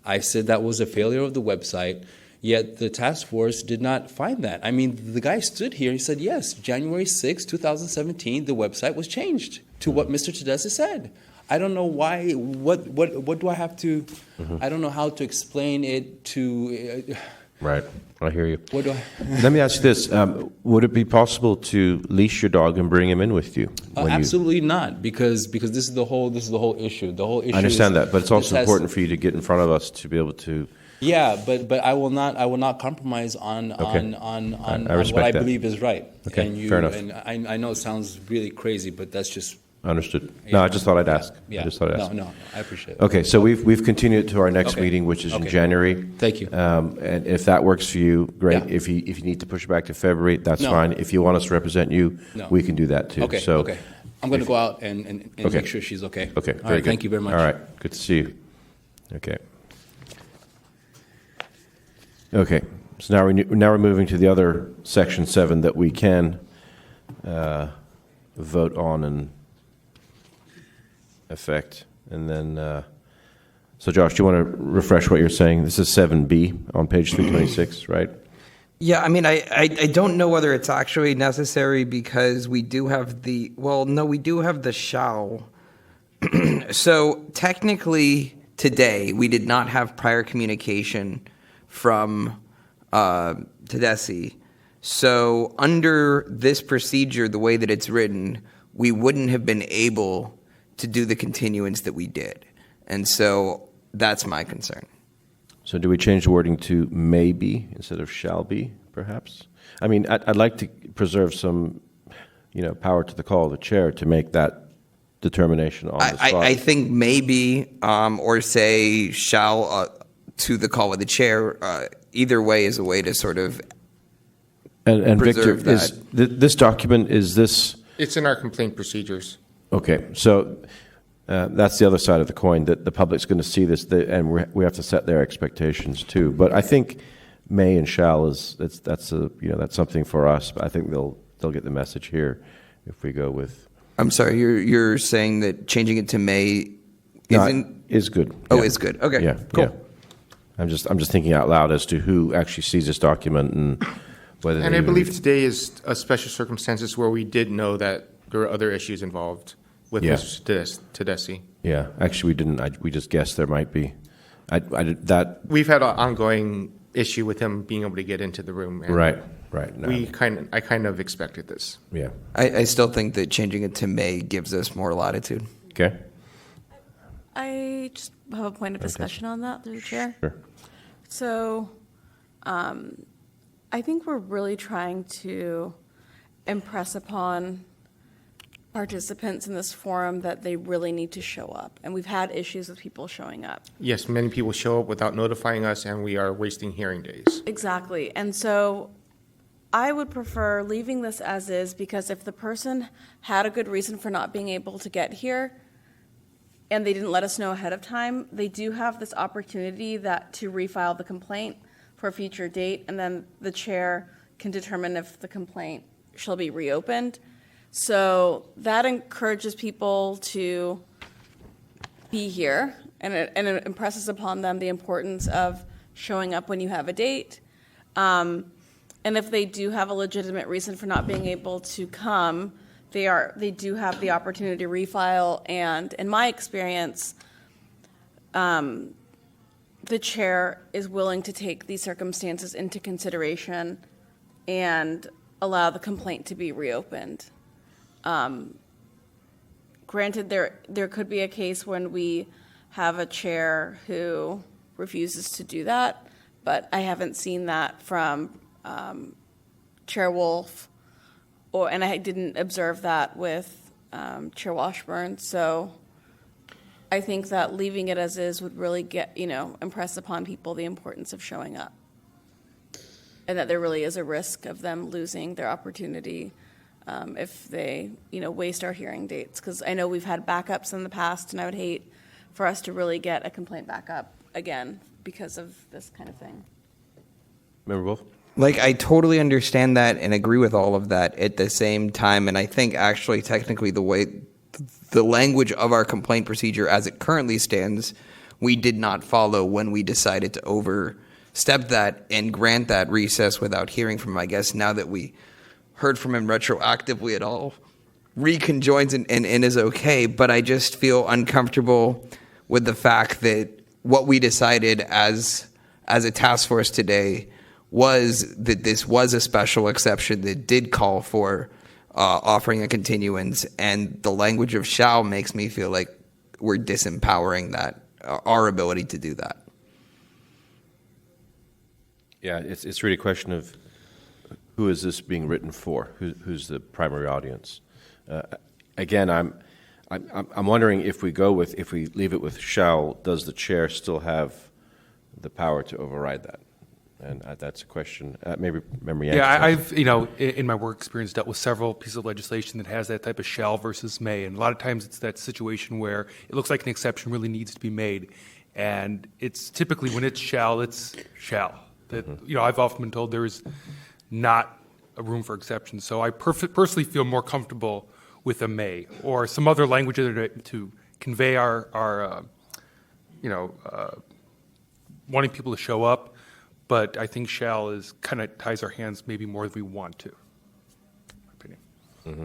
I said that was a failure of the website. Yet the task force did not find that. I mean, the guy stood here. He said, yes, January 6, 2017, the website was changed to what Mr. Tedeschi said. I don't know why. What do I have to? I don't know how to explain it to.
Right, I hear you.
What do I?
Let me ask you this: would it be possible to leash your dog and bring him in with you?
Absolutely not, because this is the whole issue. The whole issue.
I understand that, but it's also important for you to get in front of us to be able to.
Yeah, but I will not compromise on what I believe is right.
Okay, fair enough.
And I know it sounds really crazy, but that's just.
Understood. No, I just thought I'd ask.
Yeah. No, I appreciate it.
Okay, so we've continued to our next meeting, which is in January.
Thank you.
And if that works for you, great. Yeah. If you need to push it back to February, that's fine. If you want us to represent you, we can do that too.
Okay.
So
okay. I'm going to go out and make sure she's okay.
Okay.
All right. Thank you very much.
All right. Good to see you. Okay. Okay, so now we're moving to the other section 7 that we can vote on and affect. And then, so Josh, do you want to refresh what you're saying? This is 7B on page 326, right?
Yeah, I mean, I don't know whether it's actually necessary because we do have we do have the shall. So technically today, we did not have prior communication from Tedeschi. So under this procedure, the way that it's written, we wouldn't have been able to do the continuance that we did. And so that's my concern.
So do we change the wording to may be instead of shall be, perhaps? I mean, I'd like to preserve some, power to the call of the chair to make that determination on the spot.
I think maybe, or say shall to the call of the chair. Either way is a way to sort of
and Victor,
preserve that.
This document, is this...
It's in our complaint procedures.
Okay, so that's the other side of the coin, that the public's going to see this, and we have to set their expectations too. But I think may and shall that's something for us. But I think they'll get the message here if we go with.
I'm sorry, you're saying that changing it to may
is good.
Oh,
Yeah.
is good. Okay,
yeah,
cool.
Yeah. I'm just thinking out loud as to who actually sees this document and whether.
And I believe today is a special circumstances where we did know that there were other issues involved with Mr. Tedeschi.
Yeah, actually, we didn't. We just guessed there might be. That
we've had an ongoing issue with him being able to get into the room. And
right. No.
I kind of expected this.
Yeah.
I still think that changing it to may gives us more latitude.
Okay.
I just have a point of discussion on that, through the chair.
Sure.
So, I think we're really trying to impress upon participants in this forum that they really need to show up. And we've had issues with people showing up.
Yes, many people show up without notifying us, and we are wasting hearing days.
Exactly. And so I would prefer leaving this as is, because if the person had a good reason for not being able to get here and they didn't let us know ahead of time, they do have this opportunity to refile the complaint for a future date, and then the chair can determine if the complaint shall be reopened. So that encourages people to be here, and it impresses upon them the importance of showing up when you have a date. And if they do have a legitimate reason for not being able to come, they do have the opportunity to refile. And in my experience, the chair is willing to take these circumstances into consideration and allow the complaint to be reopened. Granted, there could be a case when we have a chair who refuses to do that, but I haven't seen that from Chair Wolf, and I didn't observe that with Chair Washburn. So I think that leaving it as is would really impress upon people the importance of showing up, and that there really is a risk of them losing their opportunity if they, waste our hearing dates. Because I know we've had backups in the past, and I would hate for us to really get a complaint back up again because of this kind of thing.
Member Wolf?
I totally understand that and agree with all of that at the same time. And I think actually technically the language of our complaint procedure as it currently stands, we did not follow when we decided to overstep that and grant that recess without hearing from him. I guess now that we heard from him retroactively, it all reconjoins and is okay. But I just feel uncomfortable with the fact that what we decided as a task force today was that this was a special exception that did call for offering a continuance, and the language of shall makes me feel like we're disempowering our ability to do that.
Yeah, it's really a question of who is this being written for? Who's the primary audience? Again, I'm wondering if we leave it with shall, does the chair still have the power to override that? And that's a question. Maybe memory.
Yeah, I've in my work experience dealt with several pieces of legislation that has that type of shall versus may, and a lot of times it's that situation where it looks like an exception really needs to be made, and it's typically when it's shall, That, I've often been told there is not a room for exceptions. So I personally feel more comfortable with a may or some other language to convey our wanting people to show up. But I think shall is kind of ties our hands maybe more than we want to. In my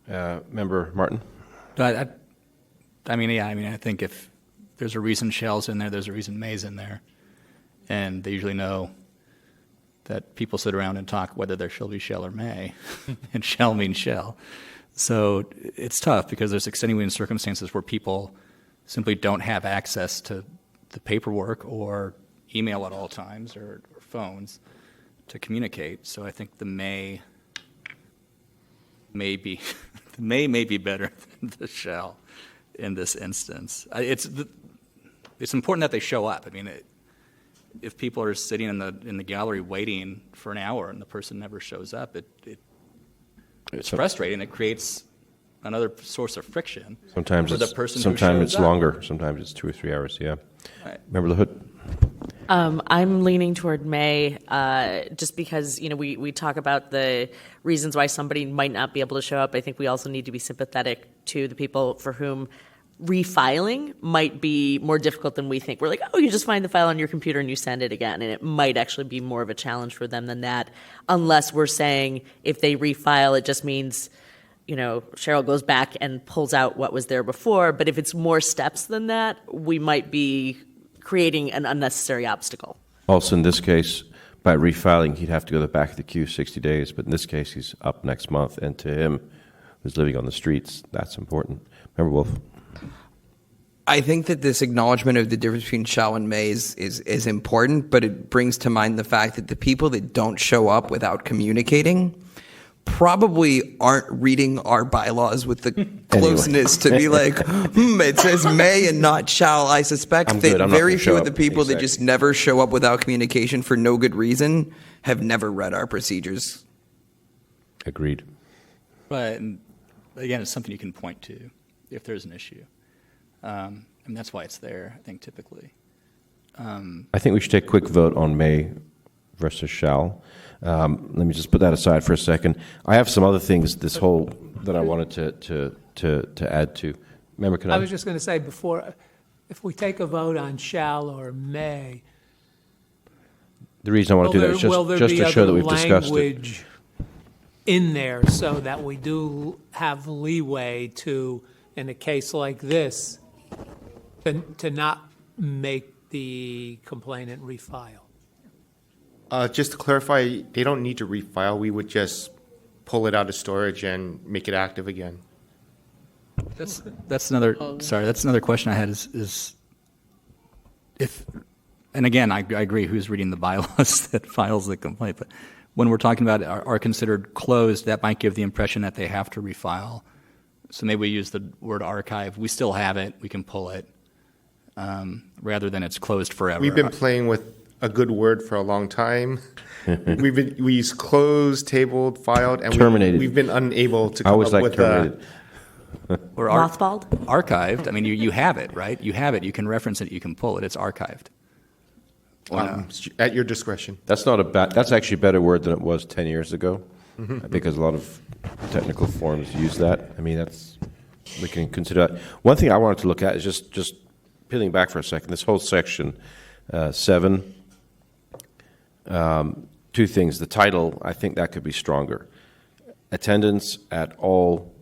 opinion.
Member Martin?
I think if there's a reason shall's in there, there's a reason may's in there. And they usually know that people sit around and talk whether there shall be shall or may, and shall means shall. So it's tough because there's extenuating circumstances where people simply don't have access to the paperwork or email at all times or phones to communicate. So I think the may be the may be better than the shall in this instance. It's important that they show up. I mean, if people are sitting in the gallery waiting for an hour and the person never shows up, it's frustrating. It creates another source of friction.
Sometimes
for the person
sometimes it's
who shows up.
longer. Sometimes it's 2 or 3 hours. Yeah.
Right.
Member LaHood?
I'm leaning toward May, just because we talk about the reasons why somebody might not be able to show up. I think we also need to be sympathetic to the people for whom refiling might be more difficult than we think. We're like, oh, you just find the file on your computer and you send it again, and it might actually be more of a challenge for them than that, unless we're saying if they refile, it just means Cheryl goes back and pulls out what was there before. But if it's more steps than that, we might be creating an unnecessary obstacle.
Also, in this case, by refiling, he'd have to go to the back of the queue 60 days. But in this case, he's up next month. And to him, who's living on the streets, that's important. Member Wolf?
I think that this acknowledgement of the difference between shall and may is important, but it brings to mind the fact that the people that don't show up without communicating probably aren't reading our bylaws with the closeness to be like, it says may and not shall. I suspect that very few of the people that just never show up without communication for no good reason have never read our procedures.
Agreed.
But again, it's something you can point to if there's an issue. And that's why it's there, I think, typically.
I think we should take a quick vote on may versus shall. Let me just put that aside for a second. I have some other things that I wanted to add to. Member Canal?
I was just going to say before, if we take a vote on shall or may,
the reason I want to do that is just to show that we've discussed it.
Language in there so that we do have leeway to, in a case like this, to not make the complainant refile.
Just to clarify, they don't need to refile. We would just pull it out of storage and make it active again.
That's another question I had is if, and again, I agree who's reading the bylaws that files the complaint, but when we're talking about are considered closed, that might give the impression that they have to refile. So maybe we use the word archive. We still have it. We can pull it rather than it's closed forever.
We've been playing with a good word for a long time. We use closed, tabled, filed, and
terminated.
We've been unable to come up with
terminated.
Or
mothballed?
Archived. I mean, you have it, right? You have it. You can reference it. You can pull it. It's archived.
At your discretion.
That's actually a better word than it was 10 years ago, because a lot of technical forms use that. I mean, we can consider that. One thing I wanted to look at is just peeling back for a second. This whole section 7. Two things. The title, I think that could be stronger. Attendance at all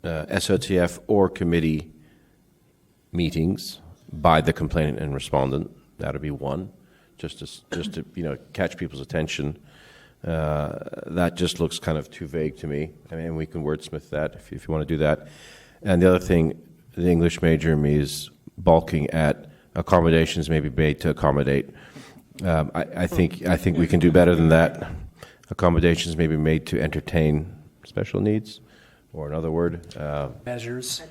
SOTF or committee meetings by the complainant and respondent. That would be one, just to catch people's attention. That just looks kind of too vague to me. I mean, we can wordsmith that if you want to do that. And the other thing, the English major in me is balking at accommodations may be made to accommodate. I think we can do better than that. Accommodations may be made to entertain special needs, or another word.
Measures.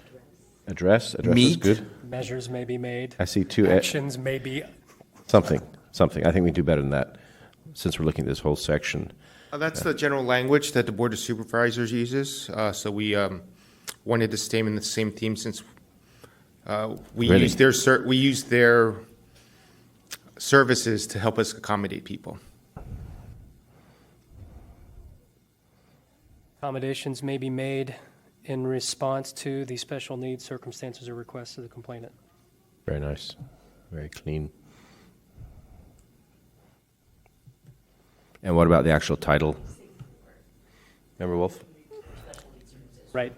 Address is good.
Measures may be made.
I see two
actions may be.
Something. I think we can do better than that, since we're looking at this whole section.
That's the general language that the Board of Supervisors uses. So we wanted to stay in the same theme since we use their services to help us accommodate people.
Accommodations may be made in response to the special needs, circumstances, or requests of the complainant.
Very nice. Very clean. And what about the actual title? Remember, Wolf?
Right.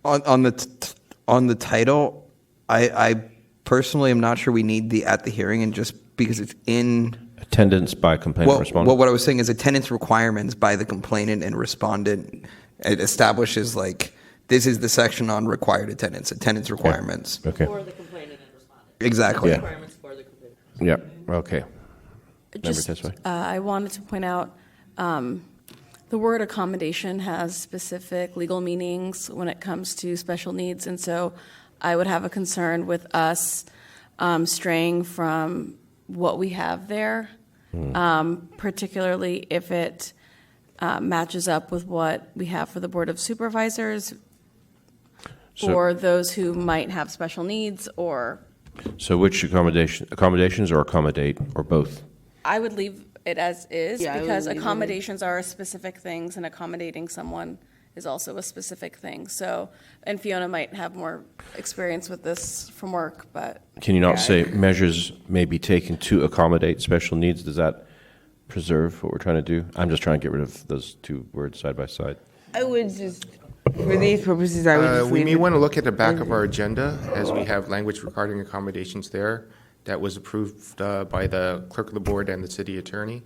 On the title, I personally am not sure we need the at the hearing, and just because it's in
Attendance by complainant respondent.
Well, what I was saying is attendance requirements by the complainant and respondent. It establishes like this is the section on required attendance requirements.
Okay.
For the complainant and respondent.
Exactly.
Yeah.
Requirements for the complainant.
Yeah. Okay. Member Tesfaye.
I wanted to point out the word accommodation has specific legal meanings when it comes to special needs, and so I would have a concern with us straying from what we have there, particularly if it matches up with what we have for the Board of Supervisors for those who might have special needs or.
So which accommodations or accommodate or both?
I would leave it as is
Yeah, I would
because
leave it.
accommodations are specific things and accommodating someone is also a specific thing. So, and Fiona might have more experience with this from work, but.
Can you not say measures may be taken to accommodate special needs? Does that preserve what we're trying to do? I'm just trying to get rid of those two words side by side.
I would just, for these purposes, I would just
We
leave
may
it.
want to look at the back of our agenda as we have language regarding accommodations there that was approved by the clerk of the board and the city attorney.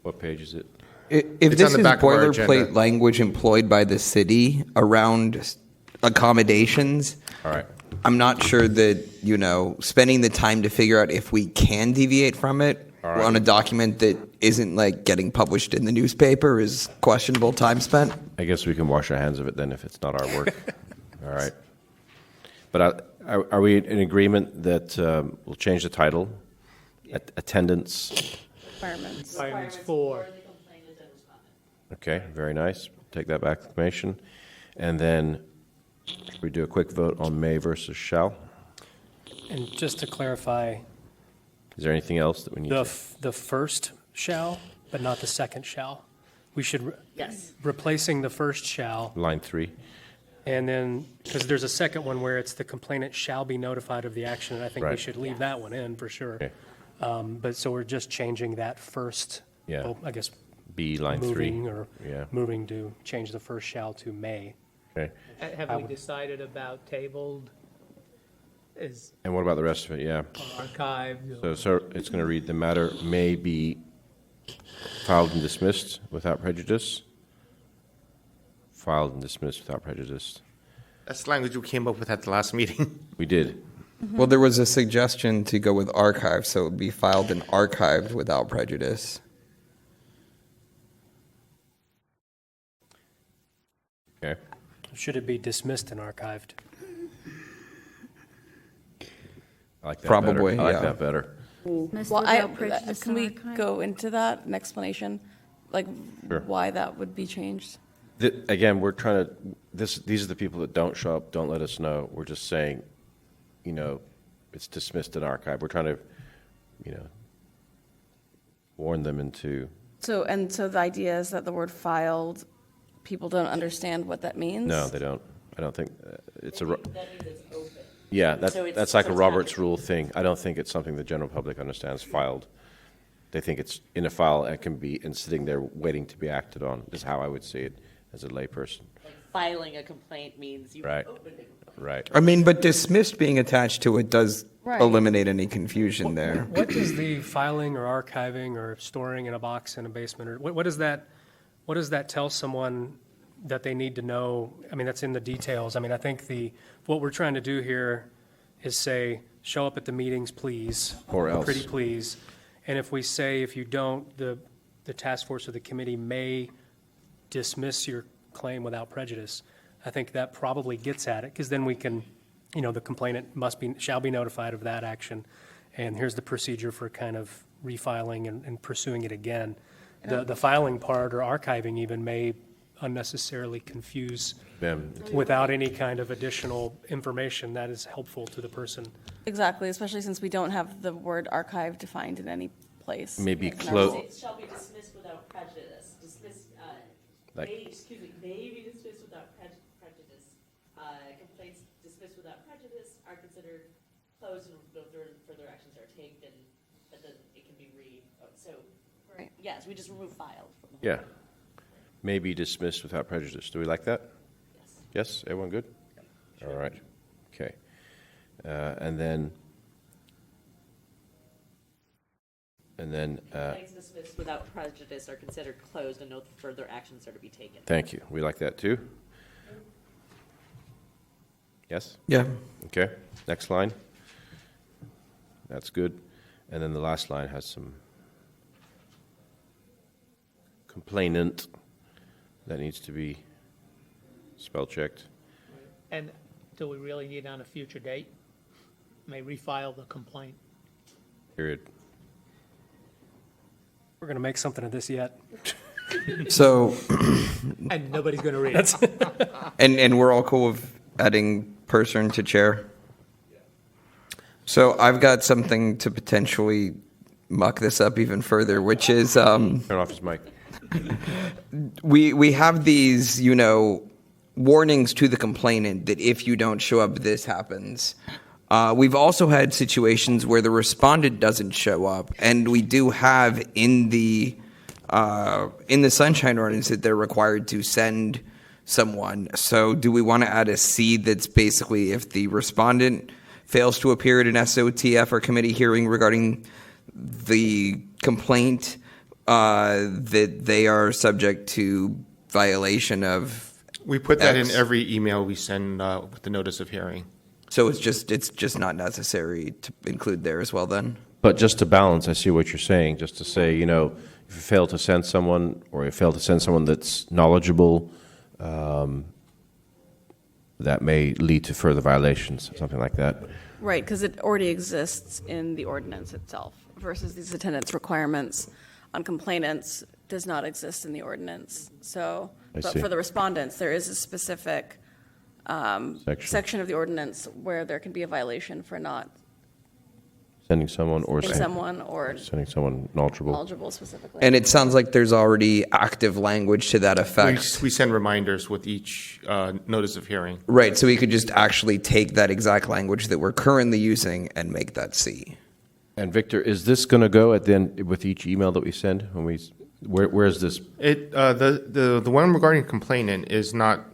What page is it?
If
It's
this
on the
is
back of our
boilerplate
agenda.
language employed by the city around accommodations,
All right.
I'm not sure that, spending the time to figure out if we can deviate from it
All right.
on a document that isn't like getting published in the newspaper is questionable time spent.
I guess we can wash our hands of it then if it's not our work. All right. But are we in agreement that we'll change the title? Attendance.
Requirements for.
Okay, very nice. Take that back to the commission. And then we do a quick vote on may versus shall.
And just to clarify,
Is there anything else that we need
the
to?
the first shall, but not the second shall. We should,
Yes.
replacing the first shall,
Line 3.
and then, because there's a second one where it's the complainant shall be notified of the action, and I think we
Right.
should leave that one in for sure.
Okay.
But so we're just changing that first,
Yeah.
well, I guess,
B, line 3. Yeah.
moving to change the first shall to may.
Okay.
Have we decided about tabled? Is
And what about the rest of it? Yeah.
archived?
So it's going to read, the matter may be filed and dismissed without prejudice. Filed and dismissed without prejudice.
That's the language we came up with at the last meeting.
We did.
Well, there was a suggestion to go with archive, so it would be filed and archived without prejudice.
Okay.
Should it be dismissed and archived?
I like that
Probably,
better. I like
yeah.
that better.
Missed
Well,
without prejudice
can we
and archive?
go into that, an explanation, like
Sure.
why that would be changed?
Again, we're trying to, these are the people that don't show up, don't let us know. We're just saying, it's dismissed and archived. We're trying to, warn them into,
So the idea is that the word filed, people don't understand what that means?
no, they don't. I don't think, it's a,
That means it's open.
yeah,
So it's
that's like a
for
Robert's
traffic.
Rule thing. I don't think it's something the general public understands, filed. They think it's in a file and can be, and sitting there waiting to be acted on, is how I would see it as a layperson.
Like filing a complaint means you
Right.
opened it.
Right.
I mean, but dismissed being attached to it does
Right.
eliminate any confusion there.
What does the filing or archiving or storing in a box in a basement, or what does that tell someone that they need to know? I mean, that's in the details. I mean, I think what we're trying to do here is say, show up at the meetings, please.
Or else.
Pretty please. And if we say, if you don't, the task force or the committee may dismiss your claim without prejudice, I think that probably gets at it, because then we can, the complainant shall be notified of that action, and here's the procedure for kind of refiling and pursuing it again. The filing part or archiving even may unnecessarily confuse
Them.
without any kind of additional information that is helpful to the person.
Exactly, especially since we don't have the word archive defined in any place.
Maybe
in our
close.
state.
Shall be dismissed without prejudice.
Like-
may be dismissed without prejudice. Complaints dismissed without prejudice are considered closed and no further actions are taken. But then it can be so.
Right.
Yes, we just remove filed from the
Yeah. May be dismissed without prejudice. Do we like that?
Yes.
Yes? Everyone good? All right. Okay. And then
complaints dismissed without prejudice are considered closed and no further actions are to be taken.
thank you. We like that too. Yes?
Yeah.
Okay. Next line. That's good. And then the last line has some complainant that needs to be spell checked.
And do we really need on a future date? May refile the complaint.
Period.
We're going to make something of this yet.
So,
And nobody's going to read it.
and we're all cool with adding person to chair. So I've got something to potentially muck this up even further, which is
Turn off his mic.
we have these, warnings to the complainant that if you don't show up, this happens. We've also had situations where the respondent doesn't show up, and we do have in the Sunshine Ordinance that they're required to send someone. So do we want to add a C that's basically if the respondent fails to appear at an SOTF or committee hearing regarding the complaint, that they are subject to violation of
We put that
X.
in every email we send with the notice of hearing.
So it's just not necessary to include there as well then?
But just to balance, I see what you're saying, just to say, if you fail to send someone, or you fail to send someone that's knowledgeable, that may lead to further violations, something like that.
Right, because it already exists in the ordinance itself versus these attendance requirements on complainants does not exist in the ordinance. So,
I
but
see.
for the respondents, there is a specific section of the ordinance where there can be a violation for not
Sending someone or
sending someone or
sending someone knowledgeable.
eligible specifically.
And it sounds like there's already active language to that effect.
We send reminders with each notice of hearing.
Right, so we could just actually take that exact language that we're currently using and make that C.
And Victor, is this going to go at the end with each email that we send? Where is this?
The one regarding complainant is not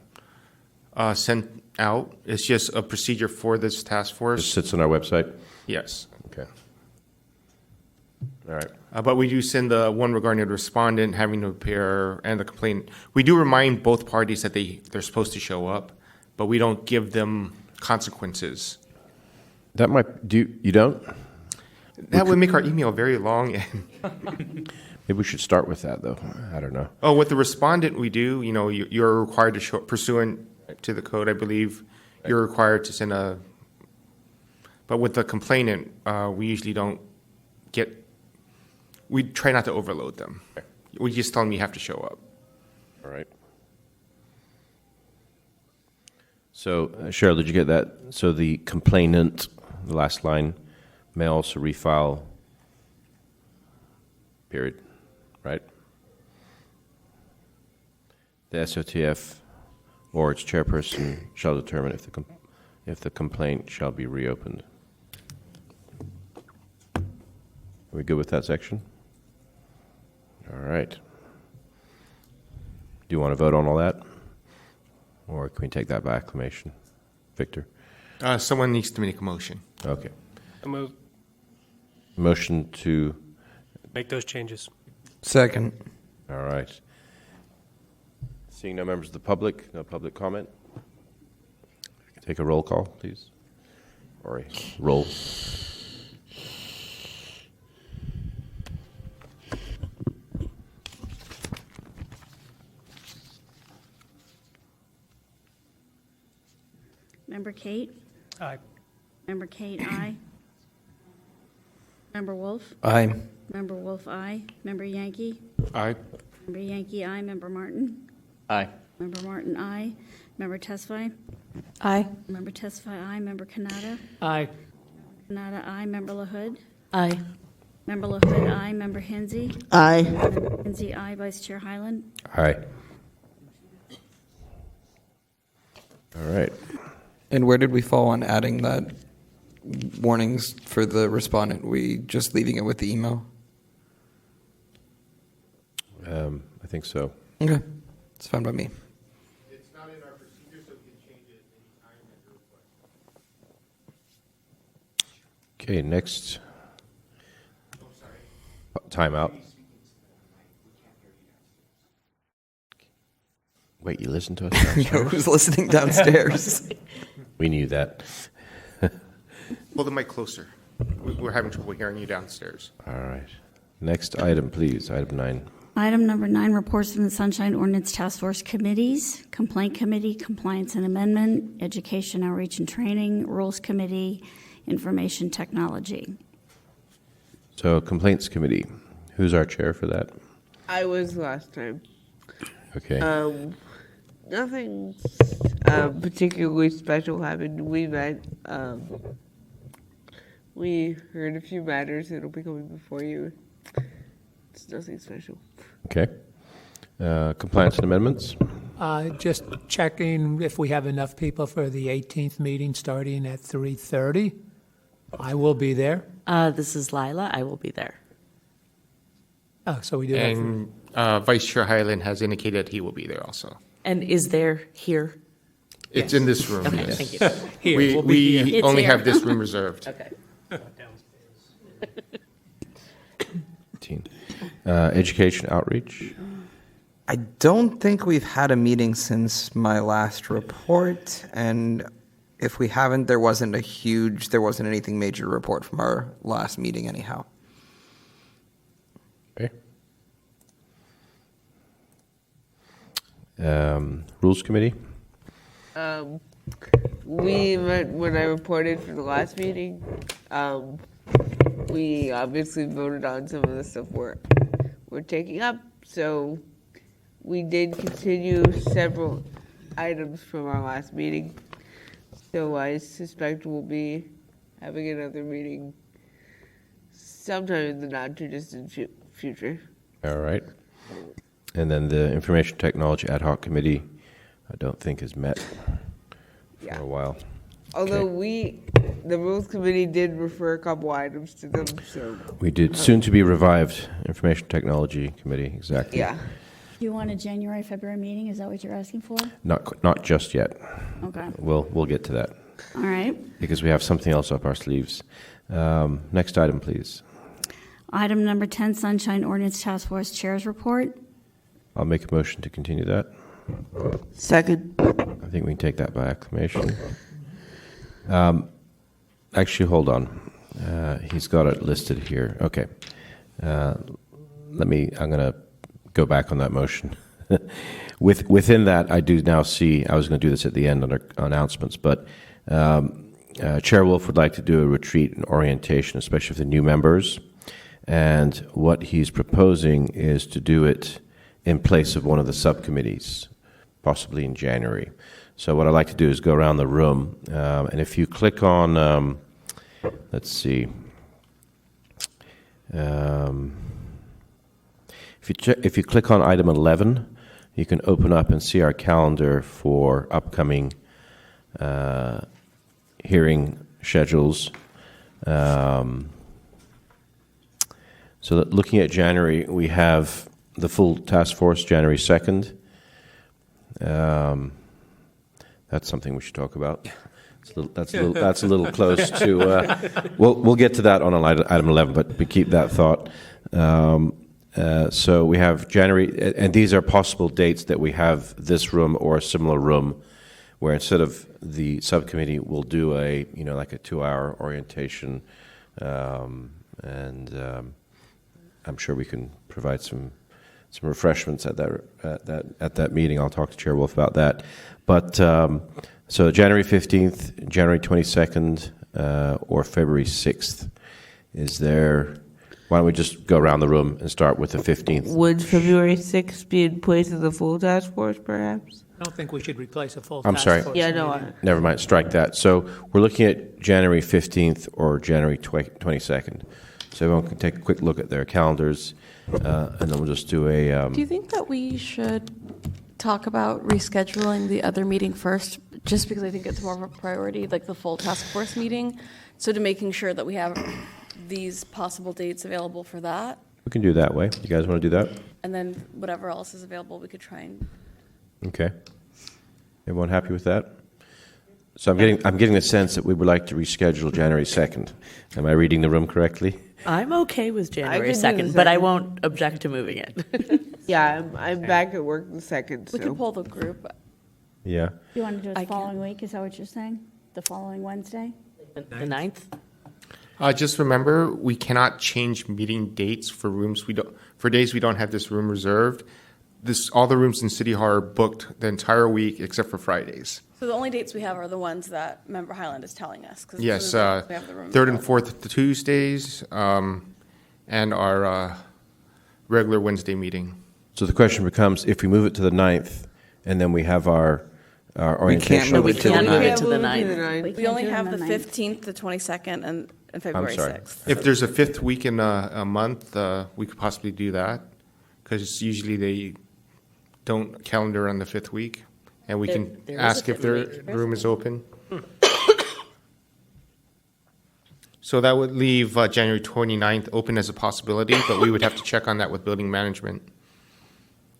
sent out. It's just a procedure for this task force.
It sits on our website?
Yes.
Okay. All right.
But we do send the one regarding the respondent having to appear and the complainant. We do remind both parties that they're supposed to show up, but we don't give them consequences.
That might you don't?
That would make our email very long.
Maybe we should start with that, though. I don't know.
Oh, with the respondent, we do. You're required to show, pursuant to the code, I believe, you're required to send a. But with the complainant, we usually don't get. We try not to overload them. We just tell them you have to show up.
All right. So, Cheryl, did you get that? So the complainant, the last line, may also refile. Period. Right? The SOTF or its chairperson shall determine if the complaint shall be reopened. Are we good with that section? All right. Do you want to vote on all that? Or can we take that by acclamation? Victor?
Someone needs to make a motion.
Okay.
I move.
Motion to...
Make those changes.
Second.
All right. Seeing no members of the public, no public comment. Take a roll call, please. Or a roll.
Member Kate?
Aye.
Member Kate, aye. Member Wolf?
Aye.
Member Wolf, aye. Member Yankee?
Aye.
Member Yankee, aye. Member Martin?
Aye.
Member Martin, aye. Member Tesfaye?
Aye.
Member Tesfaye, aye. Member Kanata?
Aye.
Nada, aye. Member LaHood?
Aye.
Member LaHood, aye. Member Hensy?
Aye.
Member Hensy, aye. Vice Chair Hyland?
Aye. All right.
And where did we fall on adding that warnings for the respondent? We just leaving it with the email?
I think so.
Okay. It's fine by me.
It's not in our procedure, so we can change it anytime at your request.
Okay, next. Timeout. Wait, you listened to us downstairs?
I was listening downstairs.
We knew that.
Pull the mic closer. We're having trouble hearing you downstairs.
All right. Next item, please. Item 9.
Item number 9, reports from the Sunshine Ordinance Task Force Committees, Complaint Committee, Compliance and Amendment, Education, Outreach and Training, Rules Committee, Information Technology.
So, Complaints Committee. Who's our chair for that?
I was last time.
Okay.
Nothing particularly special happened. We met. We heard a few matters that'll be coming before you. It's nothing special.
Okay. Compliance and amendments?
Just checking if we have enough people for the 18th meeting starting at 3:30. I will be there.
This is Lila. I will be there.
Oh, so we do have.
And Vice Chair Hyland has indicated he will be there also.
And is there here?
It's in this room.
Okay,
yes.
thank you.
Here,
we
we'll be
we
here.
only
It's here.
have this room reserved.
Okay.
18. Education outreach?
I don't think we've had a meeting since my last report, and if we haven't, there wasn't anything major to report from our last meeting anyhow.
Okay. Rules Committee?
We met when I reported for the last meeting. We obviously voted on some of the stuff we're taking up, so we did continue several items from our last meeting. So I suspect we'll be having another meeting sometime in the not too distant future.
All right. And then the Information Technology Ad Hoc Committee, I don't think has met for a while.
Although the Rules Committee did refer a couple items to them, so.
We did. Soon to be revived Information Technology Committee, exactly.
Yeah.
Do you want a January, February meeting? Is that what you're asking for?
Not just yet.
Okay.
We'll get to that.
All right.
Because we have something else up our sleeves. Next item, please.
Item number 10, Sunshine Ordinance Task Force Chair's Report.
I'll make a motion to continue that.
Second.
I think we can take that by acclamation. Actually, hold on. He's got it listed here. Okay. I'm going to go back on that motion. Within that, I do now see, I was going to do this at the end under announcements, but Chair Wolf would like to do a retreat and orientation, especially for the new members. And what he's proposing is to do it in place of one of the subcommittees, possibly in January. So what I'd like to do is go around the room, and if you click on, let's see, if you click on item 11, you can open up and see our calendar for upcoming hearing schedules. So that looking at January, we have the full task force January 2nd. That's something we should talk about. That's a little close to. We'll get to that on item 11, but we keep that thought. So we have January, and these are possible dates that we have this room or a similar room, where instead of the subcommittee, we'll do like a 2-hour orientation, and I'm sure we can provide some refreshments at that meeting. I'll talk to Chair Wolf about that. But so January 15th, January 22nd, or February 6th. Is there? Why don't we just go around the room and start with the 15th?
Would February 6th be in place of the full task force, perhaps?
I don't think we should replace a full
I'm
task
sorry.
force.
Yeah, no,
meeting.
Never mind, strike that. So we're looking at January 15th or January 22nd. So everyone can take a quick look at their calendars, and then we'll just do a...
Do you think that we should talk about rescheduling the other meeting first, just because I think it's more of a priority, like the full task force meeting? So to making sure that we have these possible dates available for that,
We can do it that way. You guys want to do that?
and then whatever else is available, we could try and.
Okay. Everyone happy with that? So I'm getting the sense that we would like to reschedule January 2nd. Am I reading the room correctly?
I'm okay with January
could do the
2nd, but I
2nd.
won't object to moving it.
Yeah, I'm back at work the 2nd,
We
so.
could pull the group.
Yeah.
You want to do it
I
the
can't.
following week, is that what you're saying? The following Wednesday?
The 9th?
Just remember, we cannot change meeting dates for rooms for days we don't have this room reserved. All the rooms in City Hall are booked the entire week except for Fridays.
So the only dates we have are the ones that Member Highland is telling us. 'Cause
Yes,
those are the dates we have the room
third and
available.
fourth Tuesdays, and our regular Wednesday meeting.
So the question becomes, if we move it to the 9th, and then we have our orientation...
move it to the
Can't move it
9th.
to the
Yeah,
9th.
We
can't
only
do it
have
on
the
the 9th.
15th, the 22nd, and February
sorry.
6th.
If there's a fifth week in a month, we could possibly do that, because usually they don't calendar on the fifth week, and we can
there is a
ask if
fifth
their
week.
room is open. So that would leave January 29th open as a possibility, but we would have to check on that with building management.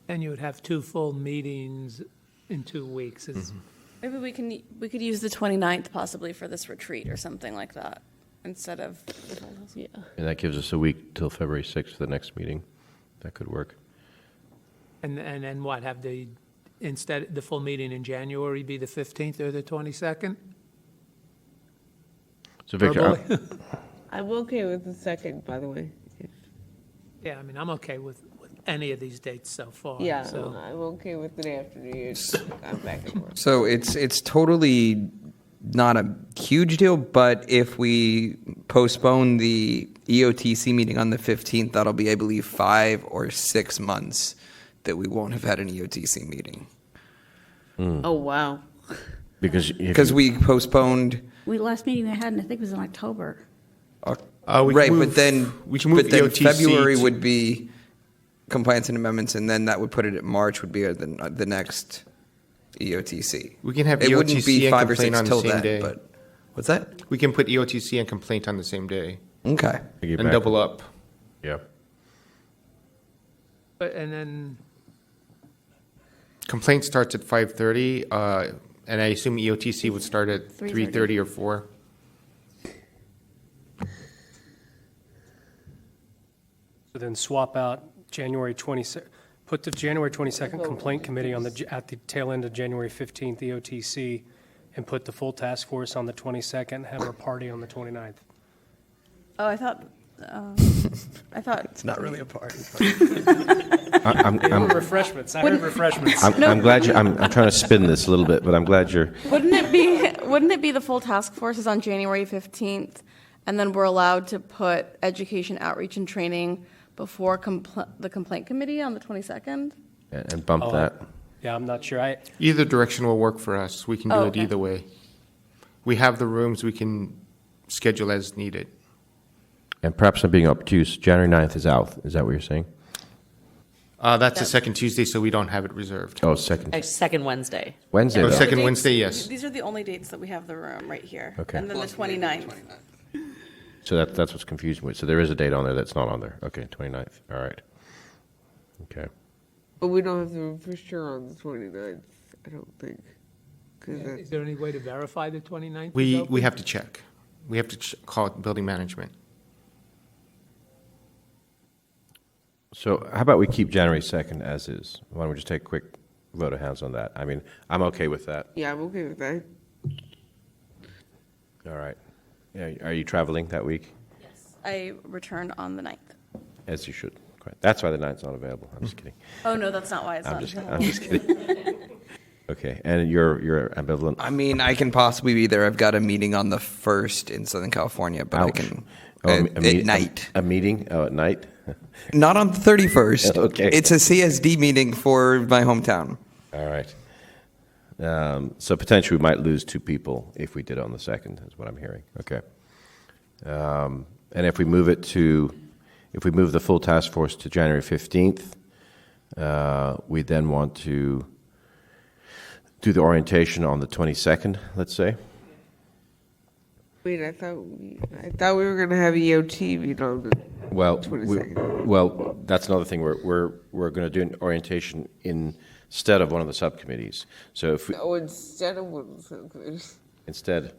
And you would have 2 full meetings in 2 weeks.
Maybe we could use the 29th possibly for this retreat or something like that, instead of.
Yeah.
And that gives us a week till February 6th for the next meeting. That could work.
And then what, have instead, the full meeting in January be the 15th or the 22nd?
So Victor,
Verbally?
I'm okay with the 2nd, by the way.
Yeah, I mean, I'm okay with any of these dates so far.
Yeah,
So
I'm okay with the day after New Year's. I'm back at work.
So it's totally not a huge deal, but if we postpone the EOTC meeting on the 15th, that'll be, I believe, 5 or 6 months that we won't have had an EOTC meeting.
Oh, wow.
because
we postponed.
Last meeting we had, and I think it was in October.
We
Right,
can
but
move-
then
we can move EOTC
February
to-
would be compliance and amendments, and then that would put it at March would be the next EOTC.
We can have
It wouldn't
EOTC
be
and
5 or
complaint
6
on the
till
same
then,
day.
but what's that?
We can put EOTC and complaint on the same day
Okay.
and double up.
Yeah.
and then,
Complaint starts at 5:30, and I assume EOTC would start at 3:30 or 4.
So then swap out January 22nd, put the January 22nd complaint committee at the tail end of January 15th EOTC, and put the full task force on the 22nd, have our party on the 29th.
Oh, I thought.
It's not really a party.
Refreshments. I heard refreshments.
I'm glad I'm trying to spin this a little bit, but I'm glad you're...
Wouldn't it be the full task force is on January 15th, and then we're allowed to put education, outreach, and training before the complaint committee on the 22nd?
And bump that.
Yeah, I'm not sure.
Either direction will work for us. We can do
Oh,
it
okay.
either way. We have the rooms. We can schedule as needed.
And perhaps I'm being obtuse. January 9th is out. Is that what you're saying?
That's the second Tuesday, so we don't have it reserved.
Oh, second.
Second Wednesday.
Wednesday,
Oh,
though.
second
Dates-
Wednesday, yes.
These are the only dates that we have the room right here.
Okay.
And then the 29th.
So that's what's confusing me. So there is a date on there that's not on there. Okay, 29th. All right. Okay.
But we don't have the room for sure on the 29th, I don't think.
is there any way to verify the 29th? is
We
open?
have to check. We have to call it building management.
So how about we keep January 2nd as is? Why don't we just take a quick vote of hands on that? I mean, I'm okay with that.
Yeah, I'm okay with that.
All right. Yeah, are you traveling that week?
I return on the 9th.
As you should. Quite. That's why the 9th's not available. I'm just kidding.
Oh, no, that's not why it's
I'm
not
just
available.
kidding. Okay, and you're ambivalent.
I mean, I can possibly be there. I've got a meeting on the 1st in Southern California, but I
Ouch.
can
Oh,
at night.
A meeting? Oh, at night?
Not on the 31st.
Okay.
It's a CSD meeting for my hometown.
All right. So potentially we might lose 2 people if we did it on the 2nd, is what I'm hearing. Okay. And if we move the full task force to January 15th, we then want to do the orientation on the 22nd, let's say.
Wait, I thought we were going to have EOT meet on the
Well,
22nd.
that's another thing. We're going to do an orientation instead of one of the subcommittees. So if we,
Instead of one of the subcommittees.
instead,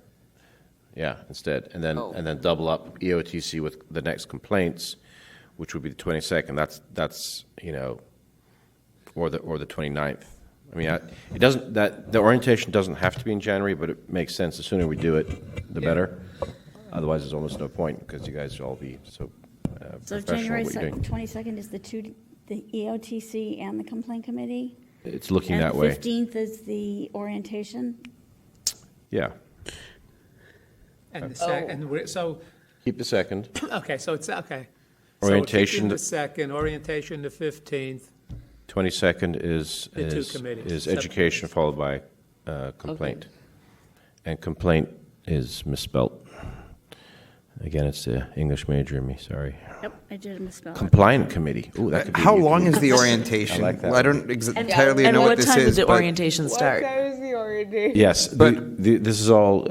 and then double up EOTC with the next complaints, which would be the 22nd. That's or the 29th. I mean, it doesn't, that the orientation doesn't have to be in January, but it makes sense. The sooner we do it, the better. Otherwise, there's almost no point because you guys will all be so
So
professional
January
at what you're doing.
22nd is the EOTC and the complaint committee?
It's looking that way.
And the 15th is the orientation?
Yeah.
And so,
Keep the 2nd.
okay, so it's, okay.
Orientation.
So the second, orientation the 15th.
22nd is
The 2 committees.
is education followed by complaint. And complaint is misspelt. Again, it's the English major in me, sorry.
Yep, I did misspell it.
Compliant committee. Ooh, that could be
How
a new
long
thing.
is the orientation?
I like that.
I don't entirely
And
know
what
what this
time
is.
does the
but-
orientation start?
What time is the orientation?
Yes, but this is all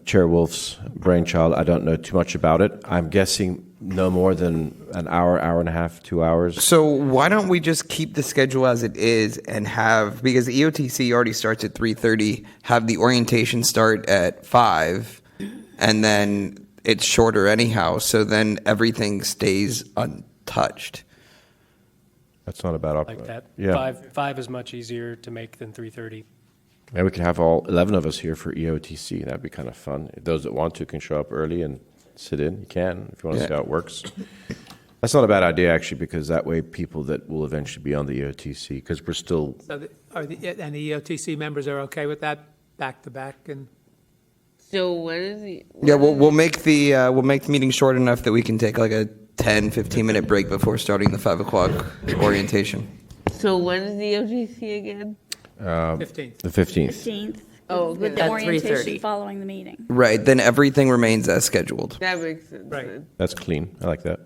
Chair Wolf's brainchild. I don't know too much about it. I'm guessing no more than an hour, hour and a half, 2 hours.
So why don't we just keep the schedule as it is and have, because the EOTC already starts at 3:30, have the orientation start at 5, and then it's shorter anyhow, so then everything stays untouched.
That's not a bad option.
Like that.
Yeah.
Five is much easier to make than 3:30.
Maybe we could have all 11 of us here for EOTC. That'd be kind of fun. Those that want to can show up early and sit in. You can, if you want to see how it works. That's not a bad idea, actually, because that way people that will eventually be on the EOTC, because we're still...
So and the EOTC members are okay with that, back to back? And
So when is the...
Yeah, we'll make the meeting short enough that we can take like a 10, 15-minute break before starting the 5 o'clock orientation.
So when is the OTC again?
15th.
The 15th.
15th.
Oh,
With
good.
the
At 3:30.
orientation following the meeting.
Right, then everything remains as scheduled.
That makes sense.
Right.
then.
That's clean. I like that.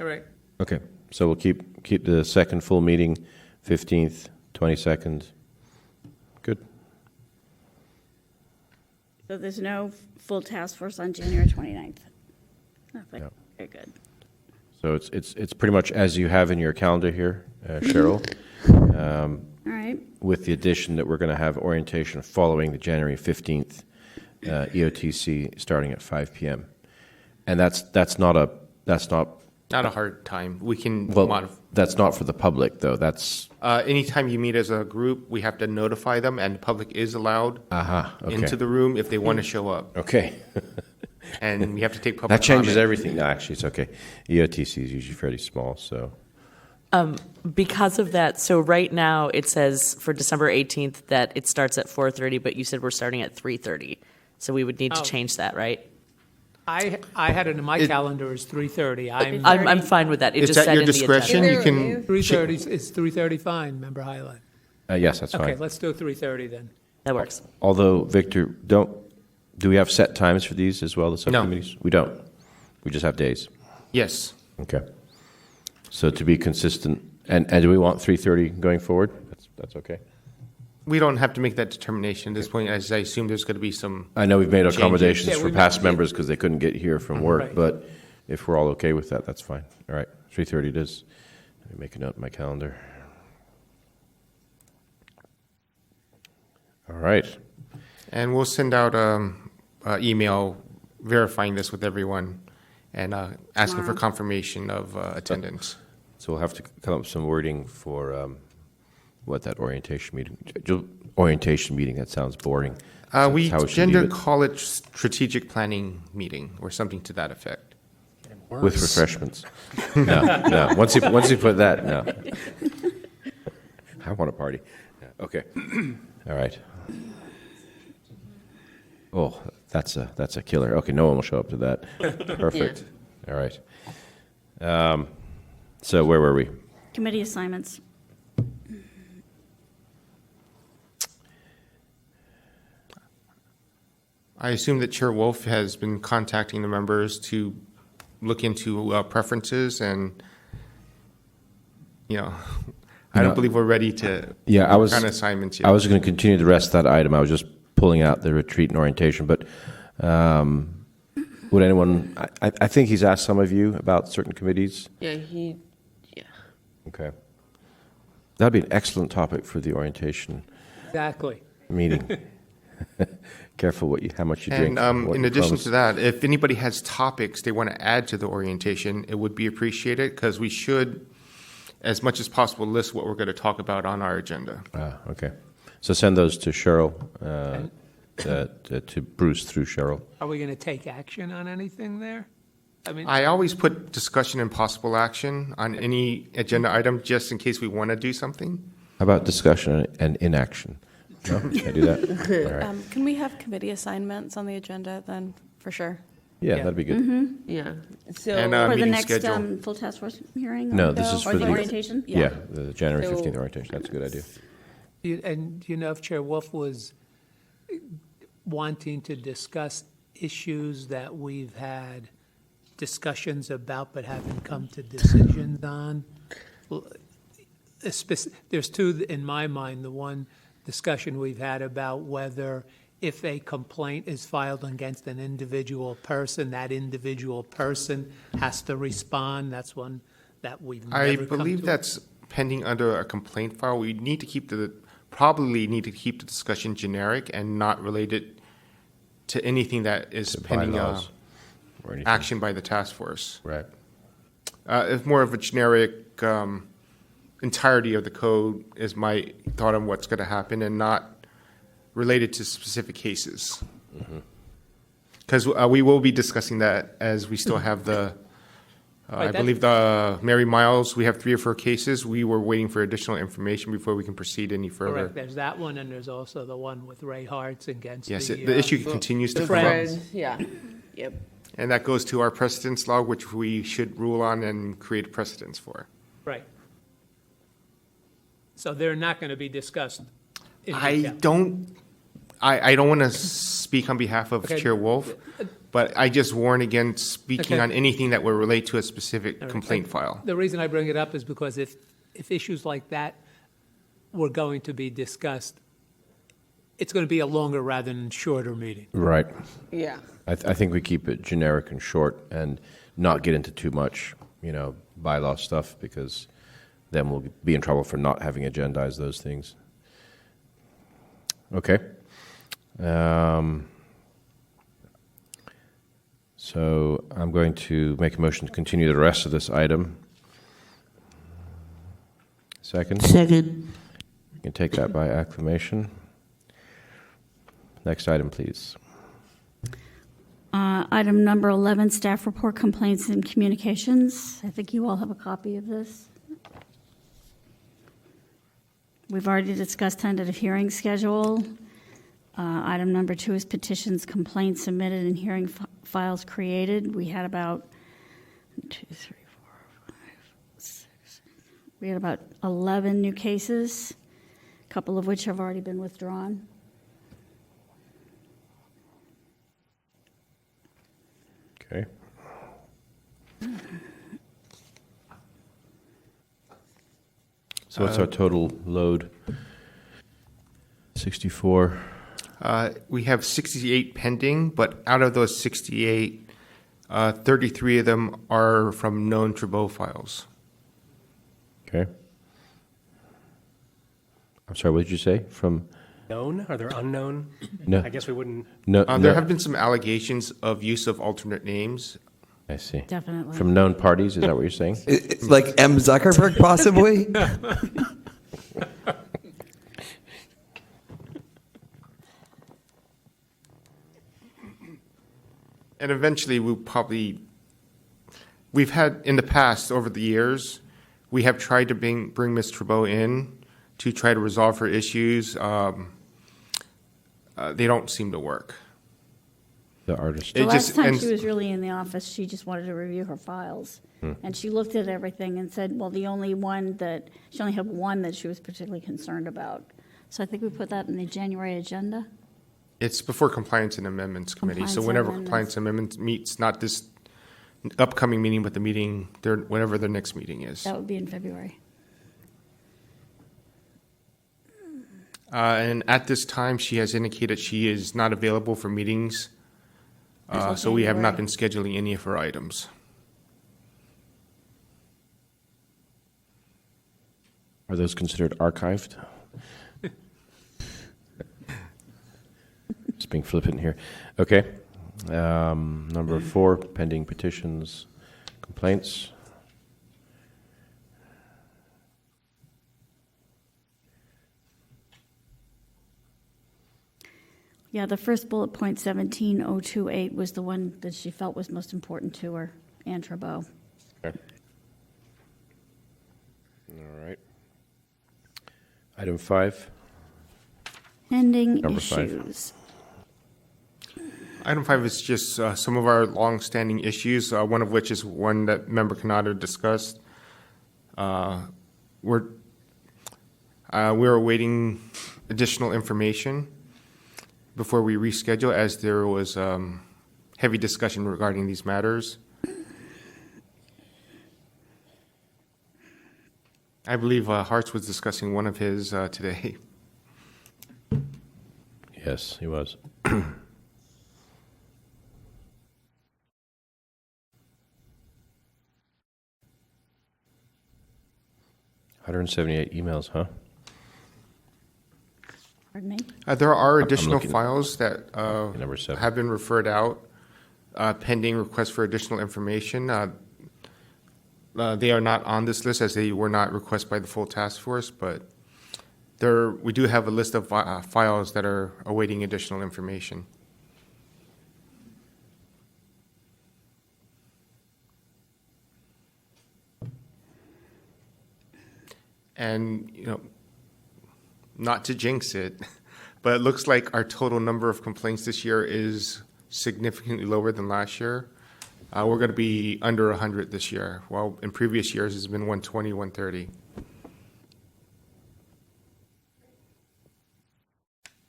All right.
Okay, so we'll keep the second full meeting, 15th, 22nd. Good.
So there's no full task force on January 29th. Perfect.
No.
Very good.
So it's pretty much as you have in your calendar here, Cheryl.
All right.
With the addition that we're going to have orientation following the January 15th EOTC starting at 5 p.m. And that's not a
hard time. We can
well, that's not for the public though. That's
anytime you meet as a group, we have to notify them, and the public is allowed
okay.
into the room if they want to show up.
Okay.
And we have to take public
That changes
comment.
everything. No, actually, it's okay. EOTC is usually fairly small, so.
Because of that, so right now it says for December 18th that it starts at 4:30, but you said we're starting at 3:30. So we would need to
Oh.
change that, right?
I had it in my calendar as 3:30.
I'm fine with that. It
Is
just
that
said
your
in the
discretion?
agenda.
You can
3:30 is 3:30 fine, Member Highland?
Yes, that's
Okay,
fine.
let's do 3:30 then.
That works.
Although, Victor, do we have set times for these as well, the subcommittees? We don't. We just have days.
Yes.
Okay. So to be consistent, and do we want 3:30 going forward? That's okay.
We don't have to make that determination at this point, as I assume there's going to be some.
I know we've made
changes.
accommodations
Yeah,
for
we
past
made-
members because they couldn't get here from work,
Right.
but if we're all okay with that, that's fine. All right, 3:30 it is. Let me make a note in my calendar. All right.
And we'll send out email verifying this with everyone and asking for confirmation of attendance.
So we'll have to come up with some wording for that orientation meeting. Orientation meeting, that sounds boring. So
We
that's how should
tend to
leave it.
call it strategic planning meeting or something to that effect.
With refreshments. No. Once you put that, no. I want a party. Yeah, okay. All right. Oh, that's a killer. Okay, no one will show up to that. Perfect. All right. So where were we?
Committee assignments.
I assume that Chair Wolf has been contacting the members to look into preferences and, I don't believe we're ready to work on assignments yet.
I was going to continue the rest of that item. I was just pulling out the retreat and orientation, but would anyone, I think he's asked some of you about certain committees.
Yeah,
Okay. That'd be an excellent topic for the orientation
Exactly.
meeting. Careful how much you drink.
And in addition to that, if anybody has topics they want to add to the orientation, it would be appreciated because we should, as much as possible, list what we're going to talk about on our agenda.
Okay. So send those to Cheryl, to Bruce through Cheryl.
Are we going to take action on anything there?
I always put discussion and possible action on any agenda item just in case we want to do something.
How about discussion and inaction? No? Can I do that? All right.
Can we have committee assignments on the agenda then, for sure?
Yeah, that'd be good.
Yeah. So
And,
For the
meeting
next
schedule.
full task force hearing?
No, this is
or
for
the orientation?
Yeah, the January
So-
15th orientation. That's a good idea.
If Chair Wolf was wanting to discuss issues that we've had discussions about but haven't come to decisions on, there's two in my mind. The one discussion we've had about whether if a complaint is filed against an individual person, that individual person has to respond. That's one that we've never
I
come
believe
to.
that's pending under a complaint file. We need to probably need to keep the discussion generic and not related to anything that is pending
bylaws or anything.
action by the task force.
Right.
It's more of a generic entirety of the code is my thought on what's going to happen and not related to specific cases. Because we will be discussing that as we still have the, I believe the Mary Miles, we have 3 or 4 cases. We were waiting for additional information before we can proceed any further.
Correct. There's that one, and there's also the one with Ray Hartz against
Yes,
the
the issue continues to
the
come up.
Friends.
Yeah. Yep.
And that goes to our precedence law, which we should rule on and create precedents for.
Right. So they're not going to be discussed in
I
detail.
don't want to speak on behalf of
Okay.
Chair Wolf, but I just warn against speaking
Okay.
on anything that will relate to a specific
All right.
complaint file.
The reason I bring it up is because if issues like that were going to be discussed, it's going to be a longer rather than shorter meeting.
Right.
Yeah.
I think we keep it generic and short and not get into too much, bylaw stuff, because then we'll be in trouble for not having agendized those things. Okay. So I'm going to make a motion to continue the rest of this item. Second?
Second.
You can take that by acclamation. Next item, please.
Item number 11, staff report, complaints and communications. I think you all have a copy of this. We've already discussed tentative hearing schedule. Item number 2 is petitions, complaints submitted, and hearing files created. We had about 11 new cases, a couple of which have already been withdrawn.
Okay. So what's our total load? 64.
We have 68 pending, but out of those 68, 33 of them are from known Trabeau files.
Okay. I'm sorry, what did you say? From
Known? Are there unknown?
No.
I guess we wouldn't.
no,
There have been some allegations of use of alternate names.
I see.
Definitely.
From known parties, is that what you're saying?
It's like M. Zuckerberg, possibly?
And eventually we've had in the past, over the years, we have tried to bring Ms. Trabeau in to try to resolve her issues. They don't seem to work.
The artist.
The last time she was really in the office, she just wanted to review her files. And she looked at everything and said, well, she only had one that she was particularly concerned about. So I think we put that in the January agenda.
It's before Compliance and Amendments Committee.
Compliance
So
and
whenever
Amendments.
Compliance and Amendments meets, not this upcoming meeting, but the meeting, whenever their next meeting is.
That would be in February.
And at this time, she has indicated she is not available for meetings.
Until
So we have not
January.
been scheduling any of her items.
Are those considered archived? Just being flippant here. Okay. Number 4, pending petitions, complaints.
Yeah, the first bullet point, 17028, was the one that she felt was most important to her, Ann Trabeau.
Okay. All right. Item 5.
Pending
Number 5.
issues.
Item 5 is just some of our long-standing issues, one of which is one that Member Canado discussed. We're awaiting additional information before we reschedule, as there was heavy discussion regarding these matters. I believe Hartz was discussing one of his today.
Yes, he was. 178 emails, huh?
Pardon me?
There are
I'm
additional
looking at
files that
number 7.
have been referred out pending requests for additional information. They are not on this list as they were not requested by the full task force, but we do have a list of files that are awaiting additional information. And, not to jinx it, but it looks like our total number of complaints this year is significantly lower than last year. We're going to be under 100 this year, while in previous years it's been 120, 130.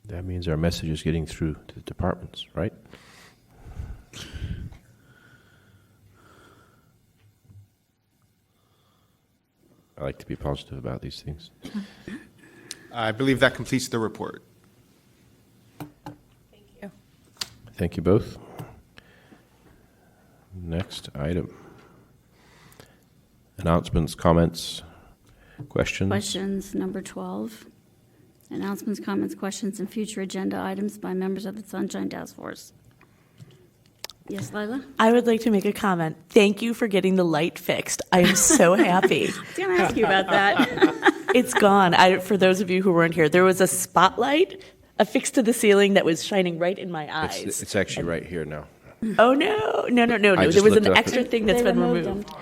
That means our message is getting through to the departments, right? I like to be positive about these things.
I believe that completes the report.
Thank you.
Thank you both. Next item. Announcements, comments, questions?
Questions, number 12. Announcements, comments, questions, and future agenda items by members of the Sunshine Task Force. Yes, Lila?
I would like to make a comment. Thank you for getting the light fixed. I am so happy.
I was going to ask you about that.
It's gone. For those of you who weren't here, there was a spotlight affixed to the ceiling that was shining right in my eyes.
It's actually right here now.
Oh, no.
I
There
just
was
looked
an
up.
extra thing that's
They
been
removed
removed.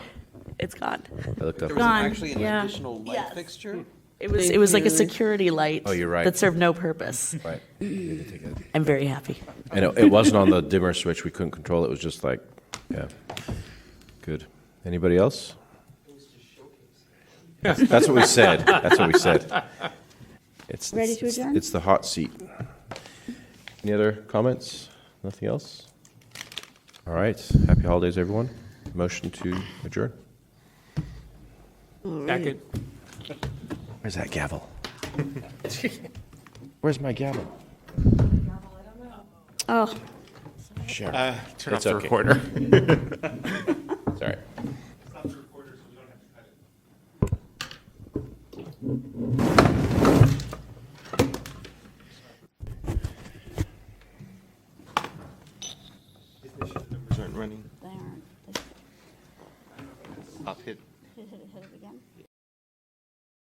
It's gone.
I looked up.
There was
Gone,
actually an
yeah.
additional light fixture?
It was like a security light
Oh, you're right.
that served no purpose.
Right.
I'm very happy.
And it wasn't on the dimmer switch. We couldn't control it. It was just like, yeah. Good. Anybody else? That's what we said. That's what we said. It's,
Ready to adjourn?
It's the hot seat. Any other comments? Nothing else? All right. Happy holidays, everyone. Motion to adjourn.
Second.
Where's that gavel? Where's my gavel?
Oh,
Sure.
Turn
It's
off the
okay.
recorder.
Sorry.
Aren't running.
they aren't.
I'll hit